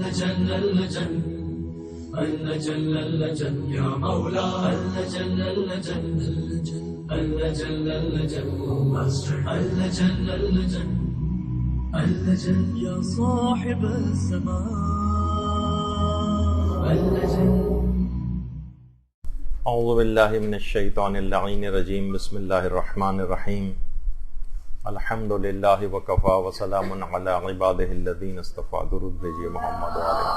اللجن اللجن اللجن اللجن يا مولا اللجن اللجن اللجن اللجن اللجن اللجن اللجن يا صاحب الزمان اللجن. اعوذ باللہ من الشیطان اللعین الرجیم. بسم اللہ الرحمن الرحیم. الحمد للہ وکفا وسلام علی عبادہ الذین اصطفیٰ. درود بھیجیے محمد علیہ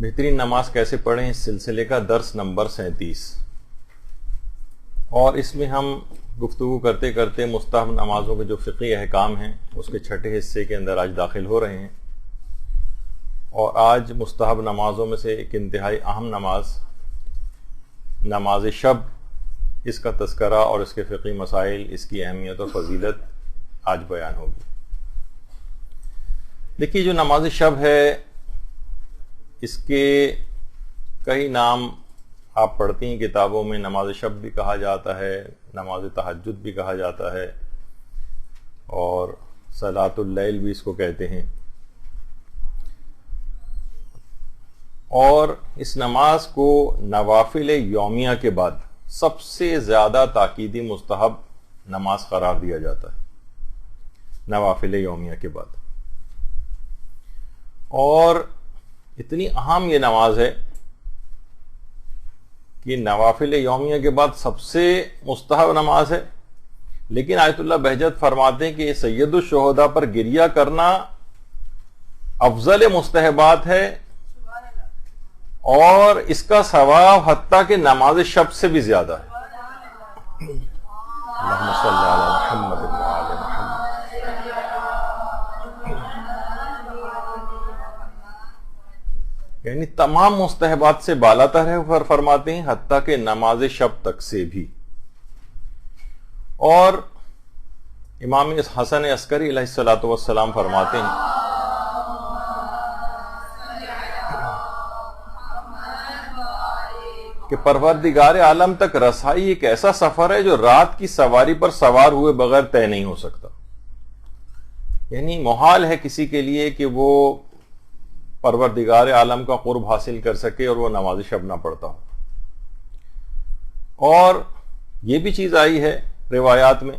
بہترین نماز کیسے پڑھیں، اس سلسلے کا درس نمبر 37، اور اس میں ہم گفتگو کرتے کرتے مستحب نمازوں کے جو فقہی احکام ہیں اس کے چھٹے حصے کے اندر آج داخل ہو رہے ہیں. اور آج مستحب نمازوں میں سے ایک انتہائی اہم نماز، نماز شب، اس کا تذکرہ اور اس کے فقہی مسائل، اس کی اہمیت اور فضیلت آج بیان ہوگی. دیکھیے، جو نماز شب ہے اس کے کئی نام آپ پڑھتی ہیں کتابوں میں. نماز شب بھی کہا جاتا ہے، نماز تہجد بھی کہا جاتا ہے، اور صلاۃ اللیل بھی اس کو کہتے ہیں. اور اس نماز کو نوافل یومیہ کے بعد سب سے زیادہ تاکیدی مستحب نماز قرار دیا جاتا ہے، نوافل یومیہ کے بعد. اور اتنی اہم یہ نماز ہے کہ نوافل یومیہ کے بعد سب سے مستحب نماز ہے. لیکن آیت اللہ بہجت فرماتے ہیں کہ سید الشہداء پر گریہ کرنا افضل مستحبات ہے، اور اس کا ثواب حتیٰ کہ نماز شب سے بھی زیادہ ہے. اللہم صلی علی محمد وعلی محمد. یعنی تمام مستحبات سے بالاتر ہے، فرماتے ہیں حتیٰ کہ نماز شب تک سے بھی. اور امام حسن عسکری علیہ الصلوۃ والسلام فرماتے ہیں کہ پروردگار عالم تک رسائی ایک ایسا سفر ہے جو رات کی سواری پر سوار ہوئے بغیر طے نہیں ہو سکتا. یعنی محال ہے کسی کے لیے کہ وہ پروردگار عالم کا قرب حاصل کر سکے اور وہ نماز شب نہ پڑھتا ہو. اور یہ بھی چیز آئی ہے روایات میں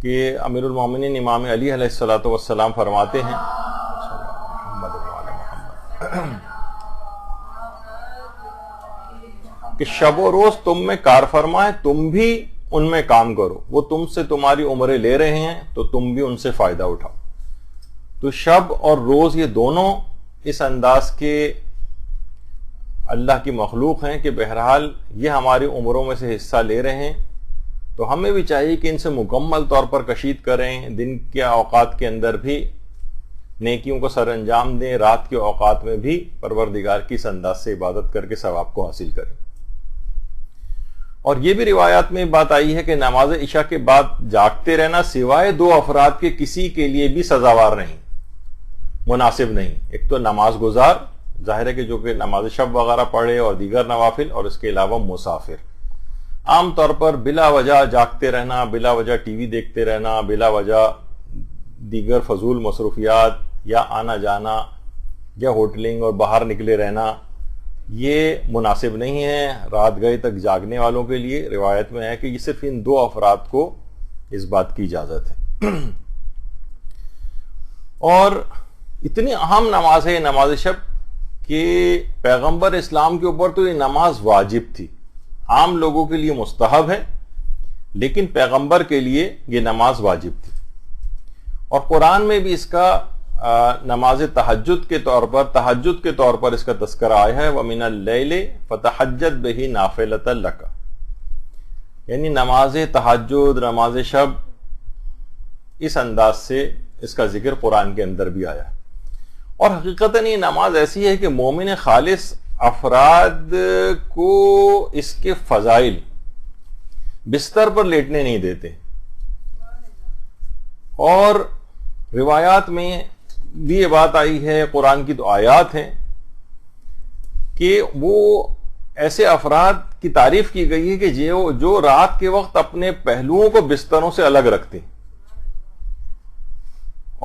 کہ امیر المومنین امام علی علیہ الصلوۃ والسلام فرماتے ہیں کہ شب و روز تم میں کار فرما ہے، تم بھی ان میں کام کرو. وہ تم سے تمہاری عمریں لے رہے ہیں تو تم بھی ان سے فائدہ اٹھاؤ. تو شب اور روز یہ دونوں اس انداز کے اللہ کی مخلوق ہیں کہ بہرحال یہ ہماری عمروں میں سے حصہ لے رہے ہیں، تو ہمیں بھی چاہیے کہ ان سے مکمل طور پر کشید کریں. دن کے اوقات کے اندر بھی نیکیوں کو سر انجام دیں، رات کے اوقات میں بھی پروردگار کی اس انداز سے عبادت کر کے ثواب کو حاصل کریں. اور یہ بھی روایات میں بات آئی ہے کہ نماز عشاء کے بعد جاگتے رہنا سوائے دو افراد کے کسی کے لیے بھی سزاوار نہیں، مناسب نہیں. ایک تو نماز گزار، ظاہر ہے کہ جو کہ نماز شب وغیرہ پڑھے، اور دیگر نوافل، اور اس کے علاوہ مسافر. عام طور پر بلا وجہ جاگتے رہنا، بلا وجہ ٹی وی دیکھتے رہنا، بلا وجہ دیگر فضول مصروفیات یا آنا جانا یا ہوٹلنگ اور باہر نکلے رہنا، یہ مناسب نہیں ہے رات گئے تک جاگنے والوں کے لیے. روایت میں ہے کہ یہ صرف ان دو افراد کو اس بات کی اجازت ہے. اور اتنی اہم نماز ہے یہ نماز شب کہ پیغمبر اسلام کے اوپر تو یہ نماز واجب تھی. عام لوگوں کے لیے مستحب ہے، لیکن پیغمبر کے لیے یہ نماز واجب تھی. اور قرآن میں بھی اس کا نماز تہجد کے طور پر اس کا تذکرہ آیا ہے. وَمِنَ اللَّيْلِ فَتَحَجَّدْ بِهِ نَافِلَةً لَكَ. یعنی نماز تہجد، نماز شب، اس انداز سے اس کا ذکر قرآن کے اندر بھی آیا ہے. اور حقیقتاً یہ نماز ایسی ہے کہ مومن خالص افراد کو اس کے فضائل بستر پر لیٹنے نہیں دیتے. اور روایات میں بھی یہ بات آئی ہے، قرآن کی تو آیات ہیں کہ وہ ایسے افراد کی تعریف کی گئی ہے کہ جو رات کے وقت اپنے پہلوؤں کو بستروں سے الگ رکھتے ہیں.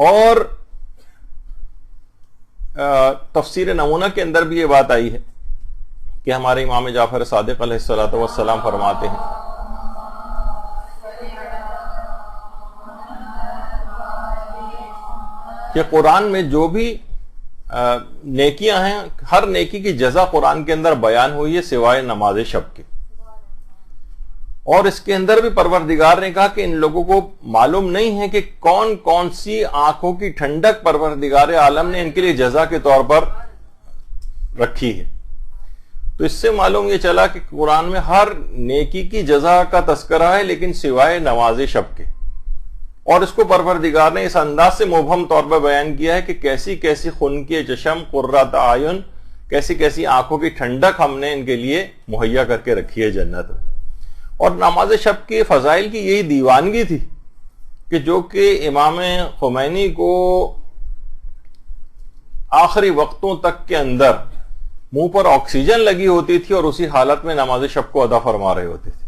اور تفسیر نمونہ کے اندر بھی یہ بات آئی ہے کہ ہمارے امام جعفر صادق علیہ الصلوۃ والسلام فرماتے ہیں کہ قرآن میں جو بھی نیکیاں ہیں ہر نیکی کی جزا قرآن کے اندر بیان ہوئی ہے سوائے نماز شب کے. اور اس کے اندر بھی پروردگار نے کہا کہ ان لوگوں کو معلوم نہیں ہے کہ کون کون سی آنکھوں کی ٹھنڈک پروردگار عالم نے ان کے لیے جزا کے طور پر رکھی ہے. تو اس سے معلوم یہ چلا کہ قرآن میں ہر نیکی کی جزا کا تذکرہ ہے لیکن سوائے نماز شب کے. اور اس کو پروردگار نے اس انداز سے مبہم طور پر بیان کیا ہے کہ کیسی کیسی خن کے چشم قرۃ اعین کیسی کیسی آنکھوں کی ٹھنڈک ہم نے ان کے لیے مہیا کر کے رکھی ہے جنت میں. اور نماز شب کے فضائل کی یہی دیوانگی تھی کہ جو کہ امام خمینی کو آخری وقتوں تک کے اندر منہ پر آکسیجن لگی ہوتی تھی اور اسی حالت میں نماز شب کو ادا فرما رہے ہوتے تھے.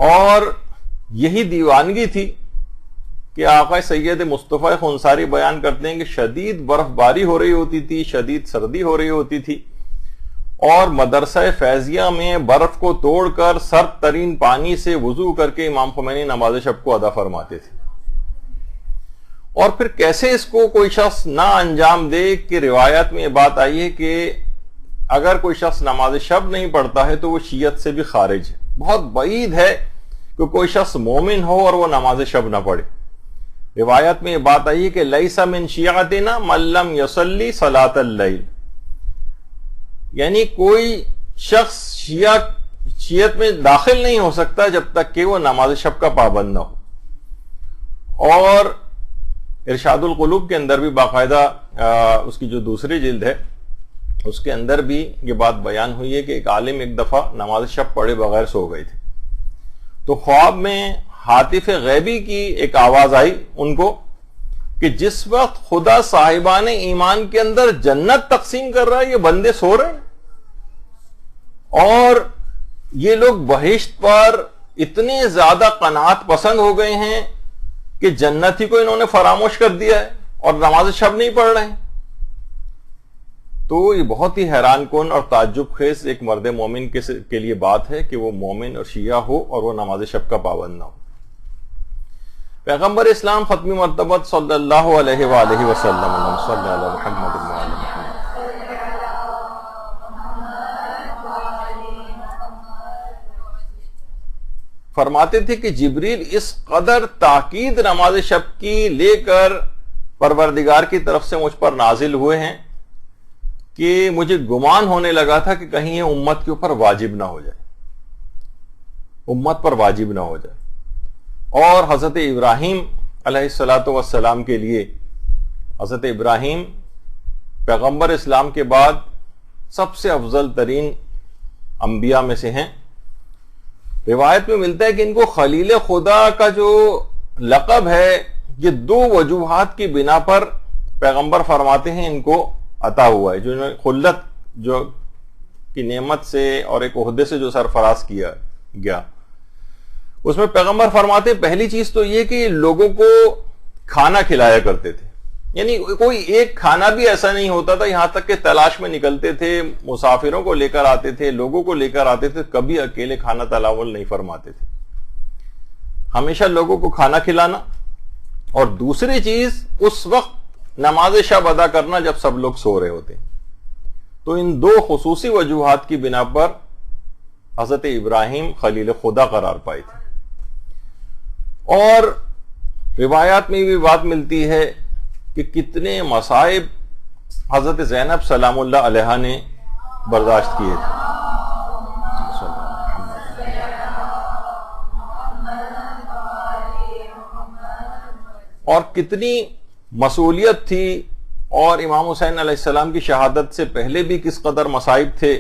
اور یہی دیوانگی تھی کہ آقا سید مصطفیٰ خنساری بیان کرتے ہیں کہ شدید برف باری ہو رہی ہوتی تھی, شدید سردی ہو رہی ہوتی تھی, اور مدرسہ فیضیہ میں برف کو توڑ کر سرد ترین پانی سے وضو کر کے امام خمینی نماز شب کو ادا فرماتے تھے. اور پھر کیسے اس کو کوئی شخص نہ انجام دے کہ روایت میں یہ بات آئی ہے کہ اگر کوئی شخص نماز شب نہیں پڑھتا ہے تو وہ شیعت سے بھی خارج ہے. بہت بعید ہے کہ کوئی شخص مومن ہو اور وہ نماز شب نہ پڑھے. روایت میں یہ بات آئی ہے کہ لیس من شیعتنا من لم یصلی صلاۃ اللیل, یعنی کوئی شخص شیعت میں داخل نہیں ہو سکتا جب تک کہ وہ نماز شب کا پابند نہ ہو. اور ارشاد القلوب کے اندر بھی باقاعدہ اس کی جو دوسری جلد ہے اس کے اندر بھی یہ بات بیان ہوئی ہے کہ ایک عالم ایک دفعہ نماز شب پڑھے بغیر سو گئے تھے. تو خواب میں ہاتف غیبی کی ایک آواز آئی ان کو کہ جس وقت خدا صاحبان ایمان کے اندر جنت تقسیم کر رہا ہے یہ بندے سو رہے ہیں, اور یہ لوگ بہشت پر اتنے زیادہ قناعت پسند ہو گئے ہیں کہ جنت ہی کو انہوں نے فراموش کر دیا ہے اور نماز شب نہیں پڑھ رہے ہیں. تو یہ بہت ہی حیران کن اور تعجب خیز ایک مرد مومن کے لیے بات ہے کہ وہ مومن اور شیعہ ہو اور وہ نماز شب کا پابند نہ ہو. پیغمبر اسلام ختمی مرتبت صلی اللہ علیہ وآلہ وسلم صلی اللہ علیہ محمد وآلہ محمد فرماتے تھے کہ جبریل اس قدر تاکید نماز شب کی لے کر پروردگار کی طرف سے مجھ پر نازل ہوئے ہیں کہ مجھے گمان ہونے لگا تھا کہ کہیں یہ امت کے اوپر واجب نہ ہو جائے, امت پر واجب نہ ہو جائے. اور حضرت ابراہیم علیہ الصلوۃ والسلام کے لیے, حضرت ابراہیم پیغمبر اسلام کے بعد سب سے افضل ترین انبیاء میں سے ہیں. روایت میں ملتا ہے کہ ان کو خلیل خدا کا جو لقب ہے یہ دو وجوہات کی بنا پر پیغمبر فرماتے ہیں ان کو عطا ہوا ہے. جو خلت جو کی نعمت سے اور ایک عہدے سے جو سرفراز کیا گیا, اس میں پیغمبر فرماتے ہیں پہلی چیز تو یہ کہ لوگوں کو کھانا کھلایا کرتے تھے. یعنی کوئی ایک کھانا بھی ایسا نہیں ہوتا تھا, یہاں تک کہ تلاش میں نکلتے تھے, مسافروں کو لے کر آتے تھے, لوگوں کو لے کر آتے تھے, کبھی اکیلے کھانا تناول نہیں فرماتے تھے, ہمیشہ لوگوں کو کھانا کھلانا. اور دوسری چیز اس وقت نماز شب ادا کرنا جب سب لوگ سو رہے ہوتے. تو ان دو خصوصی وجوہات کی بنا پر حضرت ابراہیم خلیل خدا قرار پائے تھے. اور روایات میں بھی بات ملتی ہے کہ کتنے مصائب حضرت زینب سلام اللہ علیہا نے برداشت کیے تھے. اور کتنی مسئولیت تھی, اور امام حسین علیہ السلام کی شہادت سے پہلے بھی کس قدر مصائب تھے,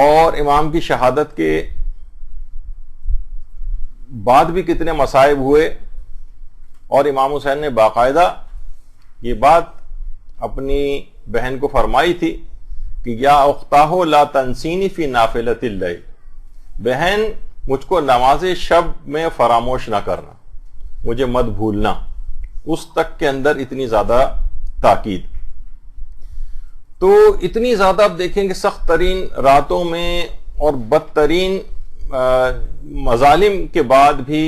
اور امام کی شہادت کے بعد بھی کتنے مصائب ہوئے. اور امام حسین نے باقاعدہ یہ بات اپنی بہن کو فرمائی تھی کہ یا اختاہ لا تنسینی فی نافلۃ اللیل، بہن مجھ کو نماز شب میں فراموش نہ کرنا، مجھے مت بھولنا، اس تک کے اندر اتنی زیادہ تاکید. تو اتنی زیادہ آپ دیکھیں کہ سخت ترین راتوں میں اور بدترین مظالم کے بعد بھی،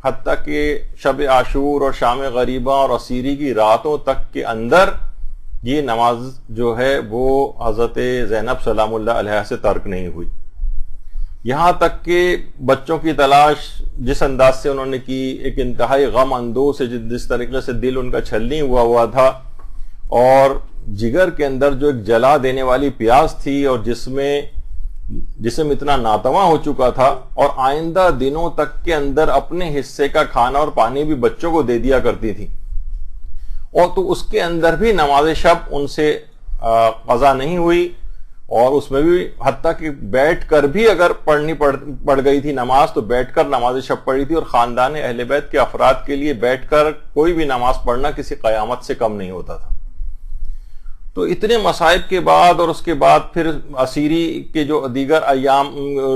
حتیٰ کہ شب عاشور اور شام غریبہ اور اسیری کی راتوں تک کے اندر یہ نماز جو ہے وہ حضرت زینب سلام اللہ علیہ سے ترک نہیں ہوئی. یہاں تک کہ بچوں کی تلاش جس انداز سے انہوں نے کی، ایک انتہائی غم اندوز سے، جس طریقے سے دل ان کا چھلنی ہوا تھا، اور جگر کے اندر جو ایک جلا دینے والی پیاس تھی، اور جسم اتنا ناتواں ہو چکا تھا، اور آئندہ دنوں تک کے اندر اپنے حصے کا کھانا اور پانی بھی بچوں کو دے دیا کرتی تھی، اور تو اس کے اندر بھی نماز شب ان سے قضا نہیں ہوئی، اور اس میں بھی حتیٰ کہ بیٹھ کر بھی اگر پڑھنی پڑ گئی تھی نماز تو بیٹھ کر نماز شب پڑھی تھی، اور خاندان اہل بیت کے افراد کے لیے بیٹھ کر کوئی بھی نماز پڑھنا کسی قیامت سے کم نہیں ہوتا تھا. تو اتنے مصائب کے بعد، اور اس کے بعد پھر اسیری کے جو دیگر ایام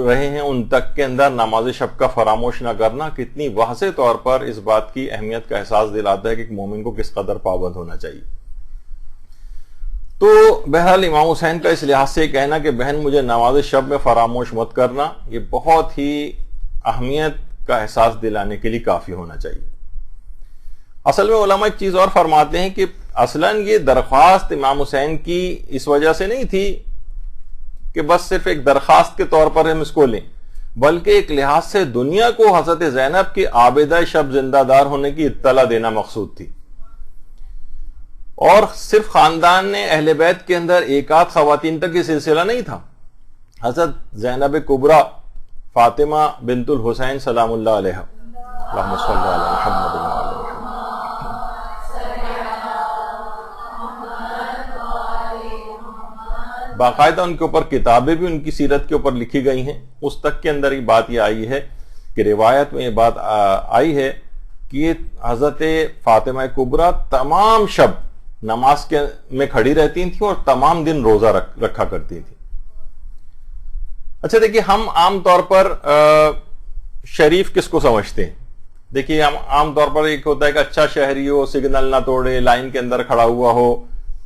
رہے ہیں ان تک کے اندر نماز شب کا فراموش نہ کرنا کتنی واضح طور پر اس بات کی اہمیت کا احساس دلاتا ہے کہ ایک مومن کو کس قدر پابند ہونا چاہیے. تو بہرحال امام حسین کا اس لحاظ سے کہنا کہ بہن مجھے نماز شب میں فراموش مت کرنا، یہ بہت ہی اہمیت کا احساس دلانے کے لیے کافی ہونا چاہیے. اصل میں علماء ایک چیز اور فرماتے ہیں کہ اصلاً یہ درخواست امام حسین کی اس وجہ سے نہیں تھی کہ بس صرف ایک درخواست کے طور پر ہم اس کو لیں، بلکہ ایک لحاظ سے دنیا کو حضرت زینب کے عابدہ شب زندہ دار ہونے کی اطلاع دینا مقصود تھی. اور صرف خاندان اہل بیت کے اندر ایک آدھ خواتین تک یہ سلسلہ نہیں تھا. حضرت زینب کبریٰ فاطمہ بنت الحسین سلام اللہ علیہ، اللہم صلی علی محمد و علی محمد، باقاعدہ ان کے اوپر کتابیں بھی ان کی سیرت کے اوپر لکھی گئی ہیں. اس تک کے اندر یہ بات یہ آئی ہے کہ روایت میں یہ بات آئی ہے کہ حضرت فاطمہ کبریٰ تمام شب نماز میں کھڑی رہتی تھیں اور تمام دن روزہ رکھا کرتی تھی. اچھا دیکھیے، ہم عام طور پر شریف کس کو سمجھتے ہیں؟ دیکھیے، ہم عام طور پر ایک ہوتا ہے کہ اچھا شہری ہو، سگنل نہ توڑے، لائن کے اندر کھڑا ہوا ہو،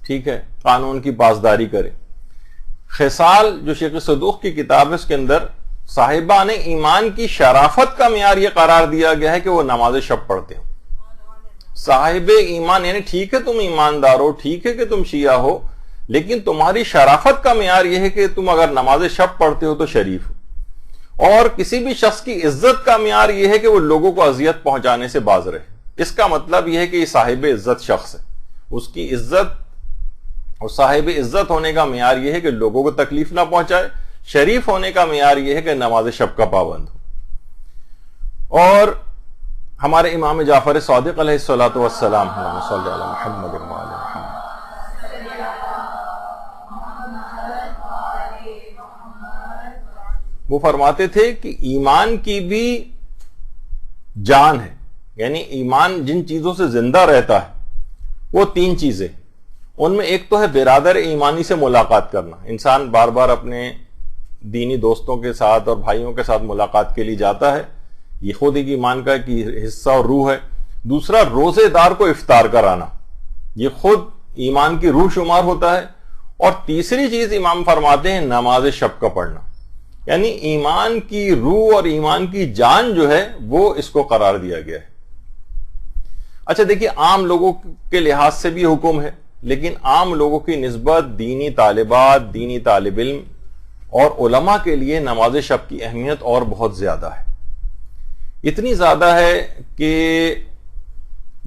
ٹھیک ہے، قانون کی پاسداری کرے. خصال جو شیخ صدوق کی کتاب ہے اس کے اندر صاحبان ایمان کی شرافت کا معیار یہ قرار دیا گیا ہے کہ وہ نماز شب پڑھتے ہو. صاحب ایمان یعنی ٹھیک ہے تم ایماندار ہو، ٹھیک ہے کہ تم شیعہ ہو، لیکن تمہاری شرافت کا معیار یہ ہے کہ تم اگر نماز شب پڑھتے ہو تو شریف ہو. اور کسی بھی شخص کی عزت کا معیار یہ ہے کہ وہ لوگوں کو اذیت پہنچانے سے باز رہے. اس کا مطلب یہ ہے کہ یہ صاحب عزت شخص ہے، اس کی عزت اور صاحب عزت ہونے کا معیار یہ ہے کہ لوگوں کو تکلیف نہ پہنچائے. شریف ہونے کا معیار یہ ہے کہ نماز شب کا پابند ہو. اور ہمارے امام جعفر صادق علیہ الصلوۃ والسلام، اللہم صلی علی محمد و علی محمد، وہ فرماتے تھے کہ ایمان کی بھی جان ہے، یعنی ایمان جن چیزوں سے زندہ رہتا ہے وہ تین چیزیں. ان میں ایک تو ہے برادر ایمانی سے ملاقات کرنا. انسان بار بار اپنے دینی دوستوں کے ساتھ اور بھائیوں کے ساتھ ملاقات کے لیے جاتا ہے، یہ خود ایک ایمان کا حصہ اور روح ہے. دوسرا، روزے دار کو افطار کرانا، یہ خود ایمان کی روح شمار ہوتا ہے. اور تیسری چیز امام فرماتے ہیں نماز شب کا پڑھنا، یعنی ایمان کی روح اور ایمان کی جان جو ہے وہ اس کو قرار دیا گیا ہے. اچھا دیکھیے، عام لوگوں کے لحاظ سے بھی حکم ہے، لیکن عام لوگوں کی نسبت دینی طالبات، دینی طالب علم اور علماء کے لیے نماز شب کی اہمیت اور بہت زیادہ ہے. اتنی زیادہ ہے کہ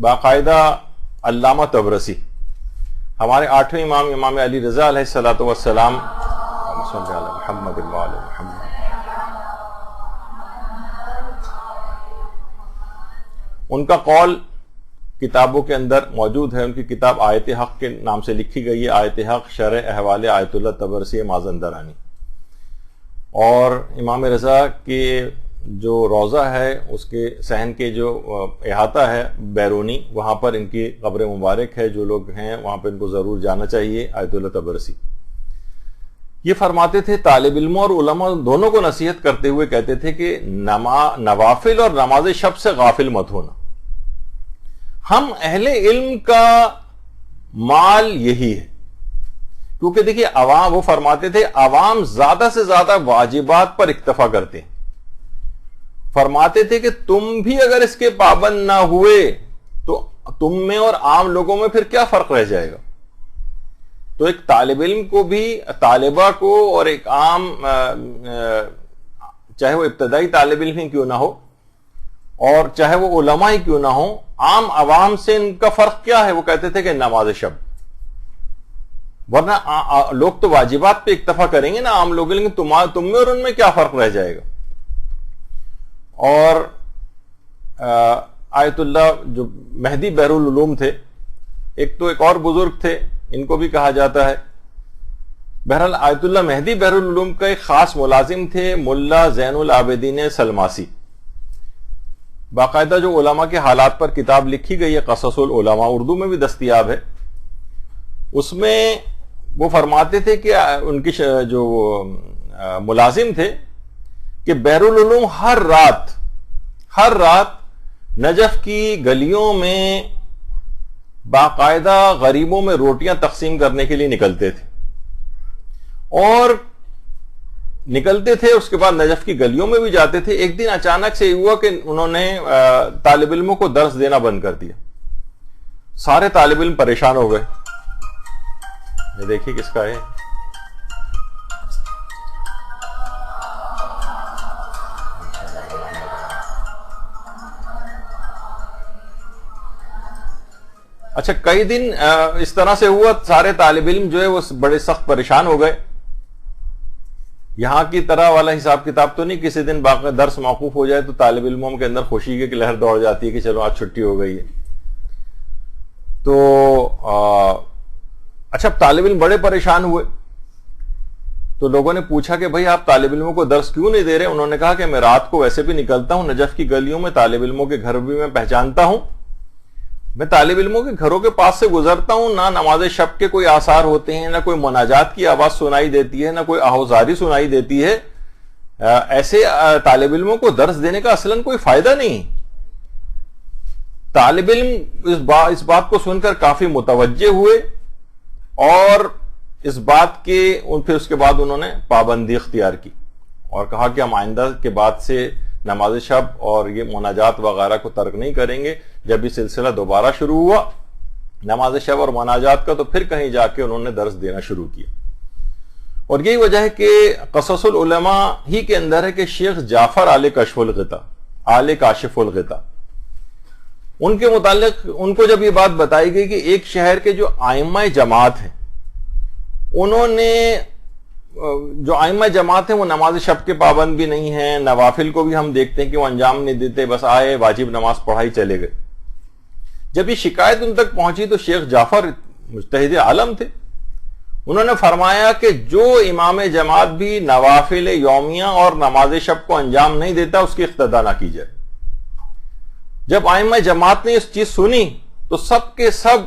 باقاعدہ علامہ طبرسی، ہمارے 8ویں امام، امام علی رضا علیہ الصلوۃ والسلام، صلی علی محمد و علی محمد، ان کا قول کتابوں کے اندر موجود ہے. ان کی کتاب آیت حق کے نام سے لکھی گئی ہے، آیت حق شرح احوال آیت اللہ طبرسی مازندرانی. اور امام رضا کے جو روضہ ہے اس کے صحن کے جو احاطہ ہے بیرونی، وہاں پر ان کی قبر مبارک ہے. جو لوگ ہیں وہاں پہ ان کو ضرور جانا چاہیے. آیت اللہ طبرسی یہ فرماتے تھے طالب علموں اور علماء دونوں کو نصیحت کرتے ہوئے کہتے تھے کہ نوافل اور نماز شب سے غافل مت ہونا. ہم اہل علم کا مال یہی ہے، کیونکہ دیکھیے عوام، وہ فرماتے تھے عوام زیادہ سے زیادہ واجبات پر اکتفا کرتے ہیں. فرماتے تھے کہ تم بھی اگر اس کے پابند نہ ہوئے تو تم میں اور عام لوگوں میں پھر کیا فرق رہ جائے گا. تو ایک طالب علم کو بھی، طالبہ کو، اور ایک عام چاہے وہ ابتدائی طالب علم ہی کیوں نہ ہو اور چاہے وہ علماء ہی کیوں نہ ہو، عام عوام سے ان کا فرق کیا ہے؟ وہ کہتے تھے کہ نماز شب. ورنہ لوگ تو واجبات پہ اکتفا کریں گے نا عام لوگ، لیکن تم میں اور ان میں کیا فرق رہ جائے گا. اور آیت اللہ جو مہدی بحر العلوم تھے، ایک اور بزرگ تھے، ان کو بھی کہا جاتا ہے. بہرحال آیت اللہ مہدی بحر العلوم کا ایک خاص ملازم تھے ملا زین العابدین سلماسی. باقاعدہ جو علماء کے حالات پر کتاب لکھی گئی ہے قصص العلماء، اردو میں بھی دستیاب ہے. اس میں وہ فرماتے تھے کہ ان کی جو ملازم تھے کہ بحر العلوم ہر رات نجف کی گلیوں میں باقاعدہ غریبوں میں روٹیاں تقسیم کرنے کے لیے نکلتے تھے، اور نکلتے تھے اس کے بعد نجف کی گلیوں میں بھی جاتے تھے. ایک دن اچانک سے ہوا کہ انہوں نے طالب علموں کو درس دینا بند کر دیا. سارے طالب علم پریشان ہو گئے. یہ دیکھیے کس کا ہے. اچھا، کئی دن اس طرح سے ہوا، سارے طالب علم جو ہے وہ بڑے سخت پریشان ہو گئے. یہاں کی طرح والا حساب کتاب تو نہیں کسی دن باقی درس موقوف ہو جائے تو طالب علموں کے اندر خوشی کی لہر دوڑ جاتی ہے کہ چلو آج چھٹی ہو گئی ہے. تو اچھا، طالب علم بڑے پریشان ہوئے تو لوگوں نے پوچھا کہ بھئی آپ طالب علموں کو درس کیوں نہیں دے رہے؟ انہوں نے کہا کہ میں رات کو ویسے بھی نکلتا ہوں نجف کی گلیوں میں، طالب علموں کے گھر بھی میں پہچانتا ہوں، میں طالب علموں کے گھروں کے پاس سے گزرتا ہوں، نہ نماز شب کے کوئی آثار ہوتے ہیں، نہ کوئی مناجات کی آواز سنائی دیتی ہے، نہ کوئی آہوزاری سنائی دیتی ہے. ایسے طالب علموں کو درس دینے کا اصلاً کوئی فائدہ نہیں. طالب علم اس بات کو سن کر کافی متوجہ ہوئے اور اس بات کے پھر اس کے بعد انہوں نے پابندی اختیار کی اور کہا کہ ہم آئندہ کے بعد سے نماز شب اور یہ مناجات وغیرہ کو ترک نہیں کریں گے. جب یہ سلسلہ دوبارہ شروع ہوا نماز شب اور مناجات کا تو پھر کہیں جا کے انہوں نے درس دینا شروع کیا. اور یہی وجہ ہے کہ قصص العلماء ہی کے اندر ہے کہ شیخ جعفر آل کاشف الغطا ان کے متعلق ان کو جب یہ بات بتائی گئی کہ ایک شہر کے جو ائمہ جماعت ہیں، انہوں نے جو ائمہ جماعت ہیں وہ نماز شب کے پابند بھی نہیں ہیں، نوافل کو بھی ہم دیکھتے ہیں کہ وہ انجام نہیں دیتے، بس آئے واجب نماز پڑھائی چلے گئے. جب یہ شکایت ان تک پہنچی تو شیخ جعفر مجتہد عالم تھے، انہوں نے فرمایا کہ جو امام جماعت بھی نوافل یومیہ اور نماز شب کو انجام نہیں دیتا اس کی اقتدا نہ کی جائے. جب ائمہ جماعت نے اس چیز سنی تو سب کے سب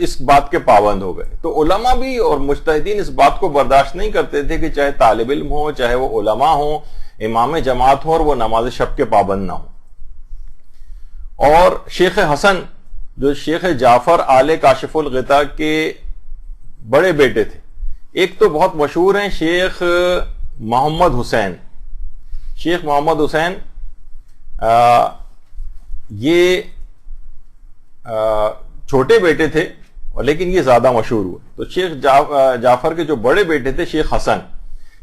اس بات کے پابند ہو گئے. تو علماء بھی اور مجتہدین اس بات کو برداشت نہیں کرتے تھے کہ چاہے طالب علم ہو، چاہے وہ علماء ہوں، امام جماعت ہو اور وہ نماز شب کے پابند نہ ہو. اور شیخ حسن جو شیخ جعفر آل کاشف الغطا کے بڑے بیٹے تھے، ایک تو بہت مشہور ہیں شیخ محمد حسین. شیخ محمد حسین یہ چھوٹے بیٹے تھے لیکن یہ زیادہ مشہور ہوئے. تو شیخ جعفر کے جو بڑے بیٹے تھے شیخ حسن،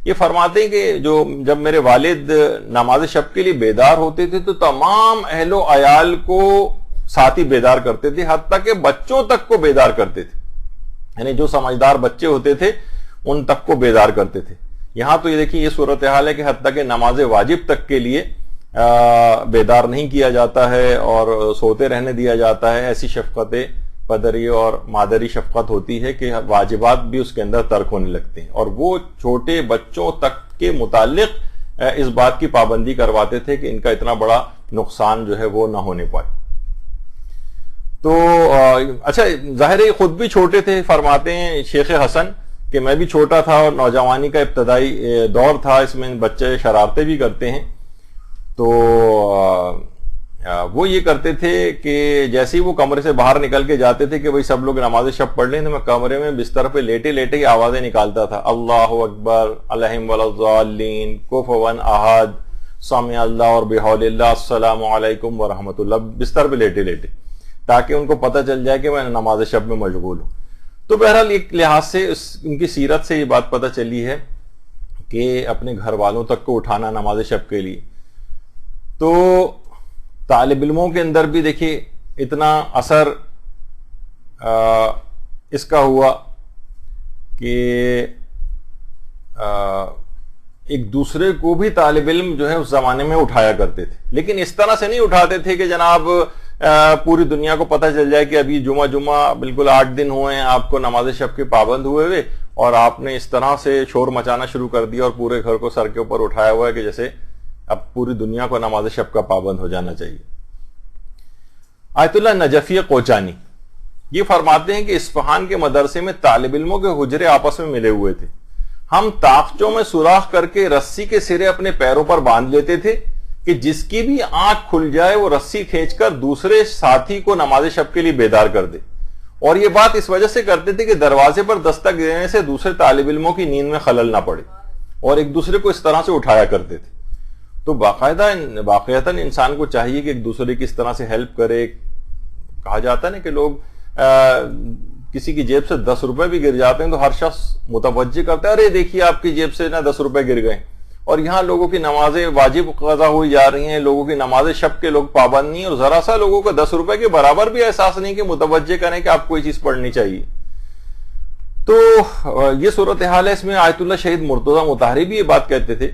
یہ فرماتے ہیں کہ جب میرے والد نماز شب کے لیے بیدار ہوتے تھے تو تمام اہل و عیال کو ساتھ ہی بیدار کرتے تھے، حتیٰ کہ بچوں تک کو بیدار کرتے تھے. یعنی جو سمجھدار بچے ہوتے تھے ان تک کو بیدار کرتے تھے. یہاں تو یہ دیکھیں یہ صورتحال ہے کہ حتیٰ کہ نماز واجب تک کے لیے بیدار نہیں کیا جاتا ہے اور سوتے رہنے دیا جاتا ہے. ایسی شفقت پدری اور مادری شفقت ہوتی ہے کہ واجبات بھی اس کے اندر ترک ہونے لگتے ہیں، اور وہ چھوٹے بچوں تک کے متعلق اس بات کی پابندی کرواتے تھے کہ ان کا اتنا بڑا نقصان جو ہے وہ نہ ہونے پائے. تو اچھا، ظاہر ہے خود بھی چھوٹے تھے. فرماتے ہیں شیخ حسن کہ میں بھی چھوٹا تھا اور نوجوانی کا ابتدائی دور تھا، اس میں بچے شرارتیں بھی کرتے ہیں، تو وہ یہ کرتے تھے کہ جیسے ہی وہ کمرے سے باہر نکل کے جاتے تھے کہ بھئی سب لوگ نماز شب پڑھ لیں، تو میں کمرے میں بستر پہ لیٹے لیٹے ہی آوازیں نکالتا تھا، اللہ اکبر، علیہم وللضالین، کفوا احد، سمع اللہ اور بحول اللہ، السلام علیکم ورحمۃ اللہ، بستر پہ لیٹے لیٹے، تاکہ ان کو پتہ چل جائے کہ میں نماز شب میں مشغول ہوں۔ تو بہرحال ایک لحاظ سے ان کی سیرت سے یہ بات پتہ چلی ہے کہ اپنے گھر والوں تک کو اٹھانا نماز شب کے لیے۔ تو طالب علموں کے اندر بھی دیکھیے اتنا اثر اس کا ہوا کہ ایک دوسرے کو بھی طالب علم جو ہے اس زمانے میں اٹھایا کرتے تھے، لیکن اس طرح سے نہیں اٹھاتے تھے کہ جناب پوری دنیا کو پتہ چل جائے کہ ابھی جمعہ بالکل 8 دن ہوئے ہیں آپ کو نماز شب کے پابند ہوئے اور آپ نے اس طرح سے شور مچانا شروع کر دیا اور پورے گھر کو سر کے اوپر اٹھایا ہوا ہے کہ جیسے اب پوری دنیا کو نماز شب کا پابند ہو جانا چاہیے۔ آیت اللہ نجفی کوچانی یہ فرماتے ہیں کہ اصفہان کے مدرسے میں طالب علموں کے حجرے آپس میں ملے ہوئے تھے، ہم طاقچوں میں سوراخ کر کے رسی کے سرے اپنے پیروں پر باندھ لیتے تھے کہ جس کی بھی آنکھ کھل جائے وہ رسی کھینچ کر دوسرے ساتھی کو نماز شب کے لیے بیدار کر دے، اور یہ بات اس وجہ سے کرتے تھے کہ دروازے پر دستک دینے سے دوسرے طالب علموں کی نیند میں خلل نہ پڑے، اور ایک دوسرے کو اس طرح سے اٹھایا کرتے تھے۔ تو واقعتاً انسان کو چاہیے کہ ایک دوسرے کی اس طرح سے ہیلپ کرے۔ کہا جاتا ہے نا کہ لوگ کسی کی جیب سے 10 روپے بھی گر جاتے ہیں تو ہر شخص متوجہ کرتا ہے، ارے دیکھیے آپ کی جیب سے 10 روپے گر گئے، اور یہاں لوگوں کی نمازیں واجب قضا ہوئی جا رہی ہیں، لوگوں کی نماز شب کے لوگ پابند نہیں، اور ذرا سا لوگوں کو 10 روپے کے برابر بھی احساس نہیں کہ متوجہ کریں کہ آپ کو یہ چیز پڑھنی چاہیے۔ تو یہ صورتحال ہے۔ اس میں آیت اللہ شہید مرتضی مطہری بھی یہ بات کہتے تھے،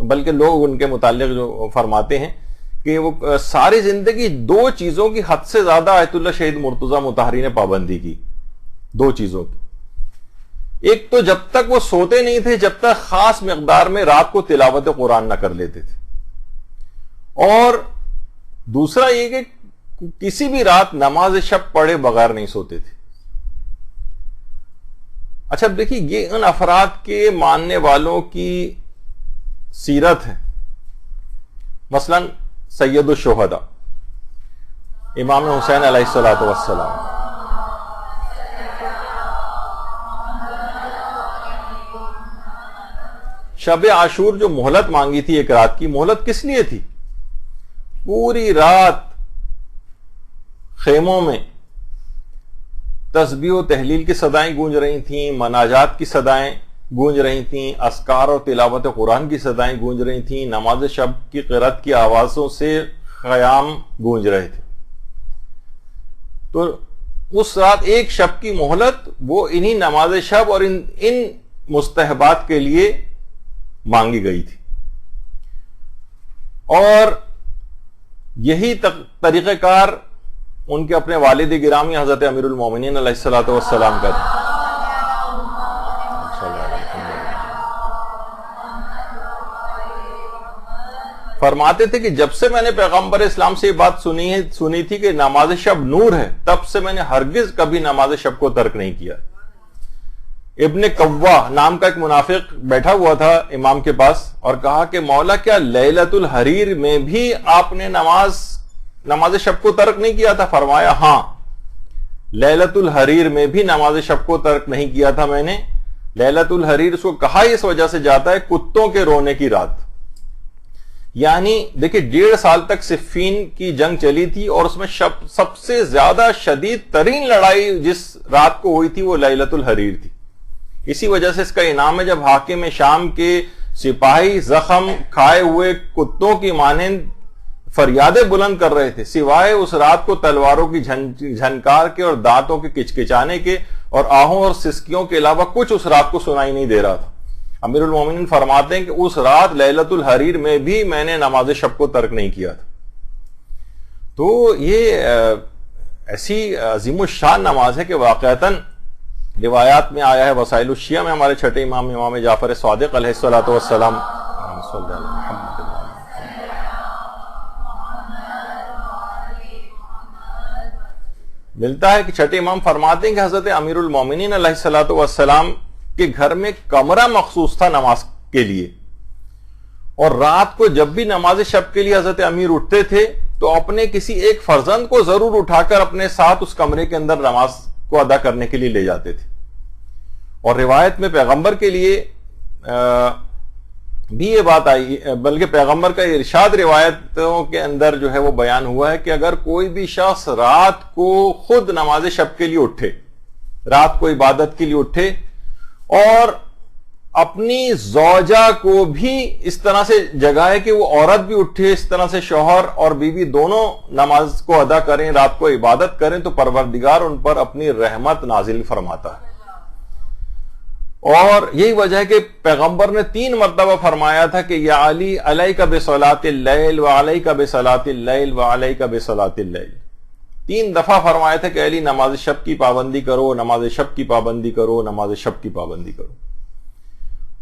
بلکہ لوگ ان کے متعلق جو فرماتے ہیں کہ وہ ساری زندگی 2 چیزوں کی حد سے زیادہ آیت اللہ شہید مرتضی مطہری نے پابندی کی، 2 چیزوں کی۔ ایک تو جب تک وہ سوتے نہیں تھے جب تک خاص مقدار میں رات کو تلاوت قرآن نہ کر لیتے تھے، اور دوسرا یہ کہ کسی بھی رات نماز شب پڑھے بغیر نہیں سوتے تھے۔ اچھا دیکھیے یہ ان افراد کے ماننے والوں کی سیرت ہے۔ مثلا سید الشہداء امام حسین علیہ الصلوۃ والسلام، شب عاشور جو مہلت مانگی تھی ایک رات کی، مہلت کس لیے تھی؟ پوری رات خیموں میں تسبیح و تحلیل کی صدائیں گونج رہی تھیں، مناجات کی صدائیں گونج رہی تھیں، اذکار اور تلاوت قرآن کی صدائیں گونج رہی تھیں، نماز شب کی قرات کی آوازوں سے خیام گونج رہے تھے۔ تو اس رات ایک شب کی مہلت وہ انہی نماز شب اور ان مستحبات کے لیے مانگی گئی تھی، اور یہی طریقہ کار ان کے اپنے والد گرامی حضرت امیر المومنین علیہ الصلوۃ والسلام کا تھا۔ فرماتے تھے کہ جب سے میں نے پیغمبر اسلام سے یہ بات سنی تھی کہ نماز شب نور ہے، تب سے میں نے ہرگز کبھی نماز شب کو ترک نہیں کیا۔ ابن قوا نام کا ایک منافق بیٹھا ہوا تھا امام کے پاس اور کہا کہ مولا کیا لیلۃ الحریر میں بھی آپ نے نماز شب کو ترک نہیں کیا تھا؟ فرمایا ہاں، لیلۃ الحریر میں بھی نماز شب کو ترک نہیں کیا تھا میں نے۔ لیلۃ الحریر اس کو کہا اس وجہ سے جاتا ہے کتوں کے رونے کی رات، یعنی دیکھیں 1.5 سال تک صفین کی جنگ چلی تھی، اور اس میں سب سے زیادہ شدید ترین لڑائی جس رات کو ہوئی تھی وہ لیلۃ الحریر تھی۔ اسی وجہ سے اس کا انعام ہے جب حاکم شام کے سپاہی زخم کھائے ہوئے کتوں کی مانند فریادیں بلند کر رہے تھے، سوائے اس رات کو تلواروں کی جھنکار کے اور دانتوں کے کچکچانے کے اور آہوں اور سسکیوں کے علاوہ کچھ اس رات کو سنائی نہیں دے رہا تھا۔ امیر المومنین فرماتے ہیں کہ اس رات لیلۃ الحریر میں بھی میں نے نماز شب کو ترک نہیں کیا تھا۔ تو یہ ایسی عظیم الشان نماز ہے کہ واقعتاً روایات میں آیا ہے، وسائل الشیعہ میں ہمارے چھٹے امام جعفر صادق علیہ الصلوۃ والسلام ملتا ہے کہ چھٹے امام فرماتے ہیں کہ حضرت امیر المومنین علیہ الصلوۃ والسلام کے گھر میں کمرہ مخصوص تھا نماز کے لیے، اور رات کو جب بھی نماز شب کے لیے حضرت امیر اٹھتے تھے تو اپنے کسی ایک فرزند کو ضرور اٹھا کر اپنے ساتھ اس کمرے کے اندر نماز کو ادا کرنے کے لیے لے جاتے تھے. اور روایت میں پیغمبر کے لیے بھی یہ بات آئی، بلکہ پیغمبر کا ارشاد روایتوں کے اندر جو ہے وہ بیان ہوا ہے کہ اگر کوئی بھی شخص رات کو خود نماز شب کے لیے اٹھے، رات کو عبادت کے لیے اٹھے، اور اپنی زوجہ کو بھی اس طرح سے جگائے کہ وہ عورت بھی اٹھے، اس طرح سے شوہر اور بیوی دونوں نماز کو ادا کریں، رات کو عبادت کریں، تو پروردگار ان پر اپنی رحمت نازل فرماتا ہے. اور یہی وجہ ہے کہ پیغمبر نے 3 مرتبہ فرمایا تھا کہ یا علی علیک بصلاۃ اللیل وعلیک بصلاۃ اللیل وعلیک بصلاۃ اللیل. 3 دفعہ فرمایا تھا کہ علی نماز شب کی پابندی کرو، نماز شب کی پابندی کرو، نماز شب کی پابندی کرو.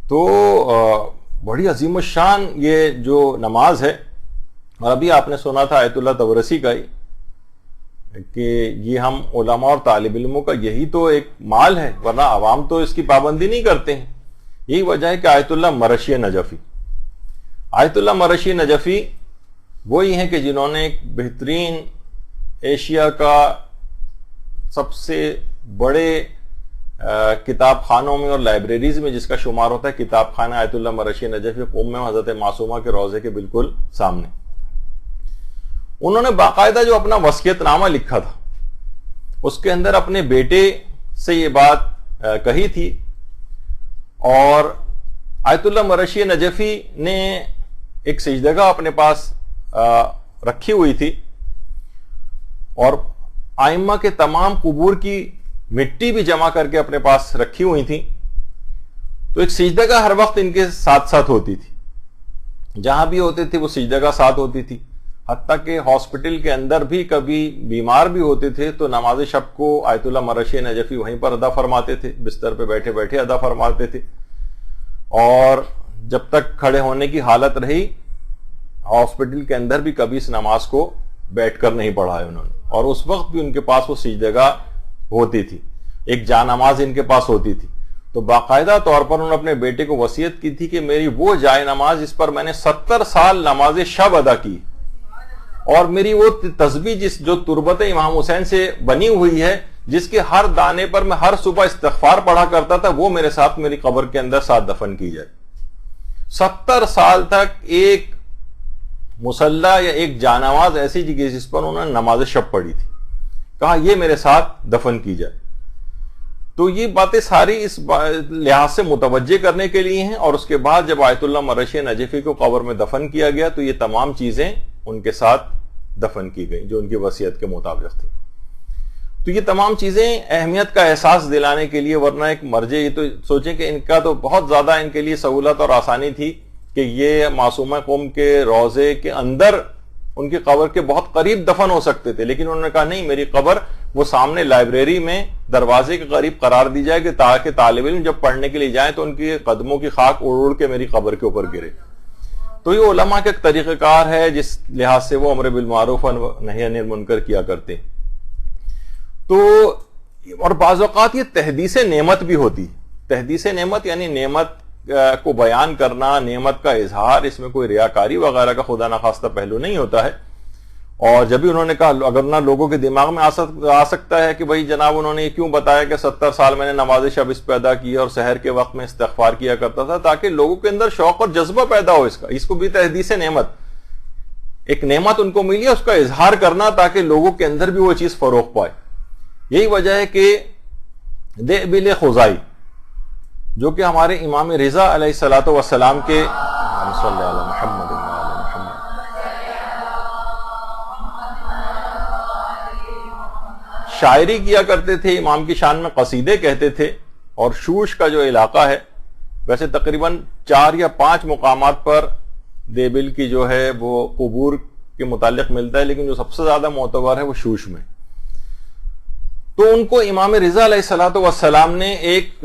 تو بڑی عظیم الشان یہ جو نماز ہے. اور ابھی آپ نے سنا تھا آیت اللہ تبرسی کا ہی کہ یہ ہم علماء اور طالب علموں کا یہی تو ایک مال ہے، ورنہ عوام تو اس کی پابندی نہیں کرتے ہیں. یہی وجہ ہے کہ آیت اللہ مرشی نجفی، آیت اللہ مرشی نجفی وہی ہیں کہ جنہوں نے ایک بہترین ایشیا کا سب سے بڑے کتاب خانوں میں اور لائبریریز میں جس کا شمار ہوتا ہے کتاب خانہ آیت اللہ مرشی نجفی، قم میں حضرت معصومہ کے روضے کے بالکل سامنے. انہوں نے باقاعدہ جو اپنا وصیت نامہ لکھا تھا اس کے اندر اپنے بیٹے سے یہ بات کہی تھی. اور آیت اللہ مرشی نجفی نے ایک سجدگاہ اپنے پاس رکھی ہوئی تھی، اور ائمہ کے تمام قبور کی مٹی بھی جمع کر کے اپنے پاس رکھی ہوئی تھی. تو ایک سجدگاہ ہر وقت ان کے ساتھ ساتھ ہوتی تھی، جہاں بھی ہوتے تھے وہ سجدگاہ ساتھ ہوتی تھی. حتیٰ کہ ہاسپٹل کے اندر بھی کبھی بیمار بھی ہوتے تھے تو نماز شب کو آیت اللہ مرشی نجفی وہیں پر ادا فرماتے تھے، بستر پہ بیٹھے بیٹھے ادا فرماتے تھے. اور جب تک کھڑے ہونے کی حالت رہی ہاسپٹل کے اندر بھی کبھی اس نماز کو بیٹھ کر نہیں پڑھا ہے انہوں نے. اور اس وقت بھی ان کے پاس وہ سجدگاہ ہوتی تھی، ایک جا نماز ان کے پاس ہوتی تھی. تو باقاعدہ طور پر انہوں نے اپنے بیٹے کو وصیت کی تھی کہ میری وہ جائے نماز جس پر میں نے 70 سال نماز شب ادا کی، اور میری وہ تسبیح جو تربت امام حسین سے بنی ہوئی ہے، جس کے ہر دانے پر میں ہر صبح استغفار پڑھا کرتا تھا، وہ میرے ساتھ میری قبر کے اندر ساتھ دفن کی جائے. 70 سال تک ایک مصلی یا ایک جانواز ایسی جگہ جس پر انہوں نے نماز شب پڑھی تھی، کہا یہ میرے ساتھ دفن کی جائے. تو یہ باتیں ساری اس لحاظ سے متوجہ کرنے کے لیے ہیں. اور اس کے بعد جب آیت اللہ مرشی نجفی کو قبر میں دفن کیا گیا تو یہ تمام چیزیں ان کے ساتھ دفن کی گئی جو ان کی وصیت کے مطابق تھی. تو یہ تمام چیزیں اہمیت کا احساس دلانے کے لیے، ورنہ ایک مرجع یہ تو سوچیں کہ ان کا تو بہت زیادہ ان کے لیے سہولت اور آسانی تھی کہ یہ معصومہ قوم کے روضے کے اندر ان کی قبر کے بہت قریب دفن ہو سکتے تھے، لیکن انہوں نے کہا نہیں، میری قبر وہ سامنے لائبریری میں دروازے کے قریب قرار دی جائے کہ تاکہ طالب علم جب پڑھنے کے لیے جائیں تو ان کی قدموں کی خاک اڑ اڑ کے میری قبر کے اوپر گرے. تو یہ علماء کا ایک طریقہ کار ہے جس لحاظ سے وہ امر بالمعروف و نہی عن المنکر کیا کرتے. تو اور بعض اوقات یہ تحدیث نعمت بھی ہوتی. تحدیث نعمت یعنی نعمت کو بیان کرنا، نعمت کا اظہار، اس میں کوئی ریاکاری وغیرہ کا خدا نخواستہ پہلو نہیں ہوتا ہے. اور جب بھی انہوں نے کہا اگر نہ لوگوں کے دماغ میں آ سکتا ہے کہ بھائی جناب انہوں نے یہ کیوں بتایا کہ 70 سال میں نے نماز شب اس پہ ادا کی اور سحر کے وقت میں استغفار کیا کرتا تھا، تاکہ لوگوں کے اندر شوق اور جذبہ پیدا ہو اس کو بھی تحدیث نعمت، ایک نعمت ان کو ملی ہے اس کا اظہار کرنا تاکہ لوگوں کے اندر بھی وہ چیز فروغ پائے. یہی وجہ ہے کہ دئبل خزائی جو کہ ہمارے امام رضا علیہ الصلوۃ والسلام کے صلی اللہ محمد شاعری کیا کرتے تھے، امام کی شان میں قصیدے کہتے تھے. اور شوش کا جو علاقہ ہے، ویسے تقریباً 4 یا 5 مقامات پر دیبل کی جو ہے وہ قبور کے متعلق ملتا ہے، لیکن جو سب سے زیادہ معتبر ہے وہ شوش میں. تو ان کو امام رضا علیہ الصلوۃ والسلام نے ایک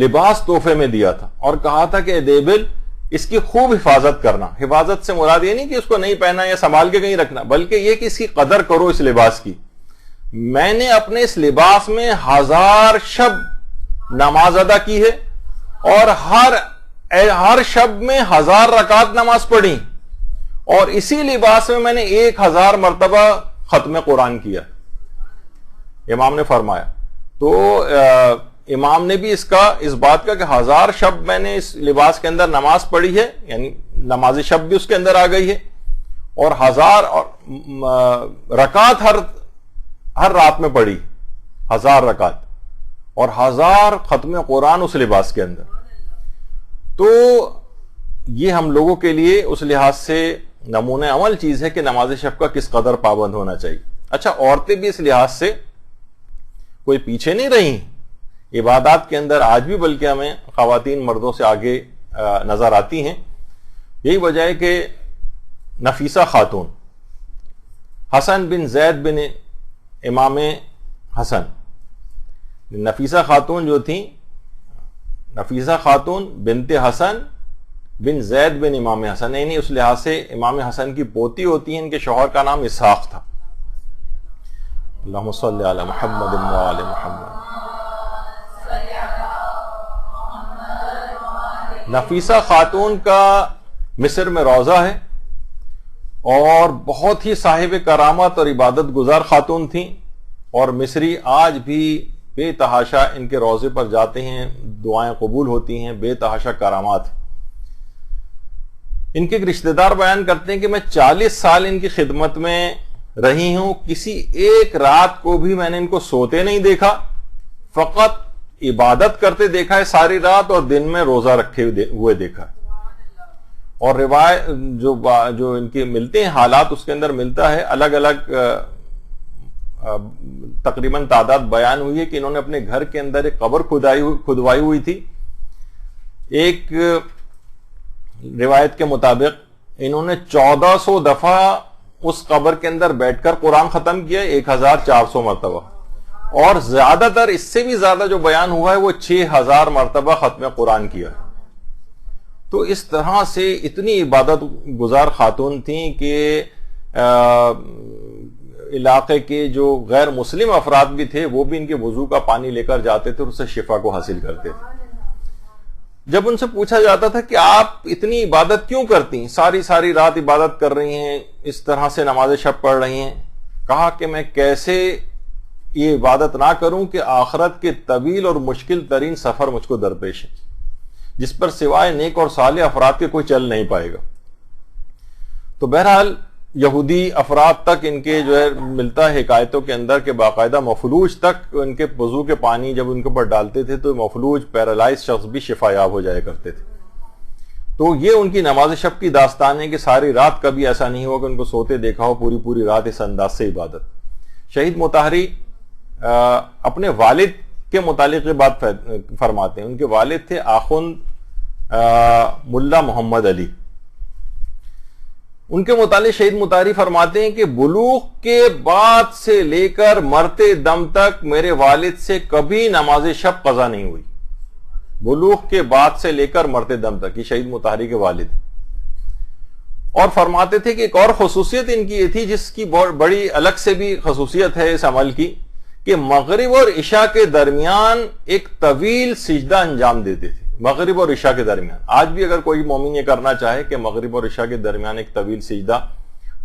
لباس تحفے میں دیا تھا اور کہا تھا کہ دیبل اس کی خوب حفاظت کرنا. حفاظت سے مراد یہ نہیں کہ اس کو نہیں پہنا یا سنبھال کے کہیں رکھنا، بلکہ یہ کہ اس کی قدر کرو اس لباس کی. میں نے اپنے اس لباس میں 1000 شب نماز ادا کی ہے اور ہر شب میں 1000 رکعت نماز پڑھی, اور اسی لباس میں نے 1000 مرتبہ ختم قرآن کیا, امام نے فرمایا. تو امام نے بھی اس بات کا کہ 1000 شب میں نے اس لباس کے اندر نماز پڑھی ہے, یعنی نماز شب بھی اس کے اندر آ گئی ہے, اور 1000 رکعت ہر رات میں پڑھی, 1000 رکعت اور 1000 ختم قرآن اس لباس کے اندر. تو یہ ہم لوگوں کے لیے اس لحاظ سے نمونہ عمل چیز ہے کہ نماز شب کا کس قدر پابند ہونا چاہیے. اچھا, عورتیں بھی اس لحاظ سے کوئی پیچھے نہیں رہی عبادات کے اندر آج بھی, بلکہ ہمیں خواتین مردوں سے آگے نظر آتی ہیں. یہی وجہ ہے کہ نفیسہ خاتون, حسن بن زید بن امام حسن, نفیسہ خاتون جو تھیں, نفیسہ خاتون بنت حسن بن زید بن امام حسن, یعنی اس لحاظ سے امام حسن کی پوتی ہوتی ہیں. ان کے شوہر کا نام اسحاق تھا. اللہم صلی علی محمد و آل محمد. نفیسہ خاتون کا مصر میں روضہ ہے اور بہت ہی صاحب کرامت اور عبادت گزار خاتون تھیں, اور مصری آج بھی بے تحاشا ان کے روضے پر جاتے ہیں, دعائیں قبول ہوتی ہیں, بے تحاشا کرامات. ان کے ایک رشتہ دار بیان کرتے ہیں کہ میں 40 سال ان کی خدمت میں رہی ہوں, کسی ایک رات کو بھی میں نے ان کو سوتے نہیں دیکھا, فقط عبادت کرتے دیکھا ہے ساری رات, اور دن میں روزہ رکھے ہوئے دیکھا. اور روایت جو ان کے ملتے ہیں حالات, اس کے اندر ملتا ہے الگ الگ تقریباً تعداد بیان ہوئی ہے کہ انہوں نے اپنے گھر کے اندر ایک قبر کھدوائی ہوئی تھی. ایک روایت کے مطابق انہوں نے 1400 دفعہ اس قبر کے اندر بیٹھ کر قرآن ختم کیا, 1400 مرتبہ, اور زیادہ تر اس سے بھی زیادہ جو بیان ہوا ہے وہ 6000 مرتبہ ختم قرآن کیا. تو اس طرح سے اتنی عبادت گزار خاتون تھیں کہ علاقے کے جو غیر مسلم افراد بھی تھے وہ بھی ان کے وضو کا پانی لے کر جاتے تھے اور اس سے شفا کو حاصل کرتے تھے. جب ان سے پوچھا جاتا تھا کہ آپ اتنی عبادت کیوں کرتی ہیں, ساری رات عبادت کر رہی ہیں, اس طرح سے نماز شب پڑھ رہی ہیں, کہا کہ میں کیسے یہ عبادت نہ کروں کہ آخرت کے طویل اور مشکل ترین سفر مجھ کو درپیش ہے, جس پر سوائے نیک اور صالح افراد کے کوئی چل نہیں پائے گا. تو بہرحال یہودی افراد تک ان کے جو ہے ملتا ہے حکایتوں کے اندر کہ باقاعدہ مفلوج تک ان کے وضو کے پانی جب ان کے اوپر ڈالتے تھے تو مفلوج پیرالائز شخص بھی شفا یاب ہو جایا کرتے تھے. تو یہ ان کی نماز شب کی داستان ہے کہ ساری رات کبھی ایسا نہیں ہوا کہ ان کو سوتے دیکھا ہو پوری رات اس انداز سے عبادت. شہید مطہری اپنے والد کے متعلق یہ بات فرماتے ہیں. ان کے والد تھے آخوند ملا محمد علی. ان کے متعلق شہید مطہری فرماتے ہیں کہ بلوغ کے بعد سے لے کر مرتے دم تک میرے والد سے کبھی نماز شب قضا نہیں ہوئی. بلوغ کے بعد سے لے کر مرتے دم تک, یہ شہید مطہری کے والد. اور فرماتے تھے کہ ایک اور خصوصیت ان کی یہ تھی, جس کی بڑی الگ سے بھی خصوصیت ہے اس عمل کی, کہ مغرب اور عشاء کے درمیان ایک طویل سجدہ انجام دیتے تھے. مغرب اور عشاء کے درمیان آج بھی اگر کوئی مومن یہ کرنا چاہے کہ مغرب اور عشاء کے درمیان ایک طویل سجدہ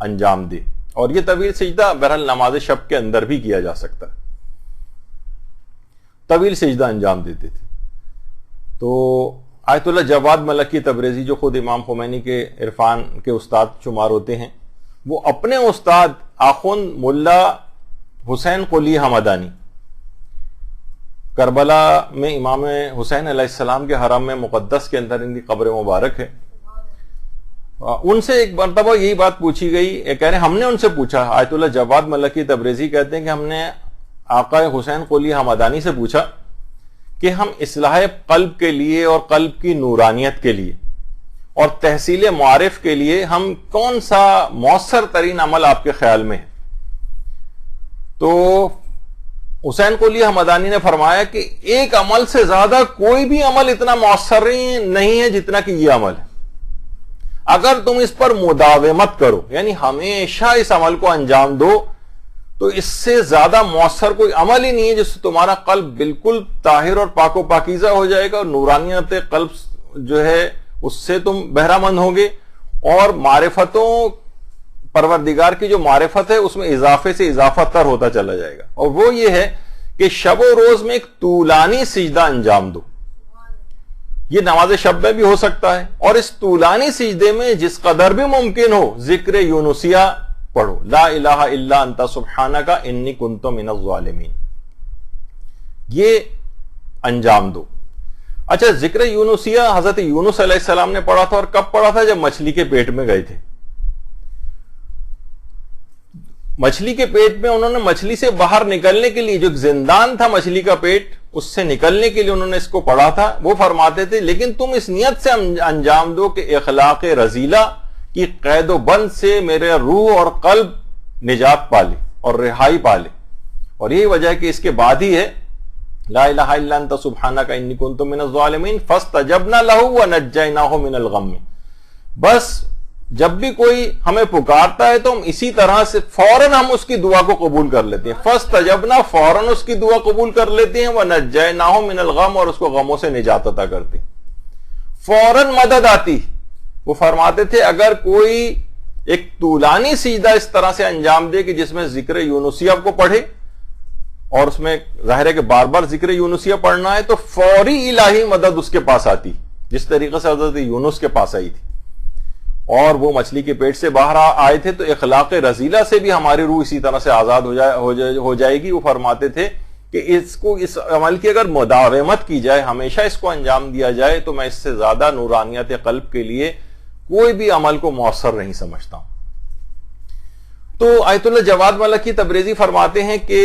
انجام دے, اور یہ طویل سجدہ بہرحال نماز شب کے اندر بھی کیا جا سکتا ہے, طویل سجدہ انجام دیتے تھے. تو آیت اللہ جواد ملکی تبریزی جو خود امام خمینی کے عرفان کے استاد شمار ہوتے ہیں, وہ اپنے استاد آخوند ملا حسین قلی حمدانی, کربلا میں امام حسین علیہ السلام کے حرم میں مقدس کے اندر ان کی قبر مبارک ہے, ان سے ایک مرتبہ یہی بات پوچھی گئی. کہہ رہے ہم نے ان سے پوچھا, آیت اللہ جواد ملکی تبریزی کہتے ہیں کہ ہم نے آقا حسین قلی حمدانی سے پوچھا کہ ہم اصلاح قلب کے لیے اور قلب کی نورانیت کے لیے اور تحصیل معارف کے لیے ہم کون سا مؤثر ترین عمل آپ کے خیال میں ہے. تو حسین قلی حمدانی نے فرمایا کہ ایک عمل سے زیادہ کوئی بھی عمل اتنا مؤثر نہیں ہے جتنا کہ یہ عمل ہے. اگر تم اس پر مداومت کرو, یعنی ہمیشہ اس عمل کو انجام دو, تو اس سے زیادہ مؤثر کوئی عمل ہی نہیں ہے جس سے تمہارا قلب بالکل طاہر اور پاک و پاکیزہ ہو جائے گا، اور نورانیت قلب جو ہے اس سے تم بہرہ مند ہوں گے، اور معرفتوں پروردگار کی جو معرفت ہے اس میں اضافے سے اضافہ تر ہوتا چلا جائے گا، اور وہ یہ ہے کہ شب و روز میں ایک طولانی سجدہ انجام دو. یہ نماز شب میں بھی ہو سکتا ہے، اور اس طولانی سجدے میں جس قدر بھی ممکن ہو ذکر یونسیہ پڑھو، لا الہ الا انت سبحانک انی کنت من الظالمین، یہ انجام دو. اچھا، ذکر یونسیہ حضرت یونس علیہ السلام نے پڑھا تھا، اور کب پڑھا تھا؟ جب مچھلی کے پیٹ میں گئے تھے. مچھلی کے پیٹ میں انہوں نے مچھلی سے باہر نکلنے کے لیے، جو زندان تھا مچھلی کا پیٹ، اس سے نکلنے کے لیے انہوں نے اس کو پڑھا تھا. وہ فرماتے تھے لیکن تم اس نیت سے انجام دو کہ اخلاق رذیلہ کی قید و بند سے میرے روح اور قلب نجات پالے اور رہائی پالے. اور یہی وجہ ہے کہ اس کے بعد ہی ہے لا الہ الا انت سبحانک انی کنت من الظالمین فاستجبنا لہ ونجیناہ من الغم. بس جب بھی کوئی ہمیں پکارتا ہے تو ہم اسی طرح سے فوراً ہم اس کی دعا کو قبول کر لیتے ہیں. فاستجبنا، فوراً اس کی دعا قبول کر لیتے ہیں، ونجیناہ من الغم، اور اس کو غموں سے نجات عطا کرتے ہیں. فوراً مدد آتی. وہ فرماتے تھے اگر کوئی ایک طولانی سجدہ اس طرح سے انجام دے کہ جس میں ذکر یونسیہ کو پڑھے، اور اس میں ظاہر ہے کہ بار بار ذکر یونسیہ پڑھنا ہے، تو فوری الہی مدد اس کے پاس آتی، جس طریقے سے حضرت یونس کے پاس آئی تھی. اور وہ مچھلی کے پیٹ سے باہر آئے تھے تو اخلاق رذیلہ سے بھی ہماری روح اسی طرح سے آزاد ہو جائے گی. وہ فرماتے تھے کہ اس عمل کی اگر مداومت کی جائے، ہمیشہ اس کو انجام دیا جائے، تو میں اس سے زیادہ نورانیت قلب کے لیے کوئی بھی عمل کو مؤثر نہیں سمجھتا ہوں. تو آیت اللہ جواد ملکی تبریزی فرماتے ہیں کہ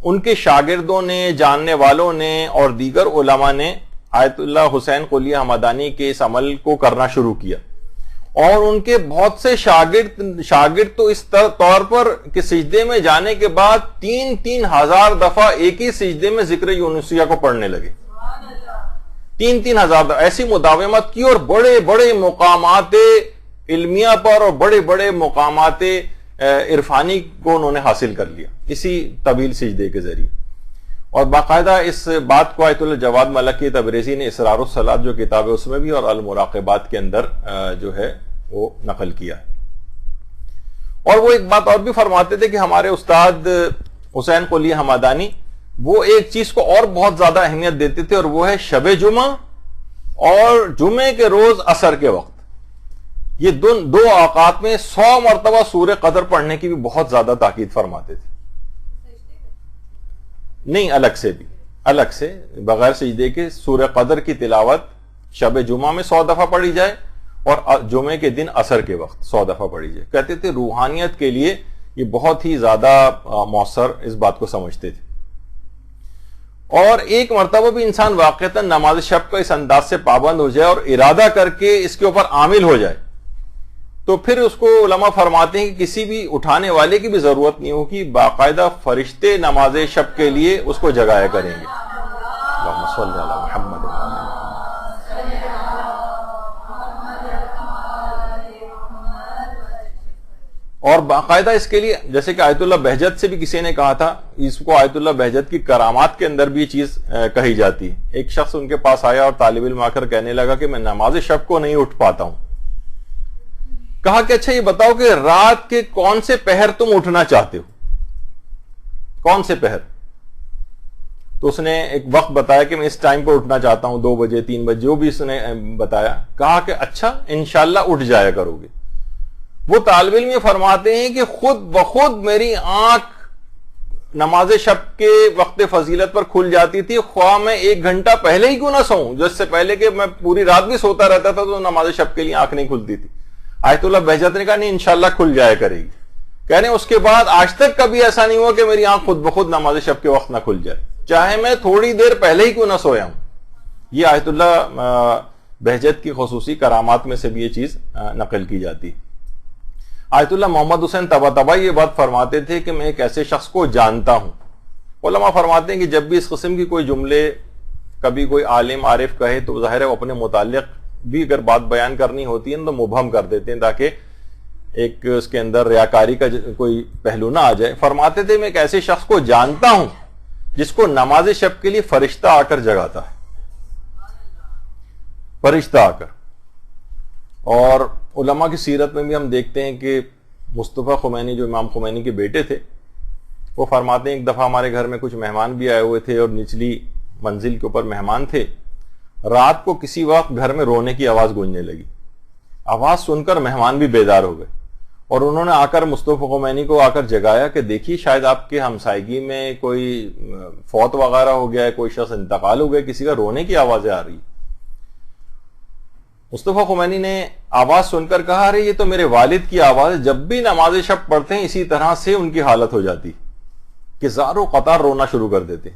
ان کے شاگردوں نے، جاننے والوں نے اور دیگر علماء نے آیت اللہ حسین قلیہ حمدانی کے اس عمل کو کرنا شروع کیا، اور ان کے بہت سے شاگرد تو اس طور پر کہ سجدے میں جانے کے بعد 3,000 دفعہ ایک ہی سجدے میں ذکر یونسیہ کو پڑھنے لگے. 3,000 دفعہ ایسی مداومت کی، اور بڑے بڑے مقامات علمیہ پر اور بڑے بڑے مقامات عرفانی کو انہوں نے حاصل کر لیا اسی طویل سجدے کے ذریعے. اور باقاعدہ اس بات کو آیت اللہ جواد ملکی تبریزی نے اسرار الصلاۃ جو کتاب ہے اس میں بھی، اور المراقبات کے اندر جو ہے وہ نقل کیا ہے. اور وہ ایک بات اور بھی فرماتے تھے کہ ہمارے استاد حسین قلی حمدانی وہ ایک چیز کو اور بہت زیادہ اہمیت دیتے تھے، اور وہ ہے شب جمعہ اور جمعے کے روز عصر کے وقت. یہ دو اوقات میں 100 مرتبہ سورہ قدر پڑھنے کی بھی بہت زیادہ تاکید فرماتے تھے. نہیں، الگ سے بھی، الگ سے بغیر سجدے کے سورہ قدر کی تلاوت شب جمعہ میں 100 دفعہ پڑھی جائے، اور جمعے کے دن عصر کے وقت 100 دفعہ پڑھی جائے. کہتے تھے روحانیت کے لیے یہ بہت ہی زیادہ مؤثر اس بات کو سمجھتے تھے. اور ایک مرتبہ بھی انسان واقعتاً نماز شب کا اس انداز سے پابند ہو جائے اور ارادہ کر کے اس کے اوپر عامل ہو جائے، تو پھر اس کو علماء فرماتے ہیں کہ کسی بھی اٹھانے والے کی بھی ضرورت نہیں ہوگی، باقاعدہ فرشتے نماز شب کے لیے اس کو جگایا کریں گے. اللہم صلی علی محمد. اور باقاعدہ اس کے لیے جیسے کہ آیت اللہ بہجت سے بھی کسی نے کہا تھا، اس کو آیت اللہ بہجت کی کرامات کے اندر بھی یہ چیز کہی جاتی ہے. ایک شخص ان کے پاس آیا اور طالب علم آ کر کہنے لگا کہ میں نماز شب کو نہیں اٹھ پاتا ہوں. کہا کہ اچھا یہ بتاؤ کہ رات کے کون سے پہر تم اٹھنا چاہتے ہو، کون سے پہر؟ تو اس نے ایک وقت بتایا کہ میں اس ٹائم پہ اٹھنا چاہتا ہوں، 2 بجے 3 بجے، جو بھی اس نے بتایا. کہا کہ اچھا انشاءاللہ اٹھ جایا کرو گے. وہ طالب علم یہ فرماتے ہیں کہ خود بخود میری آنکھ نماز شب کے وقت فضیلت پر کھل جاتی تھی، خواہ میں 1 گھنٹہ پہلے ہی کیوں نہ سوؤں، جو اس سے پہلے کہ میں پوری رات بھی سوتا رہتا تھا تو نماز شب کے لیے آنکھ نہیں کھلتی تھی. آیت اللہ بہجت نے کہا نہیں انشاءاللہ کھل جایا کرے گی. کہنے اس کے بعد آج تک کبھی ایسا نہیں ہوا کہ میری آنکھ خود بخود نماز شب کے وقت نہ کھل جائے، چاہے میں تھوڑی دیر پہلے ہی کیوں نہ سویا ہوں. یہ آیت اللہ بہجت کی خصوصی کرامات میں سے بھی یہ چیز نقل کی جاتی. آیت اللہ محمد حسین طباطبائی یہ بات فرماتے تھے کہ میں ایک ایسے شخص کو جانتا ہوں. علماء فرماتے ہیں کہ جب بھی اس قسم کی کوئی جملے کبھی کوئی عالم عارف کہے تو ظاہر ہے وہ اپنے متعلق بھی اگر بات بیان کرنی ہوتی ہے تو مبہم کر دیتے ہیں تاکہ ایک اس کے اندر ریاکاری کا کوئی پہلو نہ آ جائے. فرماتے تھے میں ایک ایسے شخص کو جانتا ہوں جس کو نماز شب کے لیے فرشتہ آ کر جگاتا ہے, فرشتہ آ کر. اور علماء کی سیرت میں بھی ہم دیکھتے ہیں کہ مصطفیٰ خمینی جو امام خمینی کے بیٹے تھے, وہ فرماتے ہیں ایک دفعہ ہمارے گھر میں کچھ مہمان بھی آئے ہوئے تھے اور نچلی منزل کے اوپر مہمان تھے. رات کو کسی وقت گھر میں رونے کی آواز گونجنے لگی. آواز سن کر مہمان بھی بیدار ہو گئے اور انہوں نے آ کر مصطفیٰ خمینی کو آ کر جگایا کہ دیکھیے شاید آپ کے ہمسائیگی میں کوئی فوت وغیرہ ہو گیا ہے, کوئی شخص انتقال ہو گیا, کسی کا رونے کی آوازیں آ رہی. مصطفیٰ خمینی نے آواز سن کر کہا ارے یہ تو میرے والد کی آواز ہے, جب بھی نماز شب پڑھتے ہیں اسی طرح سے ان کی حالت ہو جاتی کہ زاروں قطار رونا شروع کر دیتے.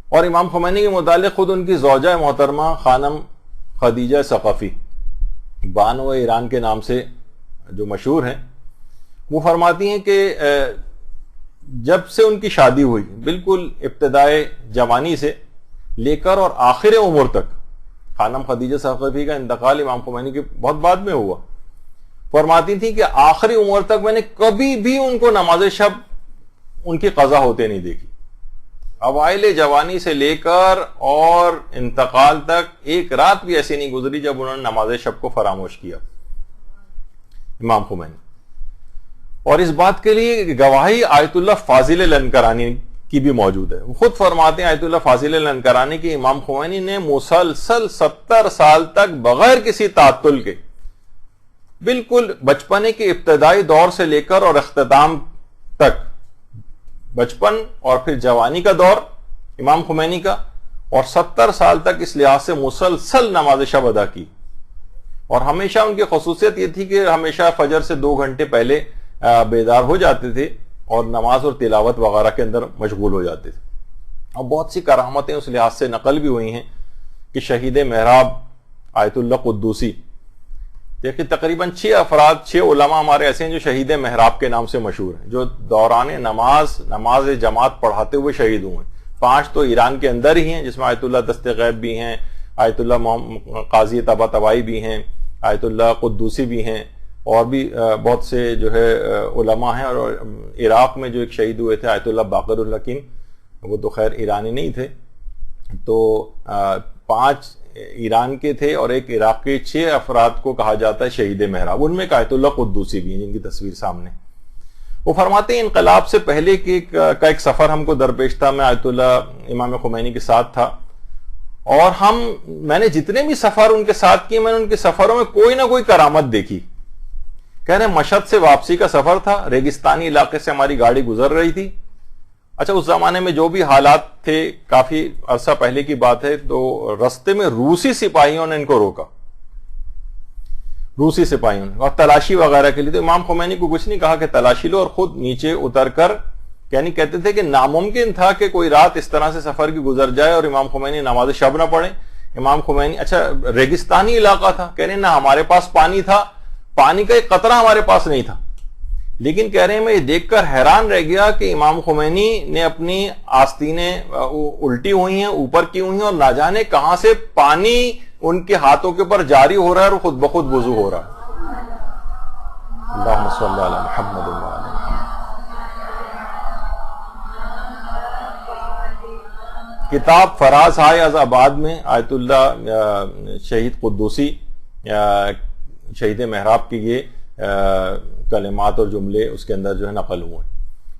اور امام خمینی کے متعلق خود ان کی زوجہ محترمہ خانم خدیجہ ثقفی, بانو ایران کے نام سے جو مشہور ہیں, وہ فرماتی ہیں کہ جب سے ان کی شادی ہوئی بالکل ابتدائے جوانی سے لے کر اور آخر عمر تک, خانم خدیجہ ثقفی کا انتقال امام خمینی کے بہت بعد میں ہوا, فرماتی تھی کہ آخری عمر تک میں نے کبھی بھی ان کو نماز شب ان کی قضا ہوتے نہیں دیکھی. اوائل جوانی سے لے کر اور انتقال تک ایک رات بھی ایسی نہیں گزری جب انہوں نے نماز شب کو فراموش کیا امام خمینی. اور اس بات کے لیے گواہی آیت اللہ فاضل لنکرانی کی بھی موجود ہے. وہ خود فرماتے ہیں آیت اللہ فاضل لنکرانی کی امام خمینی نے مسلسل 70 سال تک بغیر کسی تعطل کے, بالکل بچپنے کے ابتدائی دور سے لے کر اور اختتام تک, بچپن اور پھر جوانی کا دور امام خمینی کا, اور 70 سال تک اس لحاظ سے مسلسل نماز شب ادا کی. اور ہمیشہ ان کی خصوصیت یہ تھی کہ ہمیشہ فجر سے 2 گھنٹے پہلے بیدار ہو جاتے تھے اور نماز اور تلاوت وغیرہ کے اندر مشغول ہو جاتے تھے. اور بہت سی کرامتیں اس لحاظ سے نقل بھی ہوئی ہیں کہ شہید محراب آیت اللہ قدوسی, دیکھیے تقریباً 6 علماء ہمارے ایسے ہیں جو شہید محراب کے نام سے مشہور ہیں, جو دوران نماز جماعت پڑھاتے ہوئے شہید ہوئے ہیں. 5 تو ایران کے اندر ہی ہیں جس میں آیت اللہ دست غیب بھی ہیں, آیت اللہ قاضی طباطبائی بھی ہیں, آیت اللہ قدوسی بھی ہیں, اور بھی بہت سے جو ہے علماء ہیں. اور عراق میں جو ایک شہید ہوئے تھے آیت اللہ باقر الحکیم, وہ تو خیر ایرانی نہیں تھے, تو 5 ایران کے تھے اور ایک عراق کے 6 افراد کو کہا جاتا ہے شہید محراب. ان میں ایک آیت اللہ قدوسی بھی ہیں جن کی تصویر سامنے. وہ فرماتے ہیں انقلاب سے پہلے کا ایک سفر ہم کو درپیش تھا, میں آیت اللہ امام خمینی کے ساتھ تھا, اور میں نے جتنے بھی سفر ان کے ساتھ کیے, میں نے ان کے سفروں میں کوئی نہ کوئی کرامت دیکھی. کہہ رہے مشہد سے واپسی کا سفر تھا, ریگستانی علاقے سے ہماری گاڑی گزر رہی تھی. اچھا اس زمانے میں جو بھی حالات تھے, کافی عرصہ پہلے کی بات ہے, تو رستے میں روسی سپاہیوں نے ان کو روکا, روسی سپاہیوں نے, اور تلاشی وغیرہ کے لیے. تو امام خمینی کو کچھ نہیں کہا کہ تلاشی لو, اور خود نیچے اتر کر, یعنی کہتے تھے کہ ناممکن تھا کہ کوئی رات اس طرح سے سفر کی گزر جائے اور امام خمینی نماز شب نہ پڑھیں. امام خمینی, اچھا ریگستانی علاقہ تھا, کہہ رہے نہ ہمارے پاس پانی تھا, پانی کا ایک قطرہ ہمارے پاس نہیں تھا, لیکن کہہ رہے ہیں میں یہ دیکھ کر حیران رہ گیا کہ امام خمینی نے اپنی آستینیں الٹی ہوئی ہیں, اوپر کی ہوئی ہیں, اور نہ جانے کہاں سے پانی ان کے ہاتھوں کے اوپر جاری ہو رہا ہے اور خود بخود وضو ہو رہا ہے. اللہم صلی علی محمد وعلی محمد. کتاب فراز ہائے از آباد میں آیت اللہ شہید قدوسی شہید محراب کی یہ کلمات اور جملے اس کے اندر جو ہے نقل ہوئے.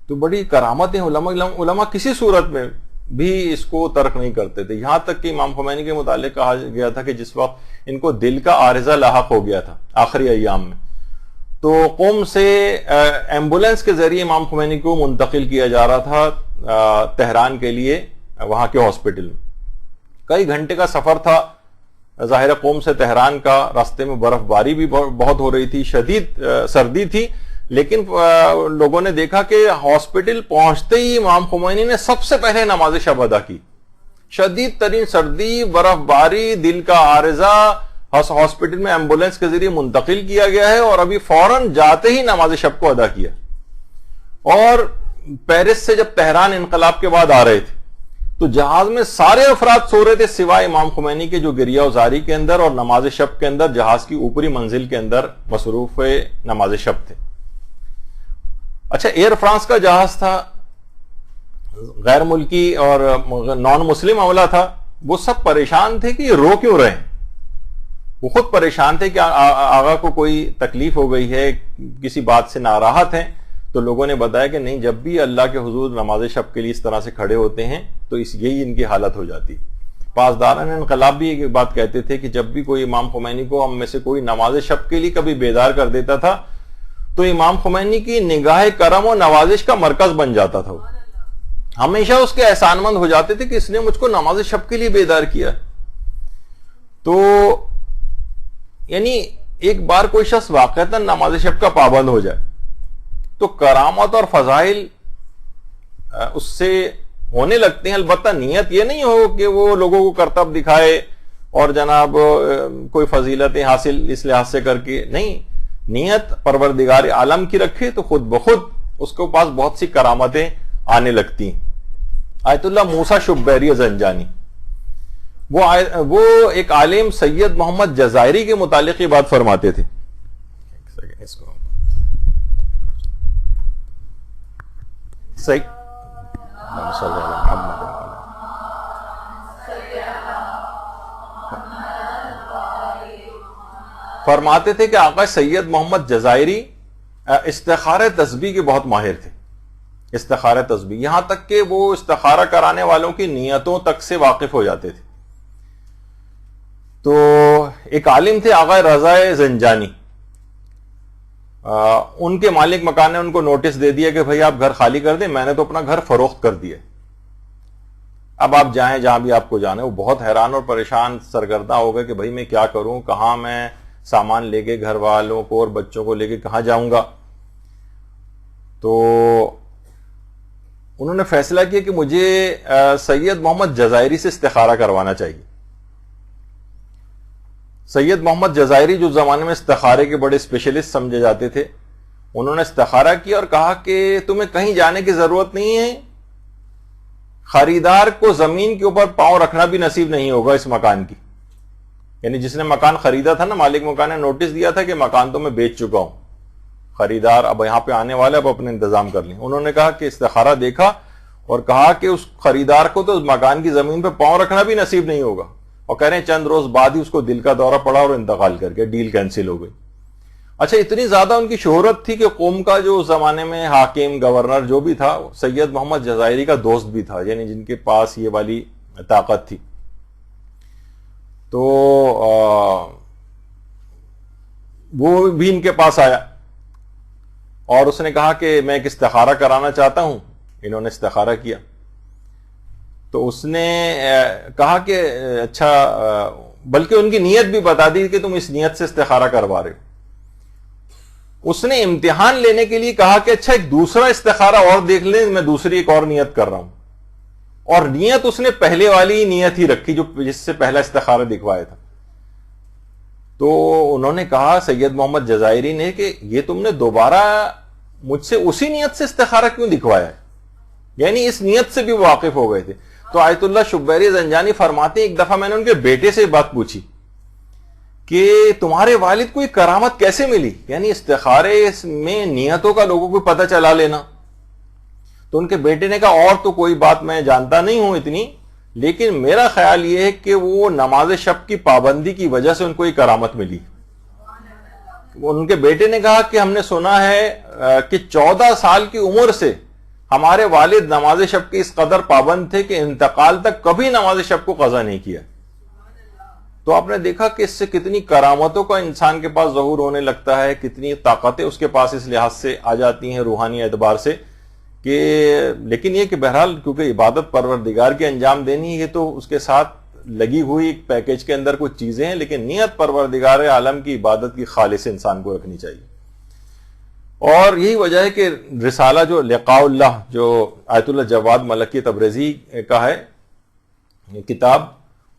تو بڑی کرامتیں علماء کسی صورت میں بھی اس کو ترک نہیں کرتے تھے. یہاں تک کہ امام خمینی کے متعلق کہا گیا تھا کہ جس وقت ان کو دل کا عارضہ لاحق ہو گیا تھا آخری ایام میں, تو قم سے ایمبولینس کے ذریعے امام خمینی کو منتقل کیا جا رہا تھا تہران کے لیے, وہاں کے ہاسپٹل میں. کئی گھنٹے کا سفر تھا ظاہر قوم سے تہران کا, راستے میں برف باری بھی بہت ہو رہی تھی, شدید سردی تھی, لیکن لوگوں نے دیکھا کہ ہاسپٹل پہنچتے ہی امام خمینی نے سب سے پہلے نماز شب ادا کی. شدید ترین سردی, برف باری, دل کا عارضہ, ہاسپٹل میں ایمبولینس کے ذریعے منتقل کیا گیا ہے, اور ابھی فوراً جاتے ہی نماز شب کو ادا کیا. اور پیرس سے جب تہران انقلاب کے بعد آ رہے تھے تو جہاز میں سارے افراد سو رہے تھے سوائے امام خمینی کے، جو گریہ وزاری کے اندر اور نماز شب کے اندر جہاز کی اوپری منزل کے اندر مصروف نماز شب تھے۔ اچھا، ایئر فرانس کا جہاز تھا، غیر ملکی اور نان مسلم عملہ تھا، وہ سب پریشان تھے کہ یہ رو کیوں رہے ہیں۔ وہ خود پریشان تھے کہ آقا کو کوئی تکلیف ہو گئی ہے، کسی بات سے ناراحت ہیں۔ تو لوگوں نے بتایا کہ نہیں، جب بھی اللہ کے حضور نماز شب کے لیے اس طرح سے کھڑے ہوتے ہیں تو یہی ان کی حالت ہو جاتی۔ پاسداران انقلاب بھی ایک بات کہتے تھے کہ جب بھی کوئی امام خمینی کو ہم میں سے کوئی نماز شب کے لیے کبھی بیدار کر دیتا تھا تو امام خمینی کی نگاہ کرم و نوازش کا مرکز بن جاتا تھا۔ ہمیشہ اس کے احسان مند ہو جاتے تھے کہ اس نے مجھ کو نماز شب کے لیے بیدار کیا۔ تو یعنی ایک بار کوئی شخص واقعتاً نماز شب کا پابند ہو جائے تو کرامت اور فضائل اس سے ہونے لگتے ہیں۔ البتہ نیت یہ نہیں ہو کہ وہ لوگوں کو کرتب دکھائے اور جناب کوئی فضیلتیں حاصل اس لحاظ سے کر کے، نہیں، نیت پروردگار عالم کی رکھے تو خود بخود اس کے پاس بہت سی کرامتیں آنے لگتی ہیں۔ آیت اللہ موسیٰ شبیری زنجانی، وہ ایک عالم سید محمد جزائری کے متعلق یہ بات فرماتے تھے۔ فرماتے تھے کہ آقا سید محمد جزائری استخارہ تسبیح کے بہت ماہر تھے۔ استخارہ تسبیح، یہاں تک کہ وہ استخارہ کرانے والوں کی نیتوں تک سے واقف ہو جاتے تھے۔ تو ایک عالم تھے آقا رضا زنجانی، ان کے مالک مکان نے ان کو نوٹس دے دیا کہ بھئی آپ گھر خالی کر دیں، میں نے تو اپنا گھر فروخت کر دیا، اب آپ جائیں جہاں بھی آپ کو جانا ہے۔ وہ بہت حیران اور پریشان سرگردہ ہو گئے کہ بھئی میں کیا کروں، کہاں میں سامان لے کے گھر والوں کو اور بچوں کو لے کے کہاں جاؤں گا۔ تو انہوں نے فیصلہ کیا کہ مجھے سید محمد جزائری سے استخارہ کروانا چاہیے۔ سید محمد جزائری جو زمانے میں استخارے کے بڑے اسپیشلسٹ سمجھے جاتے تھے، انہوں نے استخارہ کیا اور کہا کہ تمہیں کہیں جانے کی ضرورت نہیں ہے، خریدار کو زمین کے اوپر پاؤں رکھنا بھی نصیب نہیں ہوگا اس مکان کی۔ یعنی جس نے مکان خریدا تھا نا، مالک مکان نے نوٹس دیا تھا کہ مکان تو میں بیچ چکا ہوں، خریدار اب یہاں پہ آنے والے، اب اپنے انتظام کر لیں۔ انہوں نے کہا کہ استخارہ دیکھا اور کہا کہ اس خریدار کو تو اس مکان کی زمین پہ پاؤں رکھنا بھی نصیب نہیں ہوگا، اور کہہ رہے ہیں چند روز بعد ہی اس کو دل کا دورہ پڑا اور انتقال کر کے ڈیل کینسل ہو گئی۔ اچھا، اتنی زیادہ ان کی شہرت تھی کہ قوم کا جو زمانے میں حاکم گورنر جو بھی تھا، سید محمد جزائری کا دوست بھی تھا، یعنی جن کے پاس یہ والی طاقت تھی۔ تو وہ بھی ان کے پاس آیا اور اس نے کہا کہ میں ایک استخارہ کرانا چاہتا ہوں۔ انہوں نے استخارہ کیا تو اس نے کہا کہ اچھا، بلکہ ان کی نیت بھی بتا دی کہ تم اس نیت سے استخارہ کروا رہے ہو۔ اس نے امتحان لینے کے لیے کہا کہ اچھا ایک دوسرا استخارہ اور دیکھ لیں، میں دوسری ایک اور نیت کر رہا ہوں، اور نیت اس نے پہلے والی نیت ہی رکھی جو جس سے پہلا استخارہ دکھوایا تھا۔ تو انہوں نے کہا سید محمد جزائری نے کہ یہ تم نے دوبارہ مجھ سے اسی نیت سے استخارہ کیوں دکھوایا ہے؟ یعنی اس نیت سے بھی واقف ہو گئے تھے۔ تو آیت اللہ شبیری زنجانی فرماتے ہیں ایک دفعہ میں نے ان کے بیٹے سے بات پوچھی کہ تمہارے والد کو یہ کرامت کیسے ملی، یعنی استخارے میں نیتوں کا لوگوں کو پتہ چلا لینا۔ تو ان کے بیٹے نے کہا اور تو کوئی بات میں جانتا نہیں ہوں اتنی، لیکن میرا خیال یہ ہے کہ وہ نماز شب کی پابندی کی وجہ سے ان کو یہ کرامت ملی۔ ان کے بیٹے نے کہا کہ ہم نے سنا ہے کہ 14 سال کی عمر سے ہمارے والد نماز شب کی اس قدر پابند تھے کہ انتقال تک کبھی نماز شب کو قضا نہیں کیا۔ تو آپ نے دیکھا کہ اس سے کتنی کرامتوں کا انسان کے پاس ظہور ہونے لگتا ہے، کتنی طاقتیں اس کے پاس اس لحاظ سے آ جاتی ہیں روحانی اعتبار سے کہ، لیکن یہ کہ بہرحال کیونکہ عبادت پروردگار کے انجام دینی ہے، یہ تو اس کے ساتھ لگی ہوئی ایک پیکج کے اندر کچھ چیزیں ہیں، لیکن نیت پروردگار عالم کی عبادت کی خالص انسان کو رکھنی چاہیے۔ اور یہی وجہ ہے کہ رسالہ جو لقاء اللہ جو آیت اللہ جواد ملکی تبریزی کا ہے کتاب،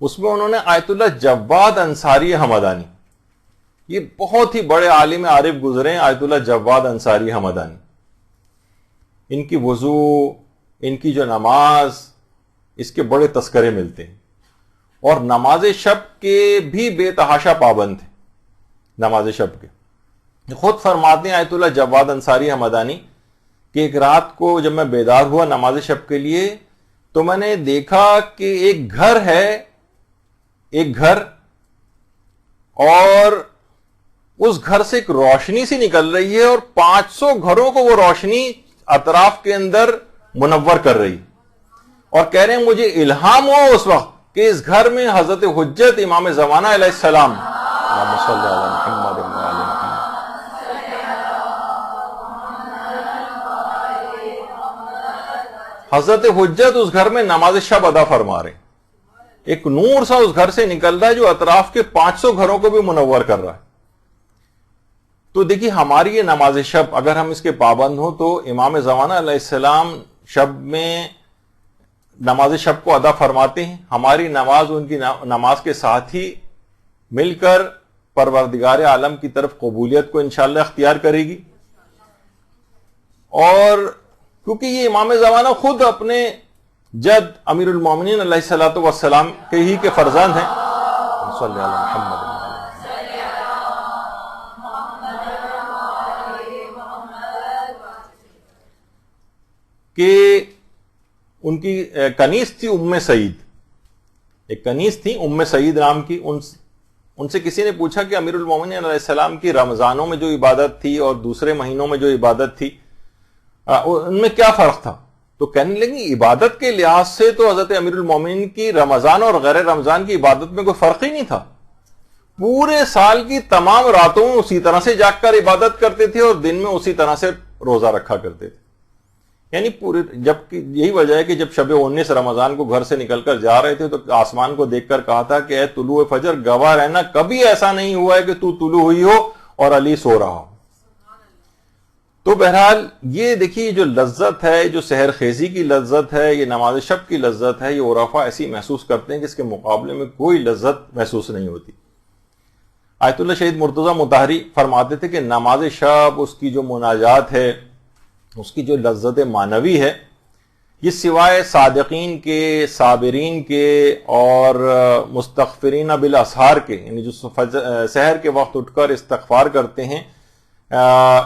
اس میں انہوں نے آیت اللہ جواد انصاری حمدانی، یہ بہت ہی بڑے عالم عارف گزرے ہیں آیت اللہ جواد انصاری حمدانی، ان کی وضو، ان کی جو نماز، اس کے بڑے تذکرے ملتے ہیں، اور نماز شب کے بھی بے تحاشا پابند تھے نماز شب کے۔ خود فرماتے ہیں آیت اللہ جواد انصاری حمدانی کہ ایک رات کو جب میں بیدار ہوا نماز شب کے لیے تو میں نے دیکھا کہ ایک گھر ہے، ایک گھر، اور اس گھر سے ایک روشنی سی نکل رہی ہے، اور 500 گھروں کو وہ روشنی اطراف کے اندر منور کر رہی، اور کہہ رہے ہیں مجھے الہام ہوا اس وقت کہ اس گھر میں حضرت حجت امام زمانہ علیہ السلام، اللہم صلی علی محمد و علی محمد، حضرت حجت اس گھر میں نماز شب ادا فرما رہے ہیں۔ ایک نور سا اس گھر سے نکل رہا ہے جو اطراف کے 500 گھروں کو بھی منور کر رہا ہے۔ تو دیکھیے ہماری یہ نماز شب اگر ہم اس کے پابند ہوں تو امام زمانہ علیہ السلام شب میں نماز شب کو ادا فرماتے ہیں، ہماری نماز ان کی نماز کے ساتھ ہی مل کر پروردگار عالم کی طرف قبولیت کو انشاءاللہ اختیار کرے گی۔ اور کیونکہ یہ امام زمانہ خود اپنے جد امیر المومنین علیہ الصلوۃ والسلام کے ہی کے فرزند ہیں، صلی اللہ علیہ محمد کہ ان کی کنیز تھی ام سعید، ایک کنیز تھی ام سعید نام کی، ان سے کسی نے پوچھا کہ امیر المومنین علیہ السلام کی رمضانوں میں جو عبادت تھی اور دوسرے مہینوں میں جو عبادت تھی ان میں کیا فرق تھا؟ تو کہنے لگی عبادت کے لحاظ سے تو حضرت امیر المومنین کی رمضان اور غیر رمضان کی عبادت میں کوئی فرق ہی نہیں تھا، پورے سال کی تمام راتوں میں اسی طرح سے جاگ کر عبادت کرتے تھے اور دن میں اسی طرح سے روزہ رکھا کرتے تھے۔ یعنی پورے جب یہی وجہ ہے کہ جب شب 19 رمضان کو گھر سے نکل کر جا رہے تھے تو آسمان کو دیکھ کر کہا تھا کہ اے طلوع فجر گواہ رہنا، کبھی ایسا نہیں ہوا ہے کہ تو طلوع ہوئی ہو اور علی سو رہا ہو۔ تو بہرحال یہ دیکھیے جو لذت ہے، جو سحر خیزی کی لذت ہے، یہ نماز شب کی لذت ہے، یہ عرفاء ایسی محسوس کرتے ہیں کہ اس کے مقابلے میں کوئی لذت محسوس نہیں ہوتی۔ آیت اللہ شہید مرتضی مطہری فرماتے تھے کہ نماز شب، اس کی جو مناجات ہے، اس کی جو لذت معنوی ہے، یہ سوائے صادقین کے، صابرین کے اور مستغفرین بالاسحار کے، یعنی جو سحر کے وقت اٹھ کر استغفار کرتے ہیں،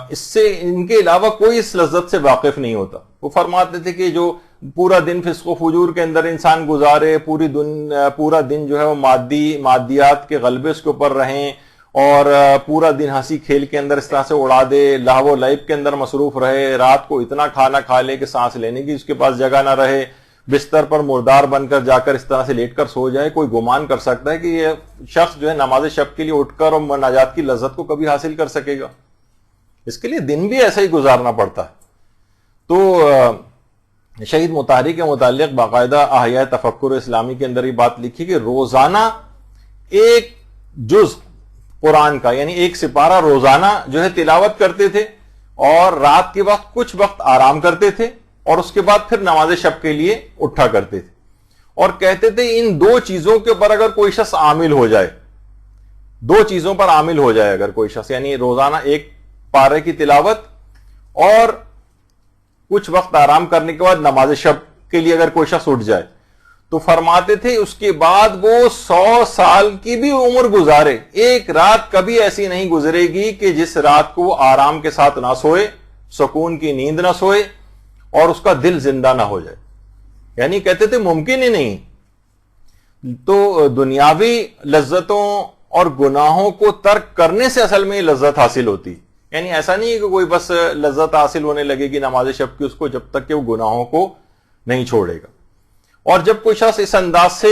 اس سے ان کے علاوہ کوئی اس لذت سے واقف نہیں ہوتا۔ وہ فرماتے تھے کہ جو پورا دن فسق و فجور کے اندر انسان گزارے، پورا دن جو ہے وہ مادیات کے غلبے اس کے اوپر رہیں، اور پورا دن ہنسی کھیل کے اندر اس طرح سے اڑا دے، لہو و لعب کے اندر مصروف رہے، رات کو اتنا کھانا کھا لے کہ سانس لینے کی اس کے پاس جگہ نہ رہے، بستر پر مردار بن کر جا کر اس طرح سے لیٹ کر سو جائے، کوئی گمان کر سکتا ہے کہ یہ شخص جو ہے نماز شب کے لیے اٹھ کر اور مناجات کی لذت کو کبھی حاصل کر سکے گا؟ اس کے لیے دن بھی ایسا ہی گزارنا پڑتا ہے۔ تو شہید مطہری کے متعلق باقاعدہ احیاء تفکر اسلامی کے اندر یہ بات لکھی کہ روزانہ ایک جز قرآن کا، یعنی ایک سپارہ روزانہ جو ہے تلاوت کرتے تھے، اور رات کے وقت کچھ وقت آرام کرتے تھے، اور اس کے بعد پھر نماز شب کے لیے اٹھا کرتے تھے، اور کہتے تھے ان دو چیزوں کے اوپر اگر کوئی شخص عامل ہو جائے، دو چیزوں پر عامل ہو جائے اگر کوئی شخص، یعنی روزانہ ایک پارے کی تلاوت اور کچھ وقت آرام کرنے کے بعد نماز شب کے لیے اگر کوئی شخص اٹھ جائے، تو فرماتے تھے اس کے بعد وہ 100 سال کی بھی عمر گزارے، ایک رات کبھی ایسی نہیں گزرے گی کہ جس رات کو وہ آرام کے ساتھ نہ سوئے، سکون کی نیند نہ سوئے، اور اس کا دل زندہ نہ ہو جائے۔ یعنی کہتے تھے ممکن ہی نہیں۔ تو دنیاوی لذتوں اور گناہوں کو ترک کرنے سے اصل میں یہ لذت حاصل ہوتی، یعنی ایسا نہیں ہے کہ کوئی بس لذت حاصل ہونے لگے گی نماز شب کی اس کو جب تک کہ وہ گناہوں کو نہیں چھوڑے گا۔ اور جب کوئی شخص اس انداز سے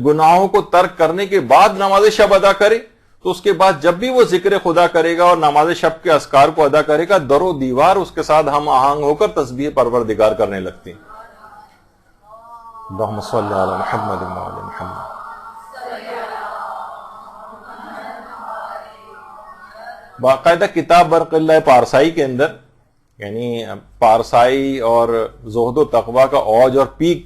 گناہوں کو ترک کرنے کے بعد نماز شب ادا کرے تو اس کے بعد جب بھی وہ ذکر خدا کرے گا اور نماز شب کے اذکار کو ادا کرے گا، در و دیوار اس کے ساتھ ہم آہنگ ہو کر تسبیح پروردگار کرنے لگتی ہیں۔ اللہم صلی علی محمد و علی محمد۔ باقاعدہ کتاب برق اللہ پارسائی کے اندر، یعنی پارسائی اور زہد و تقوی کا اوج اور پیک